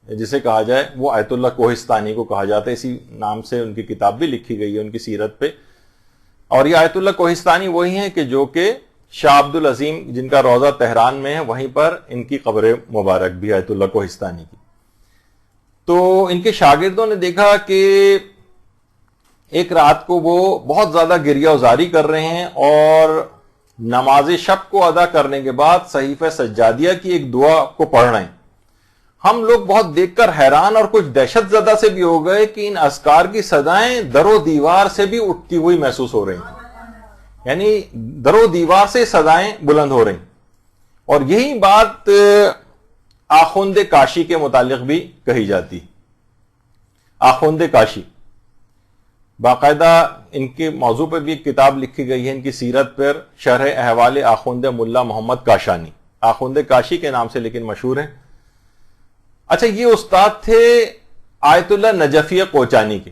جسے کہا جائے، وہ آیت اللہ کوہستانی کو کہا جاتا ہے، اسی نام سے ان کی کتاب بھی لکھی گئی ہے ان کی سیرت پہ۔ اور یہ آیت اللہ کوہستانی وہی ہیں کہ جو کہ شاہ عبد العظیم جن کا روضہ تہران میں ہے، وہیں پر ان کی قبر مبارک بھی آیت اللہ کوہستانی کی۔ تو ان کے شاگردوں نے دیکھا کہ ایک رات کو وہ بہت زیادہ گریہ وزاری کر رہے ہیں اور نماز شب کو ادا کرنے کے بعد صحیفہ سجادیہ کی ایک دعا کو پڑھ رہے ہیں. ہم لوگ بہت دیکھ کر حیران اور کچھ دہشت زدہ سے بھی ہو گئے کہ ان اذکار کی صدائیں در و دیوار سے بھی اٹھتی ہوئی محسوس ہو رہی ہیں، یعنی در و دیوار سے صدائیں بلند ہو رہی ہیں. اور یہی بات آخوند کاشی کے متعلق بھی کہی جاتی. آخوند کاشی باقاعدہ ان کے موضوع پر بھی ایک کتاب لکھی گئی ہے، ان کی سیرت پر شرح احوال آخوند ملا محمد کاشانی، آخوند کاشی کے نام سے لیکن مشہور ہیں. اچھا، یہ استاد تھے آیت اللہ نجفی کوچانی کے.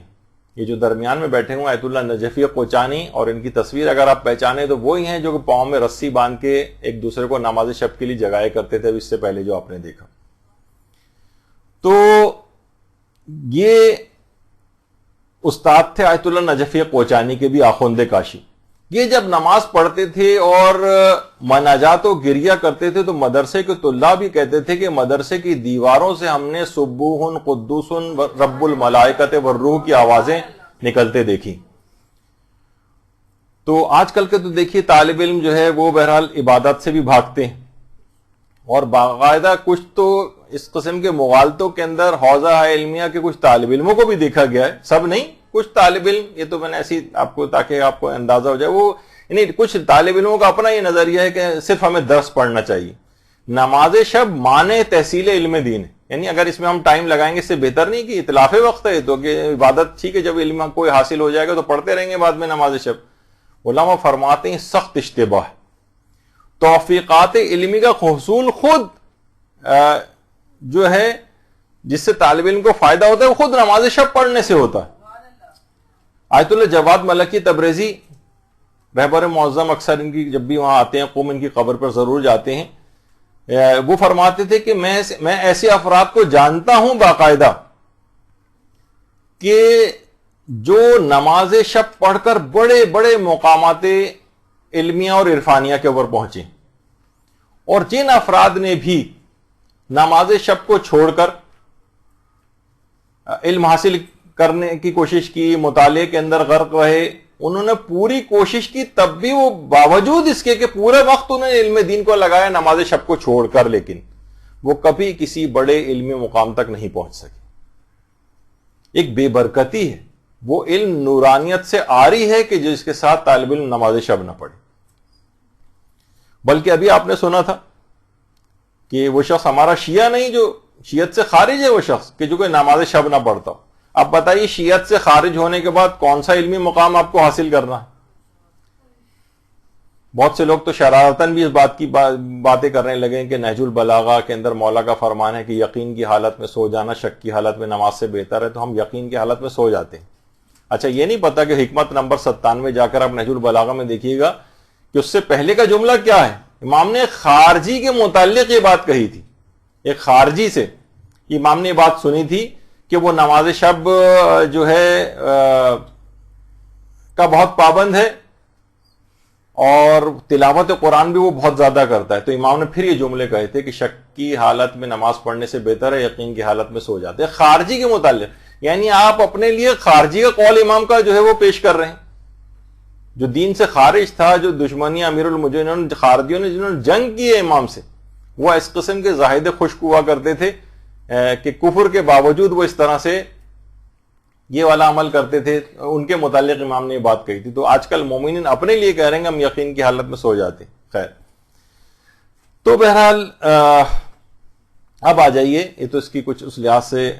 یہ جو درمیان میں بیٹھے ہوئے آیت اللہ نجفی کوچانی، اور ان کی تصویر اگر آپ پہچانے تو وہی ہیں جو کہ پاؤں میں رسی باندھ کے ایک دوسرے کو نماز شب کے لیے جگائے کرتے تھے، اس سے پہلے جو آپ نے دیکھا. تو یہ استاد تھے آیت اللہ نجفی کوچانی کے بھی آخوند کاشی. یہ جب نماز پڑھتے تھے اور مناجات و گریہ کرتے تھے تو مدرسے کے طلاب بھی کہتے تھے کہ مدرسے کی دیواروں سے ہم نے سبوح قدوس رب الملائکۃ والروح کی آوازیں نکلتے دیکھی. تو آج کل کے تو دیکھیے طالب علم جو ہے وہ بہرحال عبادت سے بھی بھاگتے ہیں، اور باقاعدہ کچھ تو اس قسم کے مغالطوں کے اندر حوزہ علمیہ کے کچھ طالب علموں کو بھی دیکھا گیا ہے، سب نہیں، کچھ طالب علم، یہ تو میں نے ایسی آپ کو تاکہ آپ کو اندازہ ہو جائے، وہ یعنی کچھ طالب علموں کا اپنا یہ نظریہ ہے کہ صرف ہمیں درس پڑھنا چاہیے. نماز شب معنی تحصیل علم دین ہے، یعنی اگر اس میں ہم ٹائم لگائیں گے اس سے بہتر نہیں کہ اطلاف وقت ہے تو کہ عبادت ٹھیک ہے، جب علم کوئی حاصل ہو جائے گا تو پڑھتے رہیں گے بعد میں نماز شب. علماء فرماتے ہیں سخت اشتباہ، توفیقات علمی کا حصول خود جو ہے جس سے طالب علم کو فائدہ ہوتا ہے وہ خود نماز شب پڑھنے سے ہوتا ہے. آیت اللہ جواد ملکی تبریزی رہبر معظم اکثر ان کی جب بھی وہاں آتے ہیں قوم ان کی قبر پر ضرور جاتے ہیں، وہ فرماتے تھے کہ میں ایسے افراد کو جانتا ہوں باقاعدہ کہ جو نماز شب پڑھ کر بڑے بڑے مقامات علمیہ اور عرفانیہ کے اوپر پہنچے، اور جن افراد نے بھی نماز شب کو چھوڑ کر علم حاصل کرنے کی کوشش کی، مطالعے کے اندر غرق رہے، انہوں نے پوری کوشش کی، تب بھی وہ باوجود اس کے کہ پورے وقت انہوں نے علم دین کو لگایا نماز شب کو چھوڑ کر، لیکن وہ کبھی کسی بڑے علمی مقام تک نہیں پہنچ سکے. ایک بے برکتی ہے، وہ علم نورانیت سے آ رہی ہے کہ جس کے ساتھ طالب علم نماز شب نہ پڑھے. بلکہ ابھی آپ نے سنا تھا کہ وہ شخص ہمارا شیعہ نہیں، جو شیعت سے خارج ہے، وہ شخص کہ جو کہ نماز شب نہ پڑھتا ہو. اب بتائیے شیعت سے خارج ہونے کے بعد کون سا علمی مقام آپ کو حاصل کرنا ہے؟ بہت سے لوگ تو شرارتاً بھی اس بات کی باتیں کرنے لگے کہ نہج البلاغہ کے اندر مولا کا فرمان ہے کہ یقین کی حالت میں سو جانا شک کی حالت میں نماز سے بہتر ہے، تو ہم یقین کی حالت میں سو جاتے ہیں. اچھا، یہ نہیں پتا کہ حکمت نمبر 97 جا کر آپ نہج البلاغہ میں دیکھیے گا کہ اس سے پہلے کا جملہ کیا ہے. امام نے خارجی کے متعلق یہ بات کہی تھی، ایک خارجی سے امام نے یہ بات سنی تھی کہ وہ نماز شب جو ہے کا بہت پابند ہے اور تلاوت قرآن بھی وہ بہت زیادہ کرتا ہے. تو امام نے پھر یہ جملے کہے تھے کہ شک کی حالت میں نماز پڑھنے سے بہتر ہے یقین کی حالت میں سو جاتے ہیں. خارجی کے متعلق، یعنی آپ اپنے لیے خارجی کا قول امام کا جو ہے وہ پیش کر رہے ہیں، جو دین سے خارج تھا، جو دشمنی امیر المجرمین خارجیوں نے جنہوں نے جنگ کی ہے امام سے، وہ اس قسم کے زاہد خشک ہوا کرتے تھے کہ کفر کے باوجود وہ اس طرح سے یہ والا عمل کرتے تھے. ان کے متعلق امام نے یہ بات کہی تھی. تو آج کل مومنین اپنے لیے کہہ رہے ہیں کہ ہم یقین کی حالت میں سو جاتے. خیر، تو بہرحال اب آ جائیے، یہ تو اس کی کچھ اس لحاظ سے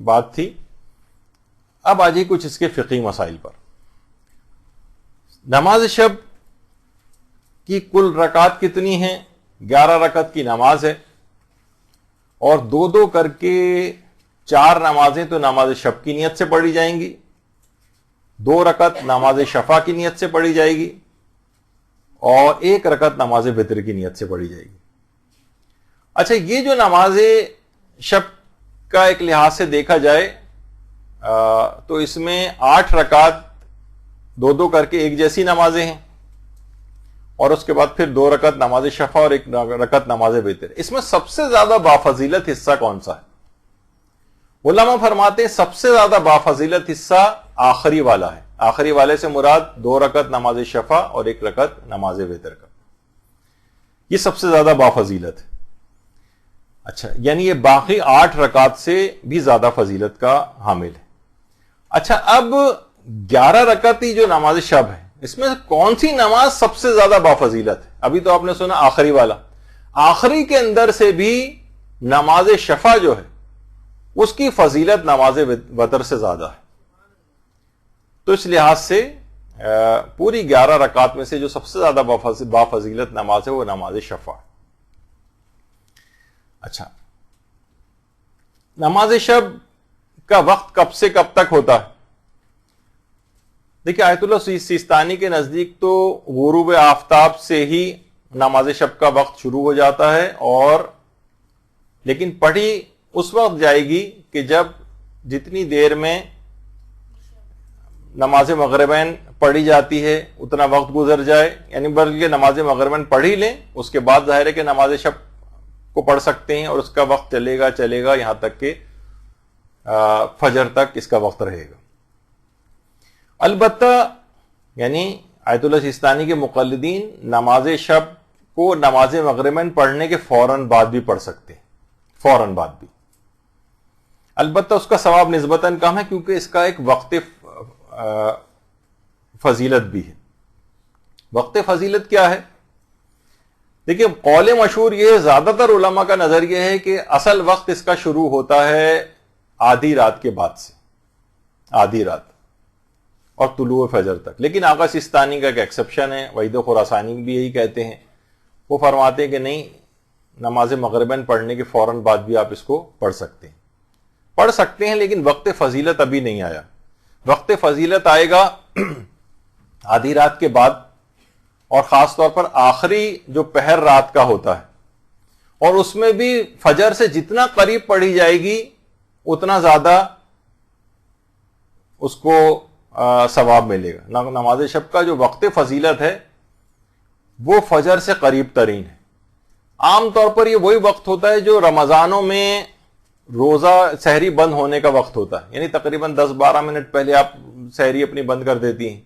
بات تھی. اب آ جائیے کچھ اس کے فقہی مسائل پر. نماز شب کی کل رکعت کتنی ہیں؟ 11 رکعت کی نماز ہے، اور 2 کر کے 4 نمازیں تو نماز شب کی نیت سے پڑھی جائیں گی، 2 رکعت نماز شفا کی نیت سے پڑھی جائے گی، اور 1 رکعت نماز وتر کی نیت سے پڑھی جائے گی. اچھا، یہ جو نماز شب کا ایک لحاظ سے دیکھا جائے تو اس میں 8 رکعت 2 کر کے ایک جیسی نمازیں ہیں، اور اس کے بعد پھر 2 رکعت نماز شفا اور 1 رکعت نماز وتر. اس میں سب سے زیادہ بافضیلت حصہ کون سا ہے؟ علماء فرماتے ہیں سب سے زیادہ بافضیلت حصہ آخری والا ہے. آخری والے سے مراد 2 رکعت نماز شفع اور 1 رکعت نماز وتر کا. یہ سب سے زیادہ بافضیلت ہے. اچھا، یعنی یہ باقی 8 رکعت سے بھی زیادہ فضیلت کا حامل ہے. اچھا، اب 11 رکعتی جو نماز شب ہے، اس میں کون سی نماز سب سے زیادہ بافضیلت ہے؟ ابھی تو آپ نے سنا آخری والا. آخری کے اندر سے بھی نماز شفع جو ہے اس کی فضیلت نماز وتر سے زیادہ ہے. تو اس لحاظ سے پوری 11 رکعت میں سے جو سب سے زیادہ بافضیلت نماز ہے وہ نماز شفع ہے. اچھا، نماز شب کا وقت کب سے کب تک ہوتا ہے؟ دیکھیے، آیت اللہ سیستانی کے نزدیک تو غروب آفتاب سے ہی نماز شب کا وقت شروع ہو جاتا ہے، اور لیکن پڑھی اس وقت جائے گی کہ جب جتنی دیر میں نماز مغربین پڑھی جاتی ہے اتنا وقت گزر جائے، یعنی بلکہ نماز مغربین پڑھ ہی لیں، اس کے بعد ظاہر ہے کہ نماز شب کو پڑھ سکتے ہیں، اور اس کا وقت چلے گا یہاں تک کہ فجر تک اس کا وقت رہے گا. البتہ یعنی آیت اللہ سیستانی کے مقلدین نماز شب کو نماز مغربین پڑھنے کے فوراً بعد بھی پڑھ سکتے ہیں، فوراً بعد بھی. البتہ اس کا ثواب نسبتاً کم ہے، کیونکہ اس کا ایک وقت فضیلت بھی ہے. وقت فضیلت کیا ہے؟ دیکھیے، قول مشہور یہ، زیادہ تر علماء کا نظریہ ہے کہ اصل وقت اس کا شروع ہوتا ہے آدھی رات کے بعد سے، آدھی رات اور طلوع فجر تک. لیکن آقا سیستانی کا ایک ایکسپشن ہے، وحید خراسانی بھی یہی کہتے ہیں. وہ فرماتے ہیں کہ نہیں، نماز مغربین پڑھنے کے فوراً بعد بھی آپ اس کو پڑھ سکتے ہیں، لیکن وقت فضیلت ابھی نہیں آیا. وقت فضیلت آئے گا آدھی رات کے بعد، اور خاص طور پر آخری جو پہر رات کا ہوتا ہے، اور اس میں بھی فجر سے جتنا قریب پڑھی جائے گی اتنا زیادہ اس کو ثواب ملے گا. نماز شب کا جو وقت فضیلت ہے وہ فجر سے قریب ترین ہے. عام طور پر یہ وہی وقت ہوتا ہے جو رمضانوں میں روزہ سحری بند ہونے کا وقت ہوتا ہے، یعنی تقریباً 10-12 منٹ پہلے آپ سحری اپنی بند کر دیتی ہیں.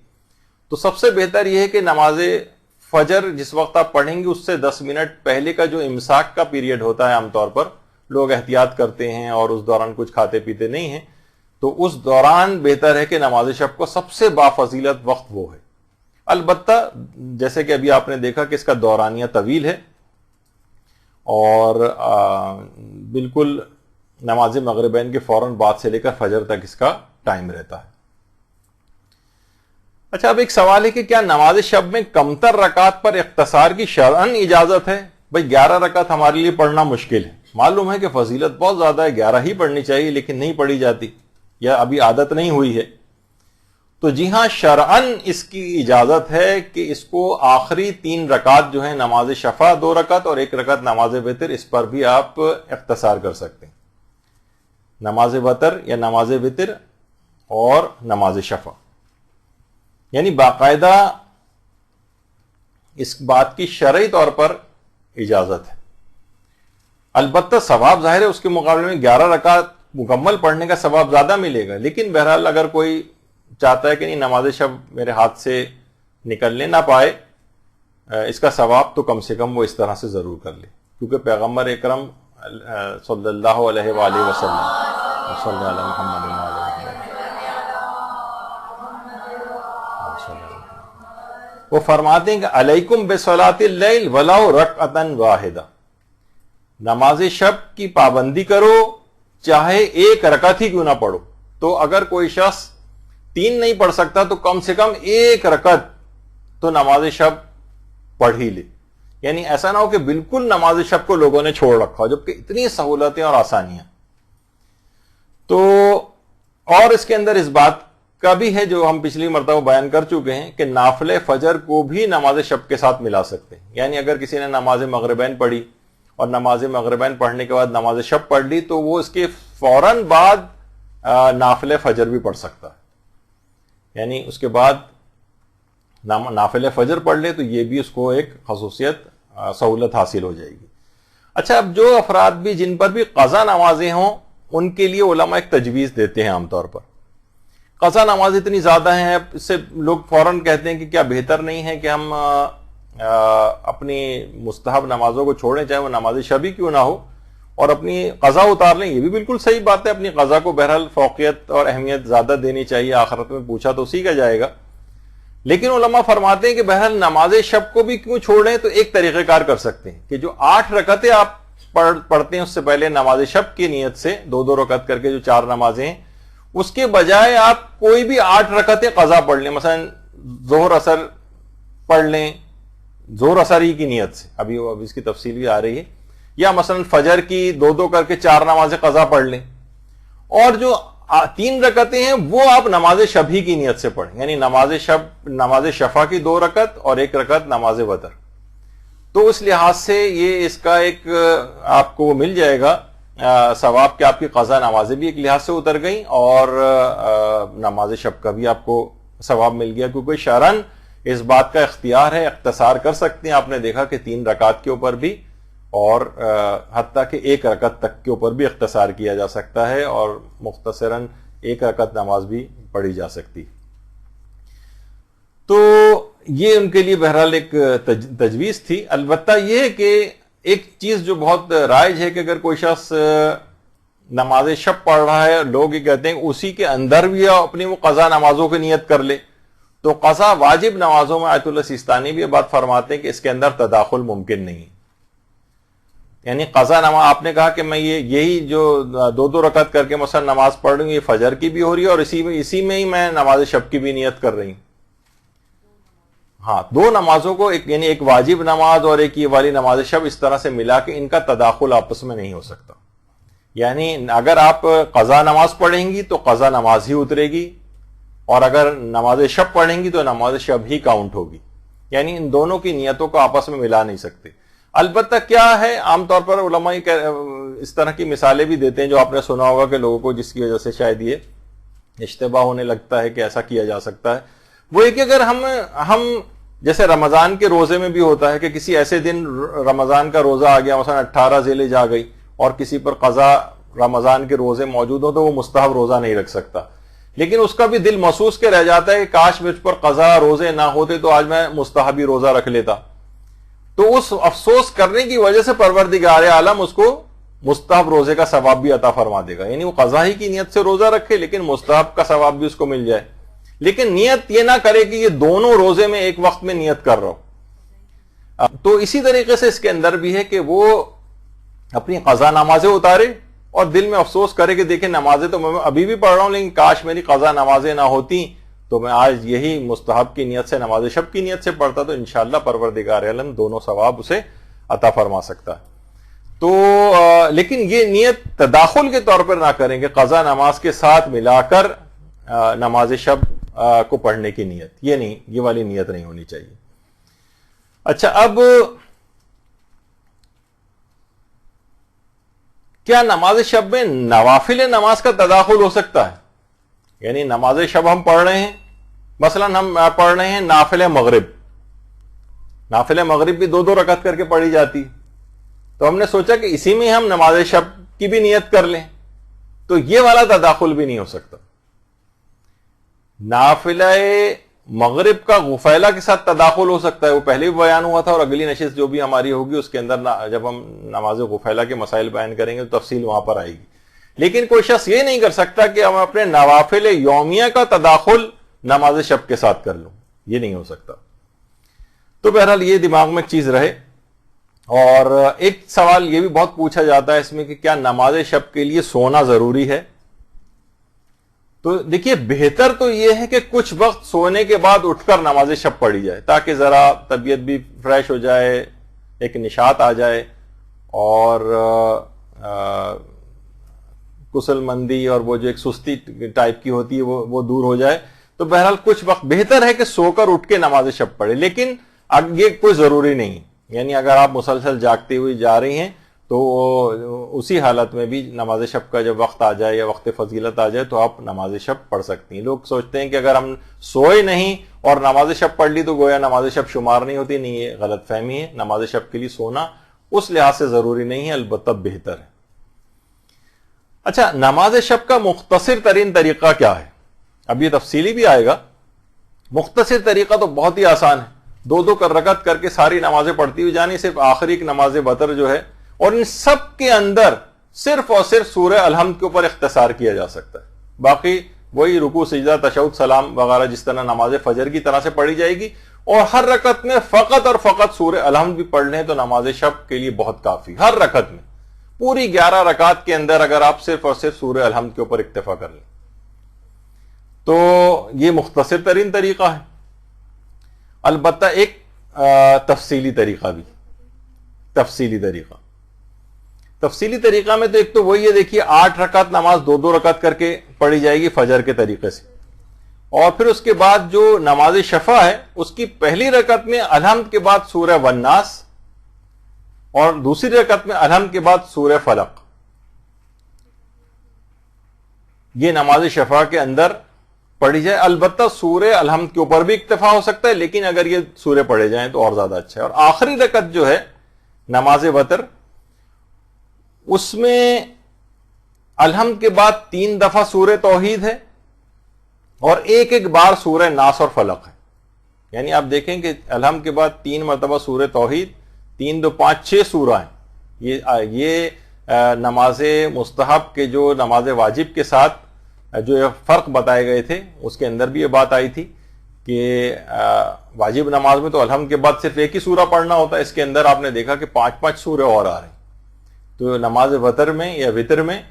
تو سب سے بہتر یہ ہے کہ نماز فجر جس وقت آپ پڑھیں گے اس سے 10 منٹ پہلے کا جو امساک کا پیریڈ ہوتا ہے، عام طور پر لوگ احتیاط کرتے ہیں اور اس دوران کچھ کھاتے پیتے نہیں ہیں، تو اس دوران بہتر ہے کہ نماز شب کو سب سے بافضیلت وقت وہ ہے. البتہ جیسے کہ ابھی آپ نے دیکھا کہ اس کا دورانیہ طویل ہے، اور بالکل نماز مغربین کے فوراً بعد سے لے کر فجر تک اس کا ٹائم رہتا ہے. اچھا، اب ایک سوال ہے کہ کیا نماز شب میں کمتر رکعت پر اختصار کی شرعاً اجازت ہے؟ بھئی 11 رکعت ہمارے لیے پڑھنا مشکل ہے، معلوم ہے کہ فضیلت بہت زیادہ ہے، 11 ہی پڑھنی چاہیے، لیکن نہیں پڑھی جاتی یا ابھی عادت نہیں ہوئی ہے. تو جی ہاں، شرعاً اس کی اجازت ہے کہ اس کو آخری 3 رکعت جو ہیں نماز شفع 2 رکعت اور 1 رکعت نماز وتر، اس پر بھی آپ اختصار کر سکتے ہیں. نماز وتر یا نماز وتر اور نماز شفع، یعنی باقاعدہ اس بات کی شرعی طور پر اجازت ہے. البتہ ثواب ظاہر ہے اس کے مقابلے میں 11 رکعت مکمل پڑھنے کا ثواب زیادہ ملے گا، لیکن بہرحال اگر کوئی چاہتا ہے کہ نہیں نماز شب میرے ہاتھ سے نکلنے نہ پائے، اس کا ثواب تو کم سے کم وہ اس طرح سے ضرور کر لے، کیونکہ پیغمبر اکرم صلی اللہ علیہ وآلہ وسلم صلی اللہ محمد وہ فرماتے ہیں کہ علیکم بصلاۃ اللیل ولو رکعۃ واحدہ، نماز شب کی پابندی کرو چاہے 1 رکعت ہی کیوں نہ پڑھو. تو اگر کوئی شخص 3 نہیں پڑھ سکتا تو کم سے کم 1 رکعت تو نماز شب پڑھ ہی لے. یعنی ایسا نہ ہو کہ بالکل نماز شب کو لوگوں نے چھوڑ رکھا ہو، جبکہ اتنی سہولتیں اور آسانیاں. تو اور اس کے اندر اس بات کا بھی ہے جو ہم پچھلی مرتبہ بیان کر چکے ہیں کہ نافل فجر کو بھی نماز شب کے ساتھ ملا سکتے ہیں. یعنی اگر کسی نے نماز مغربین پڑھی اور نماز مغربین پڑھنے کے بعد نماز شب پڑھ لی تو وہ اس کے فوراً بعد نافل فجر بھی پڑھ سکتا ہے. یعنی اس کے بعد نافل فجر پڑھ لے تو یہ بھی اس کو ایک خصوصیت سہولت حاصل ہو جائے گی. اچھا، اب جو افراد بھی جن پر بھی قضا نمازیں ہوں ان کے لیے علماء ایک تجویز دیتے ہیں عام طور پر. قضا نماز اتنی زیادہ ہیں اس سے لوگ فوراً کہتے ہیں کہ کیا بہتر نہیں ہے کہ ہم اپنی مستحب نمازوں کو چھوڑیں چاہے وہ نماز شب ہی کیوں نہ ہو اور اپنی قضا اتار لیں. یہ بھی بالکل صحیح بات ہے, اپنی قضا کو بہرحال فوقیت اور اہمیت زیادہ دینی چاہیے, آخرت میں پوچھا تو اسی کا جائے گا. لیکن علماء فرماتے ہیں کہ بہرحال نماز شب کو بھی کیوں چھوڑیں, تو ایک طریقہ کار کر سکتے ہیں کہ جو 8 رکعتیں آپ پڑھتے ہیں اس سے پہلے نماز شب کی نیت سے 2 رکعت کر کے جو 4 نمازیں ہیں, اس کے بجائے آپ کوئی بھی 8 رکعتیں قضا پڑھ لیں. مثلا ظہر اثر پڑھ لیں ظہر اثر ہی کی نیت سے, ابھی اس کی تفصیل بھی آ رہی ہے, یا مثلا فجر کی 2 کر کے 4 نمازیں قضا پڑھ لیں, اور جو 3 رکعتیں ہیں وہ آپ نماز شب ہی کی نیت سے پڑھیں, یعنی نماز شفا کی 2 رکعت اور 1 رکعت نماز وتر. تو اس لحاظ سے یہ اس کا ایک آپ کو مل جائے گا ثواب کہ آپ کی قضا نمازیں بھی ایک لحاظ سے اتر گئیں اور نماز شب کا بھی آپ کو ثواب مل گیا, کیونکہ شرعاً اس بات کا اختیار ہے, اختصار کر سکتے ہیں. آپ نے دیکھا کہ 3 رکعت کے اوپر بھی اور حتیٰ کہ 1 رکعت تک کے اوپر بھی اختصار کیا جا سکتا ہے اور مختصراً 1 رکعت نماز بھی پڑھی جا سکتی. تو یہ ان کے لیے بہرحال ایک تجویز تھی. البتہ یہ ہے کہ ایک چیز جو بہت رائج ہے کہ اگر کوئی شخص نماز شب پڑھ رہا ہے, لوگ یہ کہتے ہیں اسی کے اندر بھی اپنی وہ قضا نمازوں کی نیت کر لے, تو قضا واجب نمازوں میں آیت اللہ سیستانی بھی یہ بات فرماتے ہیں کہ اس کے اندر تداخل ممکن نہیں. یعنی قضا نماز آپ نے کہا کہ میں یہی جو 2 رکعت کر کے مثلا نماز پڑھ رہی ہوں, یہ فجر کی بھی ہو رہی ہے اور اسی میں ہی میں نماز شب کی بھی نیت کر رہی ہوں. ہاں, 2 نمازوں کو یعنی ایک واجب نماز اور ایک یہ والی نماز شب اس طرح سے ملا کے ان کا تداخل آپس میں نہیں ہو سکتا. یعنی اگر آپ قضا نماز پڑھیں گی تو قضا نماز ہی اترے گی, اور اگر نماز شب پڑھیں گی تو نماز شب ہی کاؤنٹ ہوگی. یعنی ان دونوں کی نیتوں کو آپس میں ملا نہیں سکتے. البتہ کیا ہے, عام طور پر علماء اس طرح کی مثالیں بھی دیتے ہیں جو آپ نے سنا ہوگا کہ لوگوں کو جس کی وجہ سے شاید یہ اشتباہ ہونے لگتا ہے کہ ایسا کیا جا سکتا ہے, وہ ایک اگر ہم جیسے رمضان کے روزے میں بھی ہوتا ہے کہ کسی ایسے دن رمضان کا روزہ آ گیا, مثلا 18 ذی الحجہ آ گئی اور کسی پر قضا رمضان کے روزے موجود ہوں تو وہ مستحب روزہ نہیں رکھ سکتا, لیکن اس کا بھی دل محسوس کے رہ جاتا ہے کہ کاش مجھ پر قضا روزے نہ ہوتے تو آج میں مستحبی روزہ رکھ لیتا. تو اس افسوس کرنے کی وجہ سے پروردگار عالم اس کو مستحب روزے کا ثواب بھی عطا فرما دے گا. یعنی وہ قضا ہی کی نیت سے روزہ رکھے لیکن مستحب کا ثواب بھی اس کو مل جائے, لیکن نیت یہ نہ کرے کہ یہ دونوں روزے میں ایک وقت میں نیت کر رہا ہوں. تو اسی طریقے سے اس کے اندر بھی ہے کہ وہ اپنی قضا نمازیں اتارے اور دل میں افسوس کرے کہ دیکھیں نمازیں تو میں ابھی بھی پڑھ رہا ہوں, لیکن کاش میری قضا نمازیں نہ ہوتی تو میں آج یہی مستحب کی نیت سے نماز شب کی نیت سے پڑھتا, تو انشاءاللہ پروردگار عالم دونوں ثواب اسے عطا فرما سکتا ہے. تو لیکن یہ نیت تداخل کے طور پر نہ کریں کہ قضا نماز کے ساتھ ملا کر نماز شب کو پڑھنے کی نیت, یہ نہیں, یہ والی نیت نہیں ہونی چاہیے. اچھا, اب کیا نماز شب میں نوافل نماز کا تداخل ہو سکتا ہے؟ یعنی نماز شب ہم پڑھ رہے ہیں, مثلا ہم پڑھ رہے ہیں نافل مغرب, نافل مغرب بھی 2 رکعت کر کے پڑھی جاتی, تو ہم نے سوچا کہ اسی میں ہم نماز شب کی بھی نیت کر لیں, تو یہ والا تداخل بھی نہیں ہو سکتا. نافلہ مغرب کا غفیلہ کے ساتھ تداخل ہو سکتا ہے, وہ پہلے بھی بیان ہوا تھا اور اگلی نشست جو بھی ہماری ہوگی اس کے اندر جب ہم نماز غفیلہ کے مسائل بیان کریں گے تو تفصیل وہاں پر آئے گی. لیکن کوئی شخص یہ نہیں کر سکتا کہ ہم اپنے نوافل یومیہ کا تداخل نماز شب کے ساتھ کر لوں, یہ نہیں ہو سکتا. تو بہرحال یہ دماغ میں ایک چیز رہے. اور ایک سوال یہ بھی بہت پوچھا جاتا ہے اس میں کہ کیا نماز شب کے لیے سونا ضروری ہے؟ تو دیکھیے, بہتر تو یہ ہے کہ کچھ وقت سونے کے بعد اٹھ کر نماز شب پڑھی جائے تاکہ ذرا طبیعت بھی فریش ہو جائے, ایک نشاط آ جائے اور کسل مندی اور وہ جو ایک سستی ٹائپ کی ہوتی ہے وہ دور ہو جائے. تو بہرحال کچھ وقت بہتر ہے کہ سو کر اٹھ کے نماز شب پڑھے, لیکن اب یہ کوئی ضروری نہیں. یعنی اگر آپ مسلسل جاگتے ہوئے جا رہی ہیں تو اسی حالت میں بھی نماز شب کا جب وقت آ جائے یا وقت فضیلت آ جائے تو آپ نماز شب پڑھ سکتی ہیں. لوگ سوچتے ہیں کہ اگر ہم سوئے نہیں اور نماز شب پڑھ لی تو گویا نماز شب شمار نہیں ہوتی. نہیں, یہ غلط فہمی ہے. نماز شب کے لیے سونا اس لحاظ سے ضروری نہیں ہے, البتہ بہتر ہے. اچھا نماز شب کا مختصر ترین طریقہ کیا ہے؟ اب یہ تفصیلی بھی آئے گا. مختصر طریقہ تو بہت ہی آسان ہے، دو دو رکعت کر کے ساری نمازیں پڑھتی ہوئی جانی، صرف آخری ایک نماز وتر جو ہے، اور ان سب کے اندر صرف اور صرف سورہ الحمد کے اوپر اختصار کیا جا سکتا ہے. باقی وہی رکوع سجدہ تشہد سلام وغیرہ جس طرح نماز فجر کی طرح سے پڑھی جائے گی، اور ہر رکعت میں فقط اور فقط سورہ الحمد بھی پڑھ لیں تو نماز شب کے لیے بہت کافی. ہر رکعت میں پوری 11 رکعت کے اندر اگر آپ صرف اور صرف سورہ الحمد کے اوپر اکتفا کر لیں تو یہ مختصر ترین طریقہ ہے. البتہ ایک تفصیلی طریقہ بھی، تفصیلی طریقہ میں تو ایک تو وہی ہے، دیکھیے 8 رکعت نماز 2 رکعت کر کے پڑھی جائے گی فجر کے طریقے سے، اور پھر اس کے بعد جو نماز شفع ہے اس کی پہلی رکعت میں الحمد کے بعد سورہ والناس، اور دوسری رکعت میں الحمد کے بعد سورہ فلق. یہ نماز شفع کے اندر پڑھی جائے. البتہ سورہ الحمد کے اوپر بھی اکتفا ہو سکتا ہے، لیکن اگر یہ سورہ پڑھے جائیں تو اور زیادہ اچھا ہے. اور آخری رکعت جو ہے نماز وتر، اس میں الحمد کے بعد 3 دفعہ سورہ توحید ہے اور ایک بار سورہ ناس اور فلق ہے. یعنی آپ دیکھیں کہ الحمد کے بعد 3 مرتبہ سورہ توحید، 3 2 5 6 سورہ ہیں. یہ نماز مستحب کے جو نماز واجب کے ساتھ جو فرق بتائے گئے تھے اس کے اندر بھی یہ بات آئی تھی کہ واجب نماز میں تو الحمد کے بعد صرف ایک ہی سورہ پڑھنا ہوتا ہے، اس کے اندر آپ نے دیکھا کہ 5 سورہ اور آ رہے ہیں. تو نماز وتر میں یا وتر میں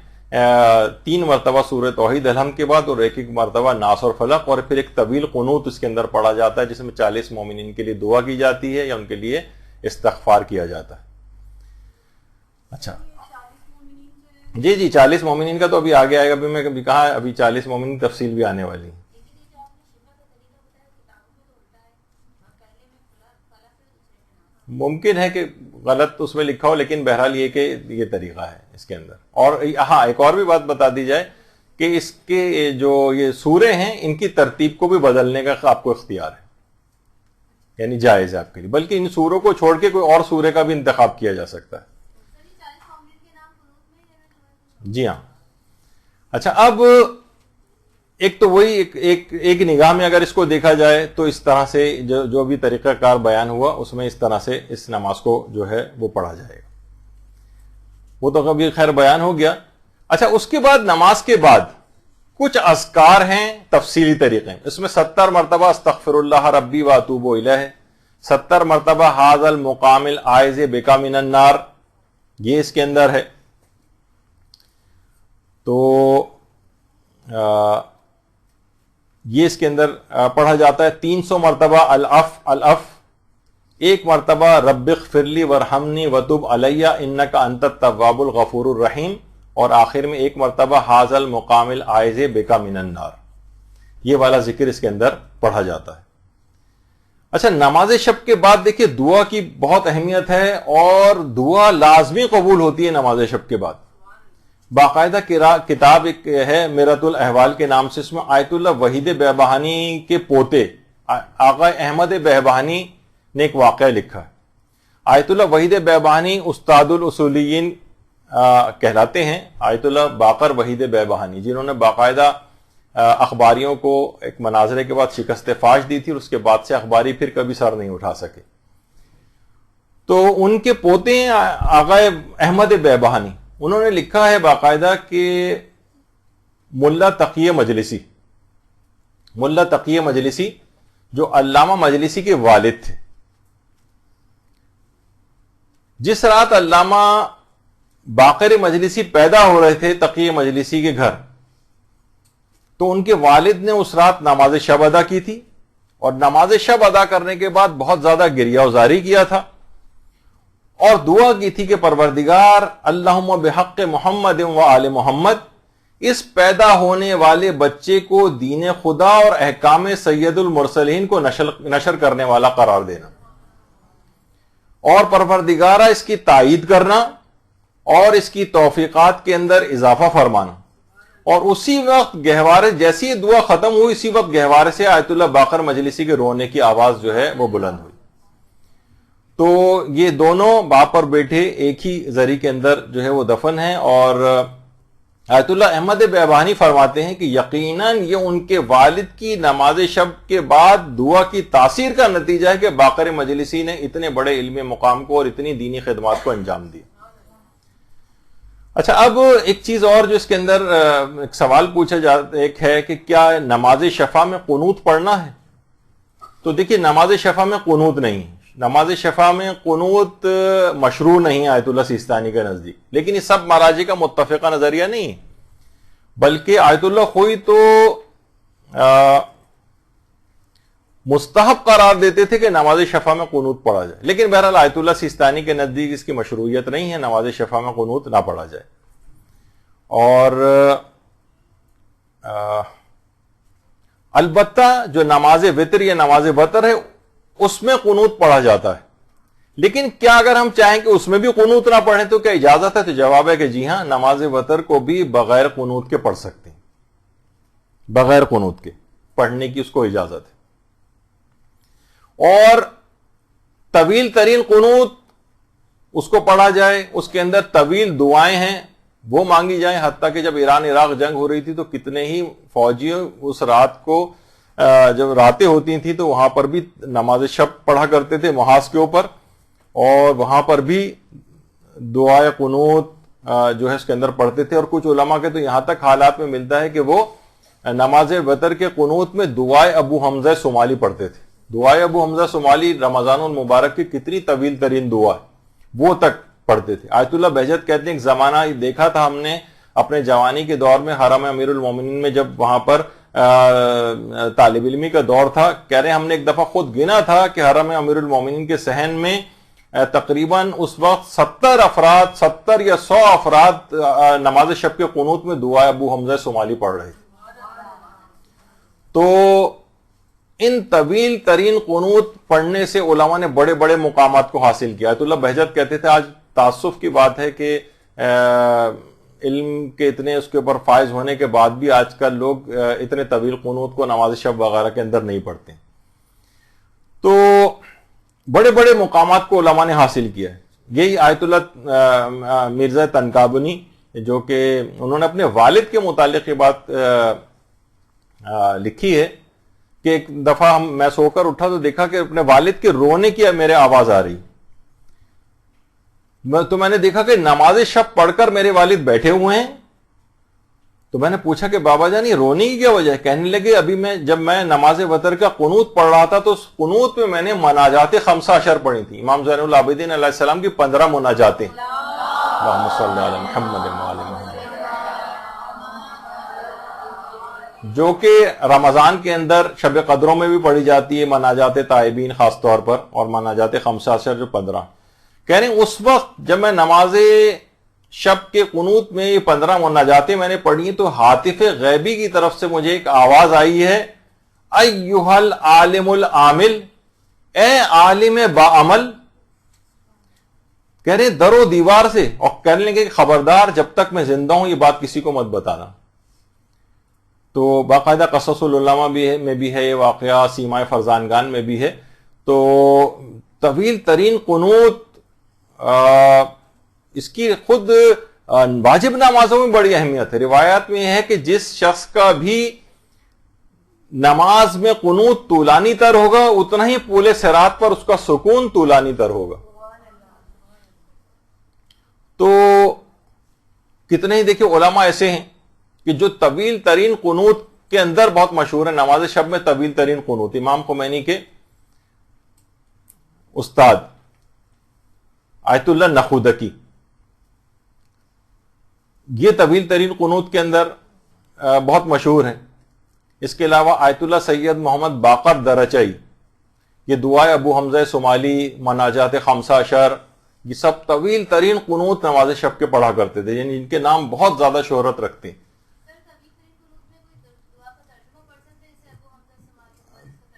3 مرتبہ سورہ توحید الحمد کے بعد، اور ایک مرتبہ ناس اور فلق، اور پھر ایک طویل قنوت اس کے اندر پڑھا جاتا ہے جس میں 40 مومنین کے لیے دعا کی جاتی ہے یا ان کے لیے استغفار کیا جاتا ہے. اچھا جی 40 مومنین کا تو ابھی آگے آئے گا، ابھی میں کبھی کہا ابھی 40 مومنین تفصیل بھی آنے والی. ممکن ہے کہ غلط اس میں لکھا ہو، لیکن بہرحال یہ کہ یہ طریقہ ہے اس کے اندر. اور ہاں ایک اور بھی بات بتا دی جائے کہ اس کے جو یہ سورے ہیں ان کی ترتیب کو بھی بدلنے کا آپ کو اختیار ہے، یعنی جائز ہے آپ کے لیے، بلکہ ان سوروں کو چھوڑ کے کوئی اور سورے کا بھی انتخاب کیا جا سکتا ہے. جی ہاں. اچھا اب ایک تو وہی ایک نگاہ میں اگر اس کو دیکھا جائے تو اس طرح سے جو بھی طریقہ کار بیان ہوا اس میں اس طرح سے اس نماز کو جو ہے وہ پڑھا جائے گا. وہ تو کبھی خیر بیان ہو گیا. اچھا اس کے بعد نماز کے بعد کچھ اذکار ہیں تفصیلی طریقے، اس میں 70 مرتبہ استغفر اللہ ربی واتوب الیہ، 70 مرتبہ ھذا المقام العائذ بک من النار، یہ اس کے اندر ہے. تو یہ اس کے اندر پڑھا جاتا ہے. 300 مرتبہ الف، 1 مرتبہ رب اغفر لی وارحمنی وتب علی انک انت التواب الغفور الرحیم، اور آخر میں 1 مرتبہ ھذا المقام العائذ بک من النار. یہ والا ذکر اس کے اندر پڑھا جاتا ہے. اچھا نماز شب کے بعد دیکھیے دعا کی بہت اہمیت ہے، اور دعا لازمی قبول ہوتی ہے نماز شب کے بعد. باقاعدہ کتاب ایک ہے میرۃ الاحوال کے نام سے، اس میں آیت اللہ وحید بہبہانی کے پوتے آقا احمد بہبہانی نے ایک واقعہ لکھا ہے. آیت اللہ وحید بہبہانی استاد الاصولیین کہلاتے ہیں، آیت اللہ باقر وحید بہبہانی، جنہوں نے باقاعدہ اخباریوں کو ایک مناظرے کے بعد شکست فاش دی تھی، اور اس کے بعد سے اخباری پھر کبھی سر نہیں اٹھا سکے. تو ان کے پوتے ہیں آقا احمد بہبہانی، انہوں نے لکھا ہے باقاعدہ کہ ملا تقی مجلسی جو علامہ مجلسی کے والد تھے، جس رات علامہ باقر مجلسی پیدا ہو رہے تھے تقی مجلسی کے گھر، تو ان کے والد نے اس رات نماز شب ادا کی تھی، اور نماز شب ادا کرنے کے بعد بہت زیادہ گریہ وزاری کیا تھا، اور دعا کی تھی کہ پروردگار اللہم بحق محمد و آل محمد، اس پیدا ہونے والے بچے کو دین خدا اور احکام سید المرسلین کو نشر کرنے والا قرار دینا، اور پروردگارہ اس کی تائید کرنا اور اس کی توفیقات کے اندر اضافہ فرمانا. اور اسی وقت گہوارے جیسی یہ دعا ختم ہوئی، اسی وقت گہوارے سے آیت اللہ باقر مجلسی کے رونے کی آواز جو ہے وہ بلند ہوئی. تو یہ دونوں باپ اور بیٹے ایک ہی زری کے اندر جو ہے وہ دفن ہیں، اور آیت اللہ احمد بیابانی فرماتے ہیں کہ یقیناً یہ ان کے والد کی نماز شب کے بعد دعا کی تاثیر کا نتیجہ ہے کہ باقر مجلسی نے اتنے بڑے علمی مقام کو اور اتنی دینی خدمات کو انجام دیا۔ اچھا، اب ایک چیز اور جو اس کے اندر ایک سوال پوچھا جاتا ایک ہے کہ کیا نماز شفا میں قنوت پڑھنا ہے؟ تو دیکھیے، نماز شفا میں قنوت نہیں ہے، نماز شفا میں قنوت مشروع نہیں ہے آیت اللہ سیستانی کے نزدیک، لیکن یہ سب مراجع کا متفقہ نظریہ نہیں ہے، بلکہ آیت اللہ خوئی تو مستحب قرار دیتے تھے کہ نماز شفا میں قنوت پڑھا جائے، لیکن بہرحال آیت اللہ سیستانی کے نزدیک اس کی مشروعیت نہیں ہے، نماز شفا میں قنوت نہ پڑھا جائے۔ اور البتہ جو نماز وتر یا نماز وتر ہے اس میں قنوت پڑھا جاتا ہے، لیکن کیا اگر ہم چاہیں کہ اس میں بھی قنوت نہ پڑھیں تو کیا اجازت ہے؟ تو جواب ہے کہ جی ہاں، نماز وتر کو بھی بغیر قنوت کے پڑھ سکتے ہیں، بغیر قنوت کے پڑھنے کی اس کو اجازت ہے۔ اور طویل ترین قنوت اس کو پڑھا جائے، اس کے اندر طویل دعائیں ہیں وہ مانگی جائیں، حتیٰ کہ جب ایران عراق جنگ ہو رہی تھی تو کتنے ہی فوجی اس رات کو جب راتیں ہوتی تھیں تو وہاں پر بھی نماز شب پڑھا کرتے تھے محاذ کے اوپر، اور وہاں پر بھی دعائے قنوت جو ہے اس کے اندر پڑھتے تھے۔ اور کچھ علماء کے تو یہاں تک حالات میں ملتا ہے کہ وہ نماز وتر کے قنوت میں دعائے ابو حمزہ صومالی پڑھتے تھے۔ دعائے ابو حمزہ صومالی رمضان المبارک کی کتنی طویل ترین دعا ہے، وہ تک پڑھتے تھے۔ آیت اللہ بہجت کہتے ہیں ایک زمانہ دیکھا تھا ہم نے اپنے جوانی کے دور میں حرم امیر المومنین میں، جب وہاں پر طالب علمی کا دور تھا، کہہ رہے ہیں ہم نے ایک دفعہ خود گنا تھا کہ حرم امیر المومنین کے صحن میں تقریباً اس وقت 70 یا 100 افراد نماز شب کے قنوت میں دعا ابو حمزہ صومالی پڑھ رہے تھے۔ تو ان طویل ترین قنوت پڑھنے سے علماء نے بڑے بڑے مقامات کو حاصل کیا۔ آیت اللہ بہجت کہتے تھے آج تعصف کی بات ہے کہ علم کے اتنے اس کے اوپر فائز ہونے کے بعد بھی آج کل لوگ اتنے طویل قنوت کو نماز شب وغیرہ کے اندر نہیں پڑھتے۔ تو بڑے بڑے مقامات کو علماء نے حاصل کیا ہے۔ یہی آیت اللہ مرزا تنکابنی جو کہ انہوں نے اپنے والد کے متعلق یہ بات لکھی ہے کہ ایک دفعہ میں سو کر اٹھا تو دیکھا کہ اپنے والد کے رونے کی میرے آواز آ رہی، تو میں نے دیکھا کہ نماز شب پڑھ کر میرے والد بیٹھے ہوئے ہیں۔ تو میں نے پوچھا کہ بابا جان یہ رونے کی کیا وجہ ہے؟ کہنے لگے ابھی جب میں نماز وتر کا قنوت پڑھ رہا تھا تو اس قنوت میں نے مناجات 15 پڑھی تھی، امام زین العابدین علیہ السلام کی 15 مناجاتیں، اللہم صلی علی محمد وعلی محمد، جو کہ رمضان کے اندر شب قدروں میں بھی پڑھی جاتی ہے، مناجات تائبین خاص طور پر، اور مناجات 15 جو 15۔ کہہ رہے ہیں اس وقت جب میں نماز شب کے قنوت میں یہ 15 مناجاتیں میں نے پڑھی تو ہاتف غیبی کی طرف سے مجھے ایک آواز آئی ہے، ایھا العالم العامل، اے عالم باعمل۔ کہہ رہے ہیں در و دیوار سے، اور کہنے لگے کہ خبردار جب تک میں زندہ ہوں یہ بات کسی کو مت بتانا۔ تو باقاعدہ قصص العلماء میں بھی ہے یہ واقعہ، سیمائے فرزانگان میں بھی ہے۔ تو طویل ترین قنوت اس کی خود واجب نمازوں میں بڑی اہمیت ہے۔ روایات میں یہ ہے کہ جس شخص کا بھی نماز میں قنوت طولانی تر ہوگا اتنا ہی پورے صراط پر اس کا سکون طولانی تر ہوگا۔ تو کتنے ہی دیکھیں علماء ایسے ہیں کہ جو طویل ترین قنوت کے اندر بہت مشہور ہے۔ نماز شب میں طویل ترین قنوت، امام خمینی کے استاد آیت اللہ نخودکی، یہ طویل ترین قنوت کے اندر بہت مشہور ہے۔ اس کے علاوہ آیت اللہ سید محمد باقر درچائی، یہ دعائے ابو حمزہ صومالی، مناجات 15، یہ سب طویل ترین قنوت نماز شب کے پڑھا کرتے تھے، یعنی ان کے نام بہت زیادہ شہرت رکھتے ہیں۔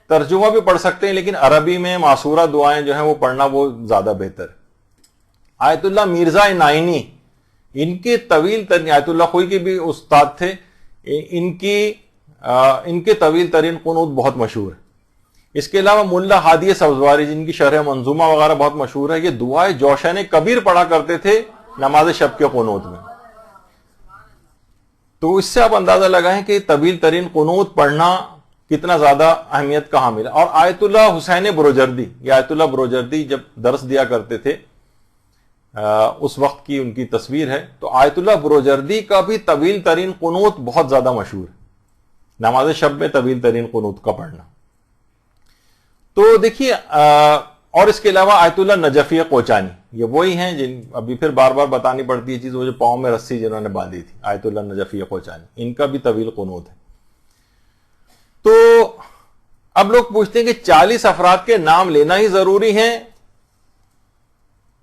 ترجمہ بھی پڑھ سکتے ہیں، لیکن عربی میں معصورہ دعائیں جو ہیں وہ پڑھنا وہ زیادہ بہتر ہے۔ آیت اللہ مرزا نائینی، ان کے طویل ترین، آیت اللہ خوئی کے بھی استاد تھے، ان کے طویل ترین قنوت بہت مشہور ہے۔ اس کے علاوہ ملا ہادی سبزواری جن کی شرح منظومہ وغیرہ بہت مشہور ہے، یہ دعائے جوشن کبیر پڑھا کرتے تھے نماز شب کے قنوت میں۔ تو اس سے آپ اندازہ لگائیں کہ طویل ترین قنوت پڑھنا کتنا زیادہ اہمیت کا حامل ہے. اور آیت اللہ حسین بروجردی، یہ آیت اللہ بروجردی جب درس دیا کرتے تھے اس وقت کی ان کی تصویر ہے، تو آیت اللہ بروجردی کا بھی طویل ترین قنوت بہت زیادہ مشہور ہے، نماز شب میں طویل ترین قنوت کا پڑھنا. تو دیکھیے اور اس کے علاوہ آیت اللہ نجفی کوچانی، یہ وہی ہیں جن ابھی پھر بار بار بتانی پڑتی ہے چیز، وہ جو پاؤں میں رسی جنہوں نے باندھی تھی، آیت اللہ نجفی کوچانی، ان کا بھی طویل قنوت ہے. تو اب لوگ پوچھتے ہیں کہ 40 افراد کے نام لینا ہی ضروری ہے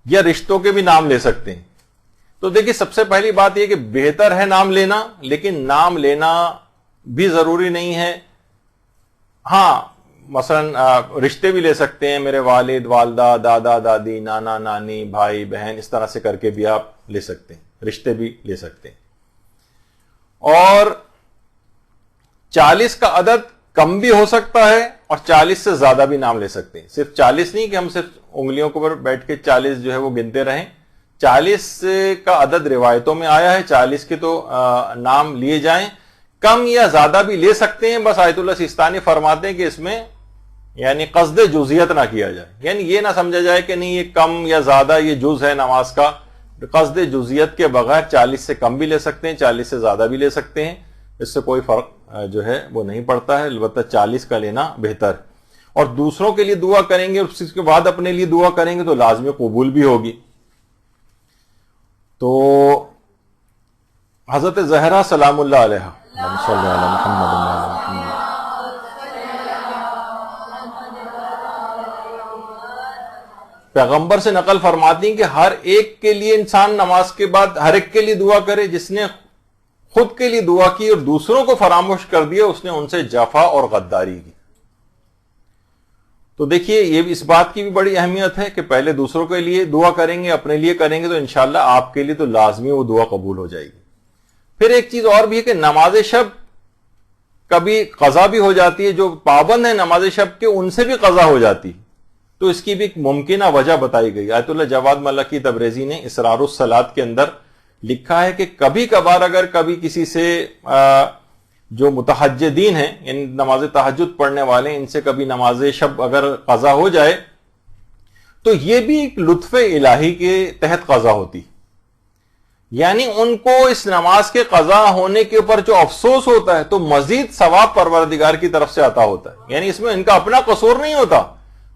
یا رشتوں کے بھی نام لے سکتے ہیں؟ تو دیکھیے سب سے پہلی بات یہ کہ بہتر ہے نام لینا، لیکن نام لینا بھی ضروری نہیں ہے. ہاں مثلا رشتے بھی لے سکتے ہیں، میرے والد والدہ، دادا دادی، نانا نانی، بھائی بہن، اس طرح سے کر کے بھی آپ لے سکتے ہیں، رشتے بھی لے سکتے ہیں. اور 40 کا عدد کم بھی ہو سکتا ہے اور 40 سے زیادہ بھی نام لے سکتے ہیں. صرف 40 نہیں کہ ہم صرف انگلیوں کے اوپر بیٹھ کے 40 جو ہے وہ گنتے رہیں. 40 کا عدد روایتوں میں آیا ہے، 40 کے تو نام لیے جائیں. کم یا زیادہ بھی لے سکتے ہیں، بس آیت اللہ سیستانی فرماتے ہیں کہ اس میں یعنی قصد جزیت نہ کیا جائے، یعنی یہ نہ سمجھا جائے کہ نہیں یہ کم یا زیادہ یہ جز ہے نماز کا. قصد جزیت کے بغیر 40 سے کم بھی لے سکتے ہیں، 40 سے زیادہ بھی لے سکتے ہیں، اس سے کوئی فرق جو ہے وہ نہیں پڑتا ہے. البتہ 40 کا لینا بہتر ہے. اور دوسروں کے لیے دعا کریں گے، اس کے بعد اپنے لیے دعا کریں گے تو لازمی قبول بھی ہوگی. تو حضرت زہرا سلام اللہ علیہ صلی اللہ علیہ محمد پیغمبر سے نقل فرماتی ہیں کہ ہر ایک کے لیے انسان نماز کے بعد ہر ایک کے لیے دعا کرے. جس نے خود کے لیے دعا کی اور دوسروں کو فراموش کر دیا، اس نے ان سے جفا اور غداری کی. تو دیکھیے یہ اس بات کی بھی بڑی اہمیت ہے کہ پہلے دوسروں کے لیے دعا کریں گے، اپنے لیے کریں گے تو انشاءاللہ آپ کے لیے تو لازمی وہ دعا قبول ہو جائے گی. پھر ایک چیز اور بھی ہے کہ نماز شب کبھی قضا بھی ہو جاتی ہے. جو پابند ہیں نماز شب کے ان سے بھی قضا ہو جاتی، تو اس کی بھی ایک ممکنہ وجہ بتائی گئی. آیت اللہ جواد ملکی تبریزی نے اسرار الصلاۃ کے اندر لکھا ہے کہ کبھی کبھار اگر کبھی کسی سے جو متہجدین ہیں یعنی نماز تہجد پڑھنے والے، ان سے کبھی نماز شب اگر قضا ہو جائے تو یہ بھی ایک لطف الہی کے تحت قضا ہوتی، یعنی ان کو اس نماز کے قضا ہونے کے اوپر جو افسوس ہوتا ہے تو مزید ثواب پروردگار کی طرف سے عطا ہوتا ہے. یعنی اس میں ان کا اپنا قصور نہیں ہوتا،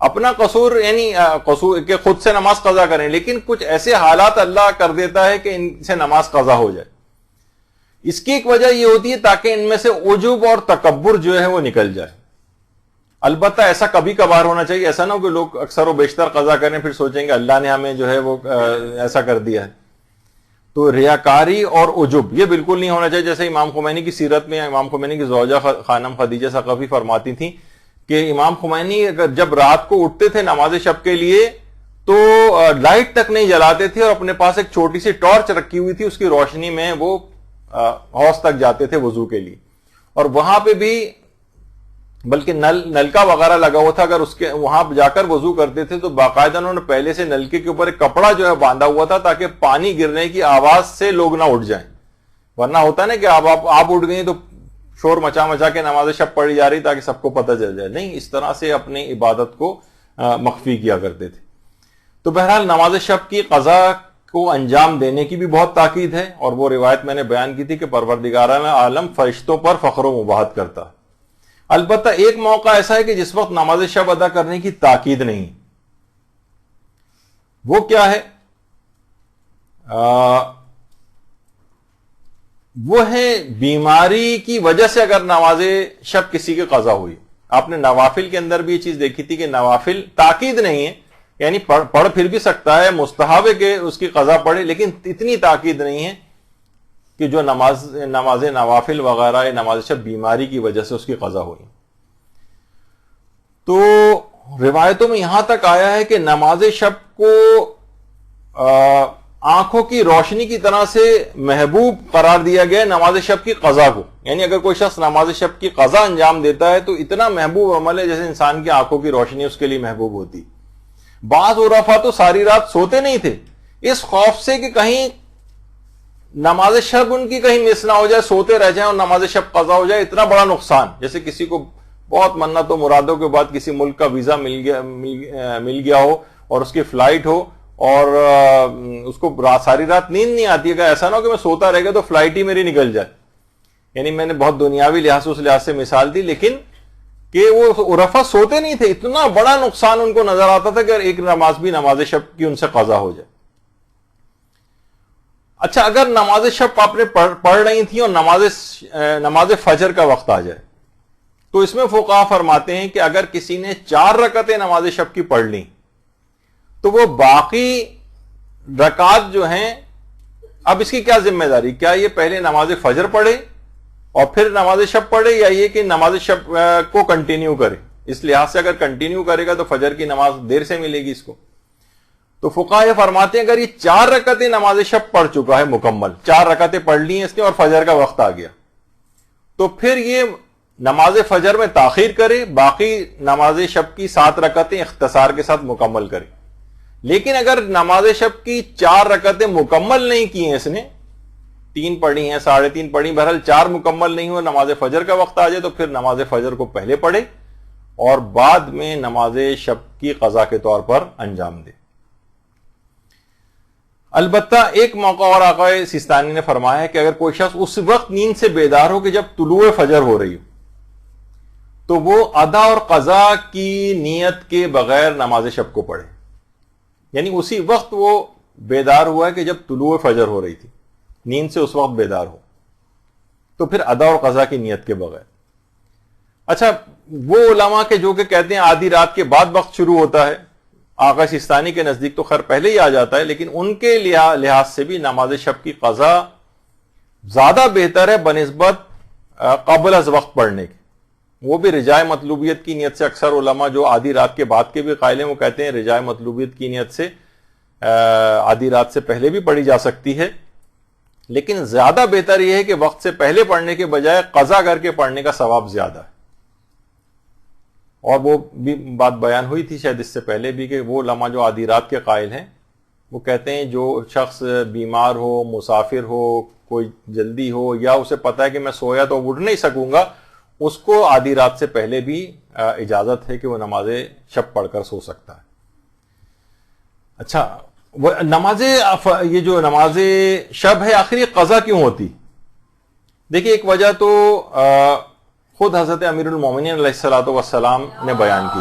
اپنا قصور یعنی قصور کہ خود سے نماز قضا کریں، لیکن کچھ ایسے حالات اللہ کر دیتا ہے کہ ان سے نماز قضا ہو جائے. اس کی ایک وجہ یہ ہوتی ہے تاکہ ان میں سے عجب اور تکبر جو ہے وہ نکل جائے. البتہ ایسا کبھی کبھار ہونا چاہیے، ایسا نہ ہو کہ لوگ اکثر و بیشتر قضا کریں پھر سوچیں گے اللہ نے ہمیں جو ہے وہ ایسا کر دیا ہے. تو ریاکاری اور عجب یہ بالکل نہیں ہونا چاہیے. جیسے امام خمینی کی سیرت میں امام خمینی کی زوجہ خانم خدیجہ ثقفی فرماتی تھیں کہ امام خمینی اگر جب رات کو اٹھتے تھے نماز شب کے لیے تو لائٹ تک نہیں جلاتے تھے، اور اپنے پاس ایک چھوٹی سی ٹارچ رکھی ہوئی تھی، اس کی روشنی میں وہ حوض تک جاتے تھے وضو کے لیے. اور وہاں پہ بھی بلکہ نلکا وغیرہ لگا ہوا تھا، اگر اس کے وہاں جا کر وضو کرتے تھے تو باقاعدہ انہوں نے پہلے سے نلکے کے اوپر ایک کپڑا جو ہے باندھا ہوا تھا تاکہ پانی گرنے کی آواز سے لوگ نہ اٹھ جائیں. ورنہ ہوتا نا کہ آپ اٹھ گئی تو شور مچا کے نماز شب پڑھی جا رہی تاکہ سب کو پتہ چل جائے. نہیں، اس طرح سے اپنی عبادت کو مخفی کیا کرتے تھے. تو بہرحال نماز شب کی قضا کو انجام دینے کی بھی بہت تاکید ہے، اور وہ روایت میں نے بیان کی تھی کہ پروردگاران عالم فرشتوں پر فخر و مباحت کرتا ہے. البتہ ایک موقع ایسا ہے کہ جس وقت نماز شب ادا کرنے کی تاکید نہیں. وہ کیا ہے؟ وہ ہے بیماری کی وجہ سے اگر نماز شب کسی کی قضا ہوئی. آپ نے نوافل کے اندر بھی یہ چیز دیکھی تھی کہ نوافل تاکید نہیں ہے، یعنی پڑھ پھر بھی سکتا ہے، مستحب ہے کہ اس کی قضا پڑھے، لیکن اتنی تاکید نہیں ہے کہ جو نماز نوافل وغیرہ نماز شب بیماری کی وجہ سے اس کی قضا ہوئی. تو روایتوں میں یہاں تک آیا ہے کہ نماز شب کو آنکھوں کی روشنی کی طرح سے محبوب قرار دیا گیا نماز شب کی قضا کو. یعنی اگر کوئی شخص نماز شب کی قضا انجام دیتا ہے تو اتنا محبوب عمل ہے جیسے انسان کی آنکھوں کی روشنی اس کے لیے محبوب ہوتی. بعض عرفا تو ساری رات سوتے نہیں تھے اس خوف سے کہ کہیں نماز شب ان کی کہیں مس نہ ہو جائے, سوتے رہ جائیں اور نماز شب قضا ہو جائے, اتنا بڑا نقصان. جیسے کسی کو بہت منتوں مرادوں کے بعد کسی ملک کا ویزا مل گیا ہو اور اس کی فلائٹ ہو اور اس کو ساری رات نیند نہیں آتی ہے, کہ ایسا نہ ہو کہ میں سوتا رہ گیا تو فلائٹ ہی میری نکل جائے. یعنی میں نے بہت دنیاوی لحاظ اس لحاظ سے مثال دی, لیکن کہ وہ عرفہ سوتے نہیں تھے, اتنا بڑا نقصان ان کو نظر آتا تھا کہ ایک نماز بھی نماز شب کی ان سے قضا ہو جائے. اچھا, اگر نماز شب آپ نے پڑھ رہی تھی اور نماز فجر کا وقت آ جائے, تو اس میں فقہا فرماتے ہیں کہ اگر کسی نے 4 رکعتیں نماز شب کی پڑھ لی تو وہ باقی رکعات جو ہیں, اب اس کی کیا ذمہ داری, کیا یہ پہلے نماز فجر پڑھے اور پھر نماز شب پڑھے, یا یہ کہ نماز شب کو کنٹینیو کرے؟ اس لحاظ سے اگر کنٹینیو کرے گا تو فجر کی نماز دیر سے ملے گی اس کو. تو فقہا یہ فرماتے ہیں اگر یہ 4 رکعتیں نماز شب پڑھ چکا ہے مکمل, 4 رکعتیں پڑھ لی ہیں اس نے اور فجر کا وقت آ گیا, تو پھر یہ نماز فجر میں تاخیر کرے, باقی نماز شب کی 7 رکعتیں اختصار کے ساتھ مکمل کرے. لیکن اگر نماز شب کی 4 رکعتیں مکمل نہیں کی ہیں, اس نے 3 پڑھی ہیں, 3.5 پڑھی, بہرحال 4 مکمل نہیں ہوئے, نماز فجر کا وقت آ جائے, تو پھر نماز فجر کو پہلے پڑھے اور بعد میں نماز شب کی قضا کے طور پر انجام دے. البتہ ایک موقع اور آقا سیستانی نے فرمایا ہے کہ اگر کوئی شخص اس وقت نیند سے بیدار ہو کہ جب طلوع فجر ہو رہی ہو, تو وہ ادا اور قضا کی نیت کے بغیر نماز شب کو پڑھے. یعنی اسی وقت وہ بیدار ہوا ہے کہ جب طلوع فجر ہو رہی تھی, نیند سے اس وقت بیدار ہو, تو پھر ادا اور قضا کی نیت کے بغیر. اچھا, وہ علماء کے جو کہ کہتے ہیں آدھی رات کے بعد وقت شروع ہوتا ہے, آقا سیستانی کے نزدیک تو خیر پہلے ہی آ جاتا ہے, لیکن ان کے لحاظ سے بھی نماز شب کی قضا زیادہ بہتر ہے بنسبت قبل از وقت پڑھنے کے. وہ بھی رجاء مطلوبیت کی نیت سے, اکثر علماء جو آدھی رات کے بعد کے بھی قائل ہیں وہ کہتے ہیں رجاء مطلوبیت کی نیت سے آدھی رات سے پہلے بھی پڑھی جا سکتی ہے, لیکن زیادہ بہتر یہ ہے کہ وقت سے پہلے پڑھنے کے بجائے قضا کر کے پڑھنے کا ثواب زیادہ ہے. اور وہ بھی بات بیان ہوئی تھی شاید اس سے پہلے بھی کہ وہ علماء جو آدھی رات کے قائل ہیں وہ کہتے ہیں جو شخص بیمار ہو, مسافر ہو, کوئی جلدی ہو, یا اسے پتا ہے کہ میں سویا تو اٹھ نہیں سکوں گا, اس کو آدھی رات سے پہلے بھی اجازت ہے کہ وہ نماز شب پڑھ کر سو سکتا ہے. اچھا, یہ جو نماز شب ہے آخر یہ قضا کیوں ہوتی؟ دیکھیے, ایک وجہ تو خود حضرت امیر المومنین علیہ الصلوۃ والسلام نے بیان کی.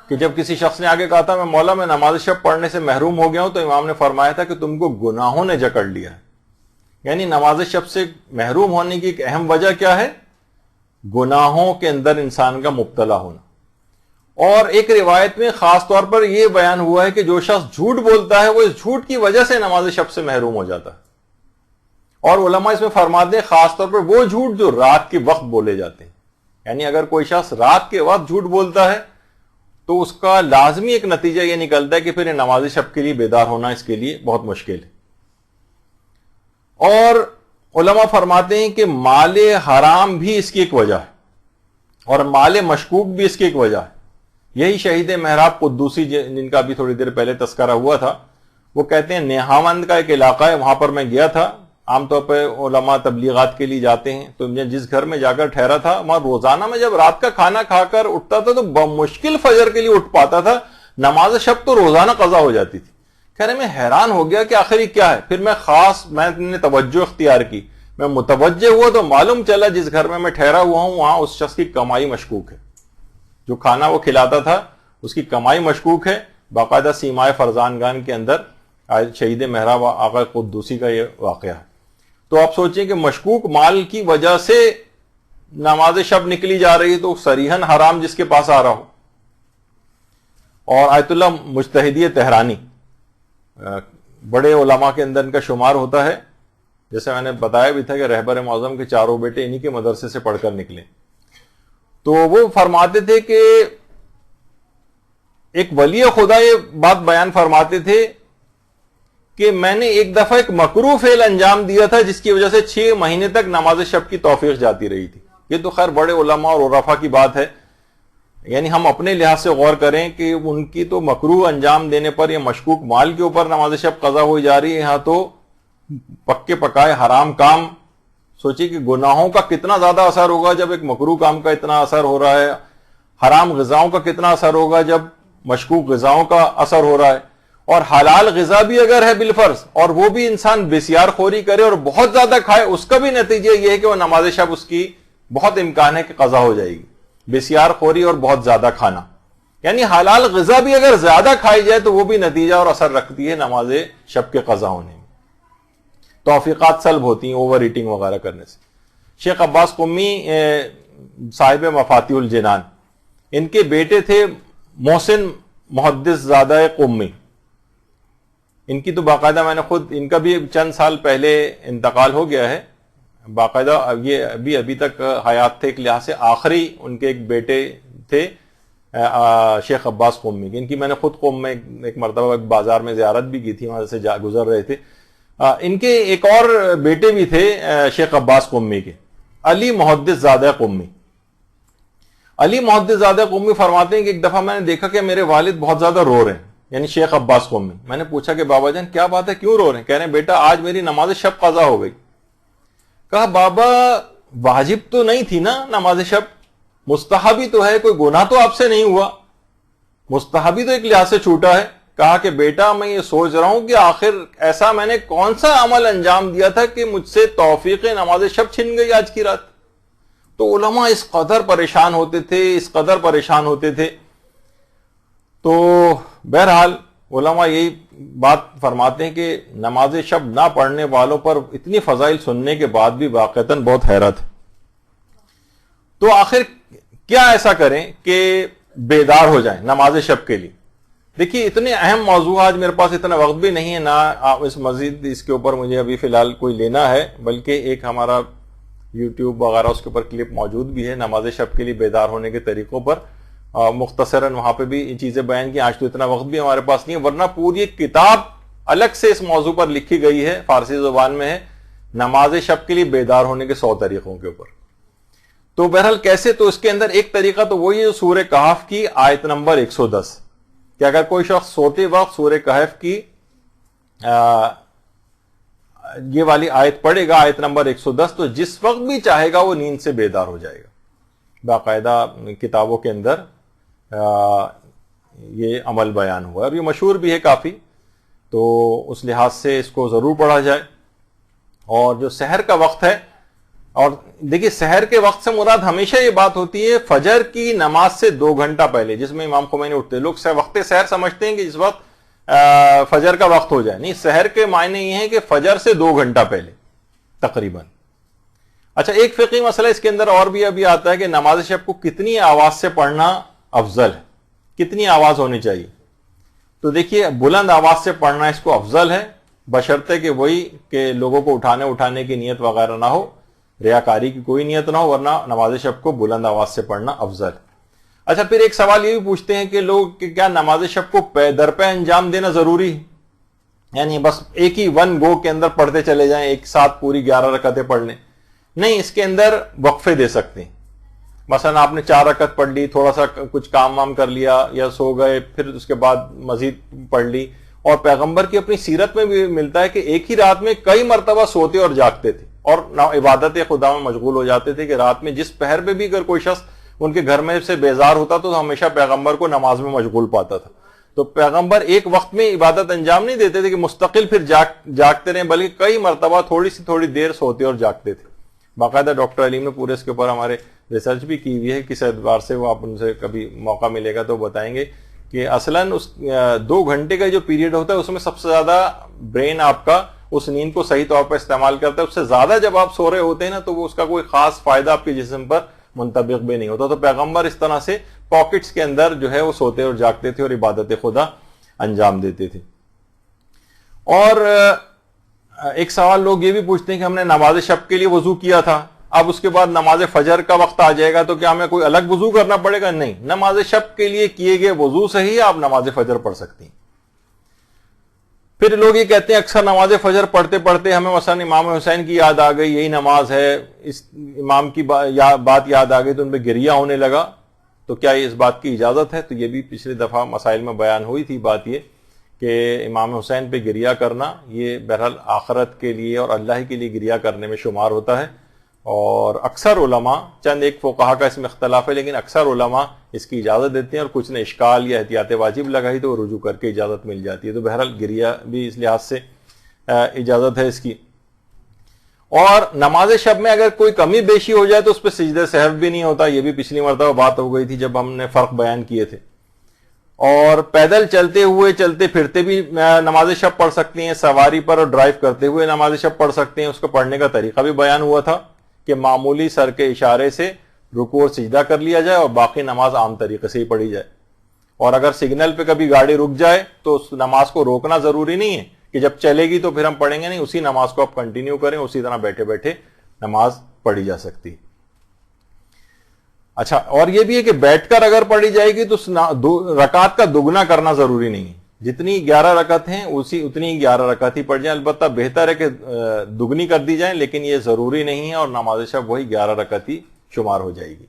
کہ جب کسی شخص نے آگے کہا تھا میں مولا میں نماز شب پڑھنے سے محروم ہو گیا ہوں, تو امام نے فرمایا تھا کہ تم کو گناہوں نے جکڑ لیا ہے. یعنی نماز شب سے محروم ہونے کی ایک اہم وجہ کیا ہے؟ گناہوں کے اندر انسان کا مبتلا ہونا. اور ایک روایت میں خاص طور پر یہ بیان ہوا ہے کہ جو شخص جھوٹ بولتا ہے وہ اس جھوٹ کی وجہ سے نماز شب سے محروم ہو جاتا ہے. اور علماء اس میں فرماتے ہیں خاص طور پر وہ جھوٹ جو رات کے وقت بولے جاتے ہیں. یعنی اگر کوئی شخص رات کے وقت جھوٹ بولتا ہے تو اس کا لازمی ایک نتیجہ یہ نکلتا ہے کہ پھر نماز شب کے لیے بیدار ہونا اس کے لیے بہت مشکل ہے. اور علماء فرماتے ہیں کہ مال حرام بھی اس کی ایک وجہ ہے, اور مال مشکوک بھی اس کی ایک وجہ ہے. یہی شہید محراب قدوسی جن کا بھی تھوڑی دیر پہلے تذکرہ ہوا تھا, وہ کہتے ہیں نیہاوند کا ایک علاقہ ہے, وہاں پر میں گیا تھا. عام طور پہ علماء تبلیغات کے لیے جاتے ہیں, تو میں جس گھر میں جا کر ٹھہرا تھا وہاں روزانہ میں جب رات کا کھانا کھا کر اٹھتا تھا تو بمشکل فجر کے لیے اٹھ پاتا تھا, نماز شب تو روزانہ قضا ہو جاتی تھی. کہہ رہے میں حیران ہو گیا کہ آخر یہ کیا ہے. پھر میں نے توجہ اختیار کی, میں متوجہ ہوا تو معلوم چلا جس گھر میں ٹھہرا ہوا ہوں وہاں اس شخص کی کمائی مشکوک ہے. جو کھانا وہ کھلاتا تھا اس کی کمائی مشکوک ہے. باقاعدہ سیمائے فرزانگان کے اندر شہید محراب آقا قدوسی کا یہ واقعہ ہے. تو آپ سوچیں کہ مشکوک مال کی وجہ سے نماز شب نکلی جا رہی ہے تو صریحاً حرام جس کے پاس آ رہا ہو. اور آیت اللہ مجتہدی تہرانی بڑے علماء کے اندر ان کا شمار ہوتا ہے. جیسے میں نے بتایا بھی تھا کہ رہبر معظم کے چاروں بیٹے انہی کے مدرسے سے پڑھ کر نکلے. تو وہ فرماتے تھے کہ ایک ولی خدا یہ بات بیان فرماتے تھے کہ میں نے ایک دفعہ ایک مکروہ فعل انجام دیا تھا جس کی وجہ سے 6 مہینے تک نماز شب کی توفیق جاتی رہی تھی. یہ تو خیر بڑے علماء اور عرفا کی بات ہے. یعنی ہم اپنے لحاظ سے غور کریں کہ ان کی تو مکروہ انجام دینے پر یا مشکوک مال کے اوپر نماز شب قضا ہوئی جا رہی ہے، یہاں تو پکے پکائے حرام کام. سوچیے کہ گناہوں کا کتنا زیادہ اثر ہوگا جب ایک مکروہ کام کا اتنا اثر ہو رہا ہے، حرام غذاؤں کا کتنا اثر ہوگا جب مشکوک غذاؤں کا اثر ہو رہا ہے، اور حلال غذا بھی اگر ہے بالفرض اور وہ بھی انسان بسیار خوری کرے اور بہت زیادہ کھائے، اس کا بھی نتیجہ یہ ہے کہ وہ نماز شب اس کی بہت امکان ہے کہ قضا ہو جائے گی. بسیار خوری اور بہت زیادہ کھانا، یعنی حلال غذا بھی اگر زیادہ کھائی جائے تو وہ بھی نتیجہ اور اثر رکھتی ہے نماز شب کے قضا ہونے میں. توفیقات سلب ہوتی ہیں اوور ایٹنگ وغیرہ کرنے سے. شیخ عباس قمی صاحب مفاتیح الجنان، ان کے بیٹے تھے محسن محدث زادہ قمی. ان کی تو باقاعدہ میں نے خود، ان کا بھی چند سال پہلے انتقال ہو گیا ہے، باقاعدہ یہ ابھی تک حیات تھے. ایک لحاظ سے آخری ان کے ایک بیٹے تھے شیخ عباس قمی. ان کی میں نے خود قم میں ایک مرتبہ ایک بازار میں زیارت بھی کی تھی، وہاں سے گزر رہے تھے. ان کے ایک اور بیٹے بھی تھے شیخ عباس قمی کے، علی محدث زادہ قمی. علی محدث زادہ قمی فرماتے ہیں کہ ایک دفعہ میں نے دیکھا کہ میرے والد بہت زیادہ رو رہے ہیں، یعنی شیخ عباس قمی. میں نے پوچھا کہ بابا جان کیا بات ہے، کیوں رو رہے ہیں؟ کہہ رہے ہیں بیٹا آج میری نماز شب قضا ہو گئی. کہا بابا واجب تو نہیں تھی نا نماز شب، مستحبی تو ہے، کوئی گناہ تو آپ سے نہیں ہوا، مستحبی تو ایک لحاظ سے چھوٹا ہے. کہا کہ بیٹا میں یہ سوچ رہا ہوں کہ آخر ایسا میں نے کون سا عمل انجام دیا تھا کہ مجھ سے توفیق نماز شب چھن گئی آج کی رات. تو علماء اس قدر پریشان ہوتے تھے. تو بہرحال علماء یہی بات فرماتے ہیں کہ نماز شب نہ پڑھنے والوں پر اتنی فضائل سننے کے بعد بھی واقعتاً بہت حیرت ہے. تو آخر کیا ایسا کریں کہ بیدار ہو جائیں نماز شب کے لیے؟ دیکھیے اتنے اہم موضوع، آج میرے پاس اتنا وقت بھی نہیں ہے، نہ اس مزید اس کے اوپر مجھے ابھی فی الحال کوئی لینا ہے، بلکہ ایک ہمارا یوٹیوب وغیرہ اس کے اوپر کلپ موجود بھی ہے نماز شب کے لیے بیدار ہونے کے طریقوں پر، مختصراً وہاں پہ بھی ان چیزیں بیان کی. آج تو اتنا وقت بھی ہمارے پاس نہیں ہے، ورنہ پوری ایک کتاب الگ سے اس موضوع پر لکھی گئی ہے، فارسی زبان میں ہے، نماز شب کے لیے بیدار ہونے کے 100 طریقوں کے اوپر. تو بہرحال کیسے؟ تو اس کے اندر ایک طریقہ تو وہی ہے سورہ کہف کی آیت نمبر 110، کہ اگر کوئی شخص سوتے وقت سورہ کہف کی یہ والی آیت پڑھے گا، آیت نمبر 110، تو جس وقت بھی چاہے گا وہ نیند سے بیدار ہو جائے گا. باقاعدہ کتابوں کے اندر یہ عمل بیان ہوا ہے اور یہ مشہور بھی ہے کافی، تو اس لحاظ سے اس کو ضرور پڑھا جائے. اور جو سحر کا وقت ہے، اور دیکھیے سحر کے وقت سے مراد ہمیشہ یہ بات ہوتی ہے فجر کی نماز سے 2 گھنٹہ پہلے، جس میں امام خمینی اٹھتے. لوگ وقت سحر سمجھتے ہیں کہ جس وقت فجر کا وقت ہو جائے، نہیں، سحر کے معنی یہ ہے کہ فجر سے 2 گھنٹہ پہلے تقریباً. اچھا ایک فقہی مسئلہ اس کے اندر اور بھی ابھی آتا ہے کہ نماز شب کو کتنی آواز سے پڑھنا افضل ہے، کتنی آواز ہونی چاہیے؟ تو دیکھیے بلند آواز سے پڑھنا اس کو افضل ہے، بشرطے کہ وہی کہ لوگوں کو اٹھانے کی نیت وغیرہ نہ ہو، ریاکاری کی کوئی نیت نہ ہو، ورنہ نماز شب کو بلند آواز سے پڑھنا افضل ہے. اچھا پھر ایک سوال یہ بھی پوچھتے ہیں کہ لوگ کہ کیا نماز شب کو پے در پہ انجام دینا ضروری ہے؟ یعنی بس ایک ہی ون گو کے اندر پڑھتے چلے جائیں، ایک ساتھ پوری 11 رکعتیں پڑھ لیں؟ نہیں، اس کے اندر وقفے دے سکتے ہیں. مثلا آپ نے 4 رکعت پڑھ لی، تھوڑا سا کچھ کام وام کر لیا یا سو گئے، پھر اس کے بعد مزید پڑھ لی. اور پیغمبر کی اپنی سیرت میں بھی ملتا ہے کہ ایک ہی رات میں کئی مرتبہ سوتے اور جاگتے تھے اور عبادت خدا میں مشغول ہو جاتے تھے، کہ رات میں جس پہر پہ بھی اگر کوئی شخص ان کے گھر میں سے بیزار ہوتا تو ہمیشہ پیغمبر کو نماز میں مشغول پاتا تھا. تو پیغمبر ایک وقت میں عبادت انجام نہیں دیتے تھے کہ مستقل پھر جاگتے رہیں، بلکہ کئی مرتبہ تھوڑی دیر سوتے اور جاگتے تھے. باقاعدہ ڈاکٹر علیم نے پورے اس کے اوپر ہمارے ریسرچ بھی کی ہوئی ہے، کس اعتبار سے وہ آپ ان سے کبھی موقع ملے گا تو بتائیں گے کہ اصلاً اس 2 گھنٹے کا جو پیریڈ ہوتا ہے اس میں سب سے زیادہ برین آپ کا اس نیند کو صحیح طور پر استعمال کرتا ہے. اس سے زیادہ جب آپ سو رہے ہوتے ہیں نا تو وہ اس کا کوئی خاص فائدہ آپ کے جسم پر منطبق بھی نہیں ہوتا. تو پیغمبر اس طرح سے پاکٹس کے اندر جو ہے وہ سوتے اور جاگتے تھے اور عبادت خدا انجام دیتے تھے. اور ایک سوال لوگ یہ بھی پوچھتے ہیں کہ ہم نے نماز شب کے لیے وضو کیا تھا، اب اس کے بعد نماز فجر کا وقت آ جائے گا تو کیا ہمیں کوئی الگ وضو کرنا پڑے گا؟ نہیں، نماز شب کے لیے کیے گئے وضو سے ہی آپ نماز فجر پڑھ سکتی ہیں. پھر لوگ یہ کہتے ہیں اکثر نماز فجر پڑھتے پڑھتے ہمیں مثلا امام حسین کی یاد آ گئی، یہی نماز ہے، اس امام کی بات یاد آ گئی تو ان پہ گریہ ہونے لگا. تو کیا یہ اس بات کی اجازت ہے؟ تو یہ بھی پچھلی دفعہ مسائل میں بیان ہوئی تھی بات یہ کہ امام حسین پہ گریہ کرنا یہ بہرحال آخرت کے لیے اور اللہ کے لیے گریہ کرنے میں شمار ہوتا ہے، اور اکثر علماء، چند ایک فقہا کا اس میں اختلاف ہے، لیکن اکثر علماء اس کی اجازت دیتے ہیں، اور کچھ نے اشکال یا احتیاط واجب لگائی تو رجوع کر کے اجازت مل جاتی ہے۔ تو بہرحال گریہ بھی اس لحاظ سے اجازت ہے اس کی۔ اور نماز شب میں اگر کوئی کمی بیشی ہو جائے تو اس پہ سجدہ سہو بھی نہیں ہوتا، یہ بھی پچھلی مرتبہ بات ہو گئی تھی جب ہم نے فرق بیان کیے تھے۔ اور پیدل چلتے ہوئے چلتے پھرتے بھی نماز شب پڑھ سکتے ہیں، سواری پر اور ڈرائیو کرتے ہوئے نماز شب پڑھ سکتے ہیں۔ اس کو پڑھنے کا طریقہ بھی بیان ہوا تھا کہ معمولی سر کے اشارے سے رکوع اور سجدہ کر لیا جائے اور باقی نماز عام طریقے سے ہی پڑھی جائے۔ اور اگر سگنل پہ کبھی گاڑی رک جائے تو اس نماز کو روکنا ضروری نہیں ہے کہ جب چلے گی تو پھر ہم پڑھیں گے، نہیں، اسی نماز کو آپ کنٹینیو کریں، اسی طرح بیٹھے بیٹھے نماز پڑھی جا سکتی۔ اچھا، اور یہ بھی ہے کہ بیٹھ کر اگر پڑھی جائے گی تو رکعت کا دگنا کرنا ضروری نہیں ہے، جتنی 11 رکعت ہیں اتنی 11 رکعت ہی پڑھ جائیں۔ البتہ بہتر ہے کہ دگنی کر دی جائیں، لیکن یہ ضروری نہیں ہے، اور نماز شب وہی 11 رکعت ہی شمار ہو جائے گی۔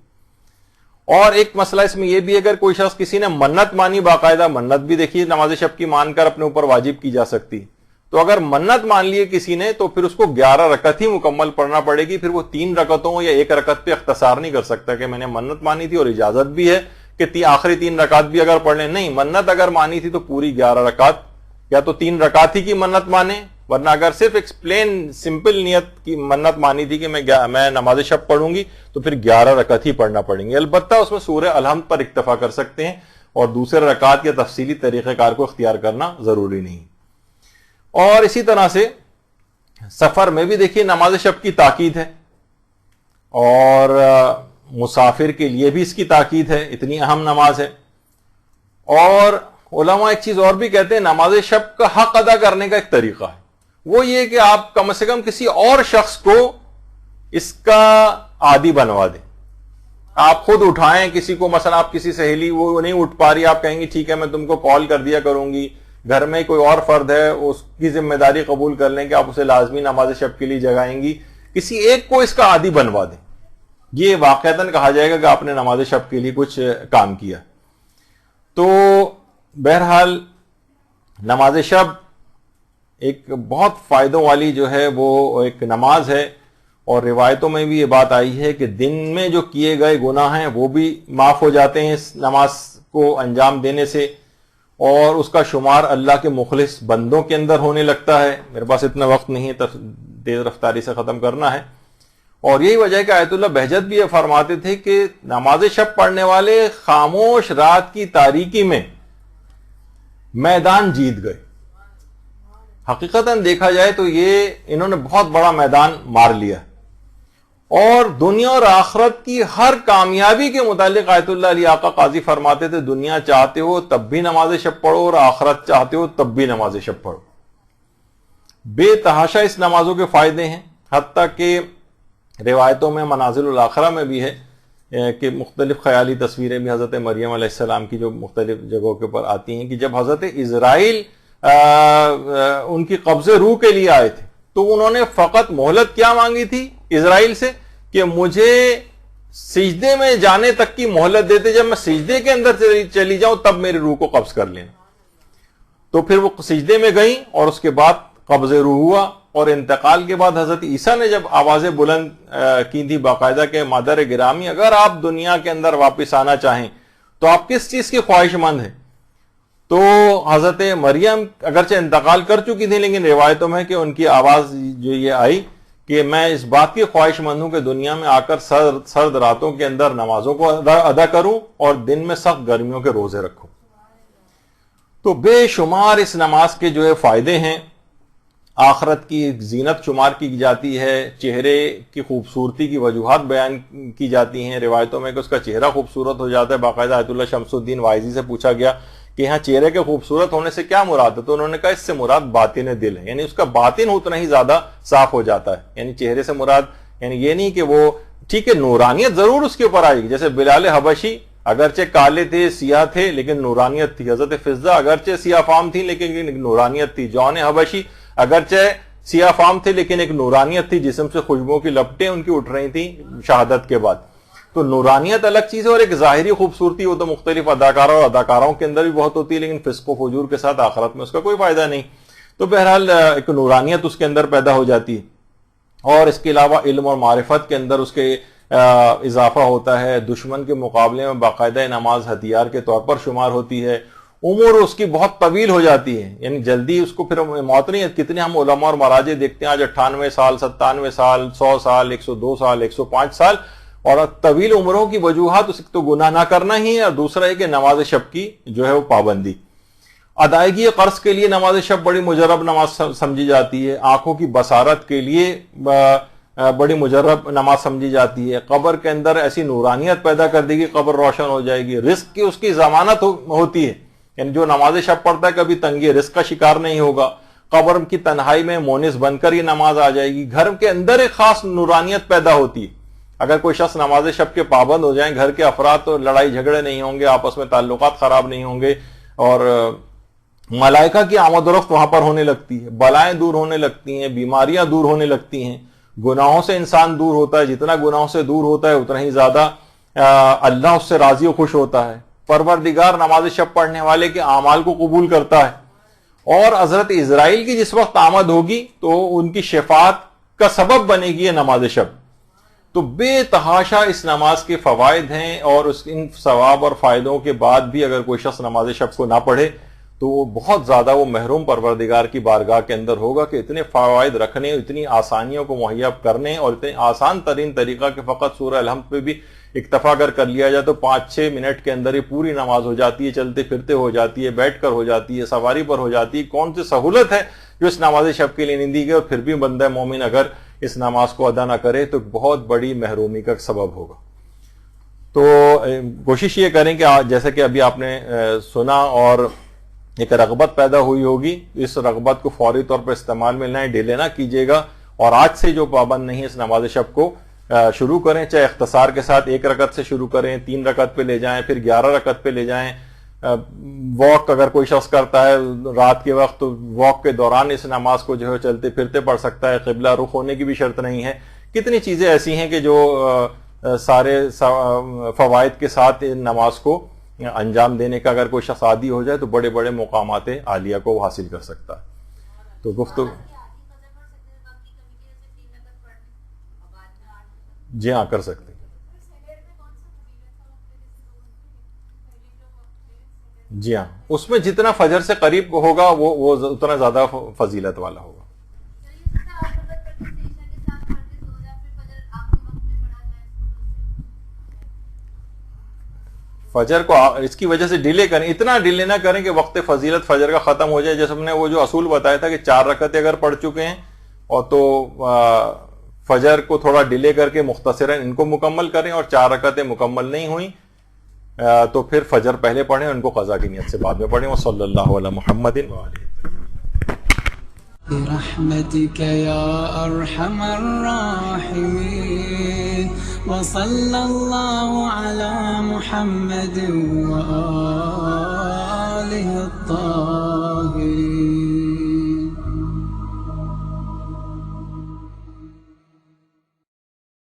اور ایک مسئلہ اس میں یہ بھی، اگر کوئی شخص کسی نے منت مانی، باقاعدہ منت بھی دیکھیے نماز شب کی مان کر اپنے اوپر واجب کی جا سکتی، تو اگر منت مان لیے کسی نے تو پھر اس کو 11 رکعت ہی مکمل پڑھنا پڑے گی۔ پھر وہ 3 رکعتوں یا 1 رکعت پہ اختصار نہیں کر سکتا کہ میں نے منت مانی تھی اور اجازت بھی ہے کہ آخری 3 رکعت بھی اگر پڑھ لیں، نہیں، منت اگر مانی تھی تو پوری 11 رکعت یا تو 3 رکعت ہی کی منت مانے، ورنہ اگر صرف ایکسپلین سمپل نیت کی منت مانی تھی کہ میں نماز شب پڑھوں گی تو پھر 11 رکعت ہی پڑھنا پڑیں گے۔ البتہ اس میں سورہ الحمد پر اکتفا کر سکتے ہیں، اور دوسرے رکعت یا تفصیلی طریقہ کار کو اختیار کرنا ضروری نہیں۔ اور اسی طرح سے سفر میں بھی دیکھیے نماز شب کی تاکید ہے، اور مسافر کے لیے بھی اس کی تاکید ہے، اتنی اہم نماز ہے۔ اور علماء ایک چیز اور بھی کہتے ہیں، نماز شب کا حق ادا کرنے کا ایک طریقہ ہے، وہ یہ کہ آپ کم سے کم کسی اور شخص کو اس کا عادی بنوا دیں۔ آپ خود اٹھائیں کسی کو، مثلا آپ کسی سہیلی وہ نہیں اٹھ پا رہی، آپ کہیں گی ٹھیک ہے میں تم کو کال کر دیا کروں گی، گھر میں کوئی اور فرد ہے اس کی ذمہ داری قبول کر لیں کہ آپ اسے لازمی نماز شب کے لیے جگائیں گی، کسی ایک کو اس کا عادی بنوا دیں، یہ واقعتاً کہا جائے گا کہ آپ نے نماز شب کے لیے کچھ کام کیا۔ تو بہرحال نماز شب ایک بہت فائدوں والی جو ہے وہ ایک نماز ہے، اور روایتوں میں بھی یہ بات آئی ہے کہ دن میں جو کیے گئے گناہ ہیں وہ بھی معاف ہو جاتے ہیں اس نماز کو انجام دینے سے، اور اس کا شمار اللہ کے مخلص بندوں کے اندر ہونے لگتا ہے۔ میرے پاس اتنا وقت نہیں ہے، تیز رفتاری سے ختم کرنا ہے۔ اور یہی وجہ ہے کہ آیت اللہ بہجت بھی یہ فرماتے تھے کہ نماز شب پڑھنے والے خاموش رات کی تاریکی میں میدان جیت گئے۔ حقیقتاً دیکھا جائے تو یہ انہوں نے بہت بڑا میدان مار لیا، اور دنیا اور آخرت کی ہر کامیابی کے متعلق آیت اللہ علی آقا قاضی فرماتے تھے دنیا چاہتے ہو تب بھی نماز شب پڑھو، اور آخرت چاہتے ہو تب بھی نماز شب پڑھو۔ بے تحاشا اس نمازوں کے فائدے ہیں، حتیٰ کہ روایتوں میں منازل الاخرہ میں بھی ہے کہ مختلف خیالی تصویریں بھی حضرت مریم علیہ السلام کی جو مختلف جگہوں کے اوپر آتی ہیں کہ جب حضرت اسرائیل ان کی قبض روح کے لیے آئے تھے تو انہوں نے فقط مہلت کیا مانگی تھی اسرائیل سے کہ مجھے سجدے میں جانے تک کی مہلت دیتے، جب میں سجدے کے اندر چلی جاؤں تب میری روح کو قبض کر لینا۔ تو پھر وہ سجدے میں گئیں اور اس کے بعد قبض روح ہوا، اور انتقال کے بعد حضرت عیسیٰ نے جب آوازیں بلند کی تھی باقاعدہ کہ مادر گرامی اگر آپ دنیا کے اندر واپس آنا چاہیں تو آپ کس چیز کی خواہش مند ہیں؟ تو حضرت مریم اگرچہ انتقال کر چکی تھی، لیکن روایتوں میں کہ ان کی آواز جو یہ آئی کہ میں اس بات کی خواہش مند ہوں کہ دنیا میں آ کر سرد راتوں کے اندر نمازوں کو ادا کروں اور دن میں سخت گرمیوں کے روزے رکھوں۔ تو بے شمار اس نماز کے جو ہے فائدے ہیں، آخرت کی زینت شمار کی جاتی ہے، چہرے کی خوبصورتی کی وجوہات بیان کی جاتی ہیں روایتوں میں کہ اس کا چہرہ خوبصورت ہو جاتا ہے۔ باقاعدہ آیت اللہ شمس الدین وائزی سے پوچھا گیا کہ یہاں چہرے کے خوبصورت ہونے سے کیا مراد ہے، تو انہوں نے کہا اس سے مراد باطن دل ہے، یعنی اس کا باطن اتنا ہی زیادہ صاف ہو جاتا ہے۔ یعنی چہرے سے مراد یعنی یہ نہیں کہ وہ ٹھیک ہے نورانیت ضرور اس کے اوپر آئے گی، جیسے بلال حبشی اگرچہ کالے تھے سیاہ تھے لیکن نورانیت تھی، حضرت فضہ اگرچہ سیاہ فام تھی لیکن نورانیت تھی، جون حبشی اگرچہ سیاہ فام تھے لیکن ایک نورانیت تھی، جسم سے خوشبوؤں کی لپٹیں ان کی اٹھ رہی تھیں شہادت کے بعد۔ تو نورانیت الگ چیز ہے اور ایک ظاہری خوبصورتی، وہ تو مختلف اداکاروں اور اداکاروں کے اندر بھی بہت ہوتی ہے، لیکن فسق و فجور کے ساتھ آخرت میں اس کا کوئی فائدہ نہیں. تو بہرحال ایک نورانیت اس کے اندر پیدا ہو جاتی ہے، اور اس کے علاوہ علم اور معرفت کے اندر اس کے اضافہ ہوتا ہے. دشمن کے مقابلے میں باقاعدہ نماز ہتھیار کے طور پر شمار ہوتی ہے. عمر اس کی بہت طویل ہو جاتی ہے، یعنی جلدی اس کو پھر موت نہیں ہے. کتنے ہم علماء اور مراجع دیکھتے ہیں آج 98 سال 97 سال 100 سال 102 سال 105 سال، اور طویل عمروں کی وجوہات اس تو گناہ نہ کرنا ہی ہے، اور دوسرا ہے کہ نماز شب کی جو ہے وہ پابندی. ادائیگی قرض کے لیے نماز شب بڑی مجرب نماز سمجھی جاتی ہے. آنکھوں کی بصارت کے لیے بڑی مجرب نماز سمجھی جاتی ہے. قبر کے اندر ایسی نورانیت پیدا کر دے گی، قبر روشن ہو جائے گی. رزق کی اس کی ضمانت ہوتی ہے، یعنی جو نماز شب پڑھتا ہے کبھی تنگی رزق کا شکار نہیں ہوگا. قبر کی تنہائی میں مونس بن کر یہ نماز آ جائے گی. گھر کے اندر ایک خاص نورانیت پیدا ہوتی ہے. اگر کوئی شخص نماز شب کے پابند ہو جائیں، گھر کے افراد تو لڑائی جھگڑے نہیں ہوں گے، آپس میں تعلقات خراب نہیں ہوں گے، اور ملائکہ کی آمد و رفت وہاں پر ہونے لگتی ہے. بلائیں دور ہونے لگتی ہیں، بیماریاں دور ہونے لگتی ہیں. گناہوں سے انسان دور ہوتا ہے، جتنا گناہوں سے دور ہوتا ہے اتنا ہی زیادہ اللہ اس سے راضی و خوش ہوتا ہے. پروردگار نماز شب پڑھنے والے کے اعمال کو قبول کرتا ہے، اور حضرت اسرائیل کی جس وقت آمد ہوگی تو ان کی شفاعت کا سبب بنے گی یہ نماز شب. تو بے تحاشا اس نماز کے فوائد ہیں، اور ان ثواب اور فائدوں کے بعد بھی اگر کوئی شخص نماز شب کو نہ پڑھے تو وہ بہت زیادہ وہ محروم پروردگار کی بارگاہ کے اندر ہوگا کہ اتنے فوائد رکھنے، اتنی آسانیوں کو مہیا کرنے، اور اتنے آسان ترین طریقہ کہ فقط سورہ الحمد پہ بھی اکتفا کر لیا جائے تو 5-6 منٹ کے اندر ہی پوری نماز ہو جاتی ہے. چلتے پھرتے ہو جاتی ہے، بیٹھ کر ہو جاتی ہے، سواری پر ہو جاتی ہے. کون سی سہولت ہے جو اس نماز شب کے لیے نہیں دی گئی، اور پھر بھی بندہ مومن اگر اس نماز کو ادا نہ کرے تو بہت بڑی محرومی کا سبب ہوگا. تو کوشش یہ کریں کہ جیسے کہ ابھی آپ نے سنا اور ایک رغبت پیدا ہوئی ہوگی، اس رغبت کو فوری طور پر استعمال میں لائیں، ڈیلے نہ کیجیے گا. اور آج سے جو پابند نہیں ہے اس نماز شب کو شروع کریں، چاہے اختصار کے ساتھ 1 رکعت سے شروع کریں، 3 رکعت پہ لے جائیں، پھر 11 رکعت پہ لے جائیں. واک اگر کوئی شخص کرتا ہے رات کے وقت تو واک کے دوران اس نماز کو جو ہے چلتے پھرتے پڑھ سکتا ہے. قبلہ رخ ہونے کی بھی شرط نہیں ہے. کتنی چیزیں ایسی ہیں کہ جو سارے فوائد کے ساتھ نماز کو انجام دینے کا اگر کوئی شخص عادی ہو جائے تو بڑے بڑے مقامات عالیہ کو وہ حاصل کر سکتا ہے. تو گفتگو جی ہاں کر سکتے ہیں. جی ہاں، اس میں جتنا فجر سے قریب ہوگا وہ اتنا زیادہ فضیلت والا ہوگا. فجر کو اس کی وجہ سے ڈیلے کریں، اتنا ڈیلے نہ کریں کہ وقت فضیلت فجر کا ختم ہو جائے. جیسے ہم نے وہ جو اصول بتایا تھا کہ 4 رکعتیں اگر پڑھ چکے ہیں اور تو فجر کو تھوڑا ڈیلے کر کے مختصراً ان کو مکمل کریں، اور 4 رکعتیں مکمل نہیں ہوئیں تو پھر فجر پہلے پڑھیں، ان کو قضا کی نیت سے بعد میں پڑھیں. وصلی اللہ علی محمد برحمتك يا أرحم الراحمين وصلى الله على محمد وآله الطاهرين.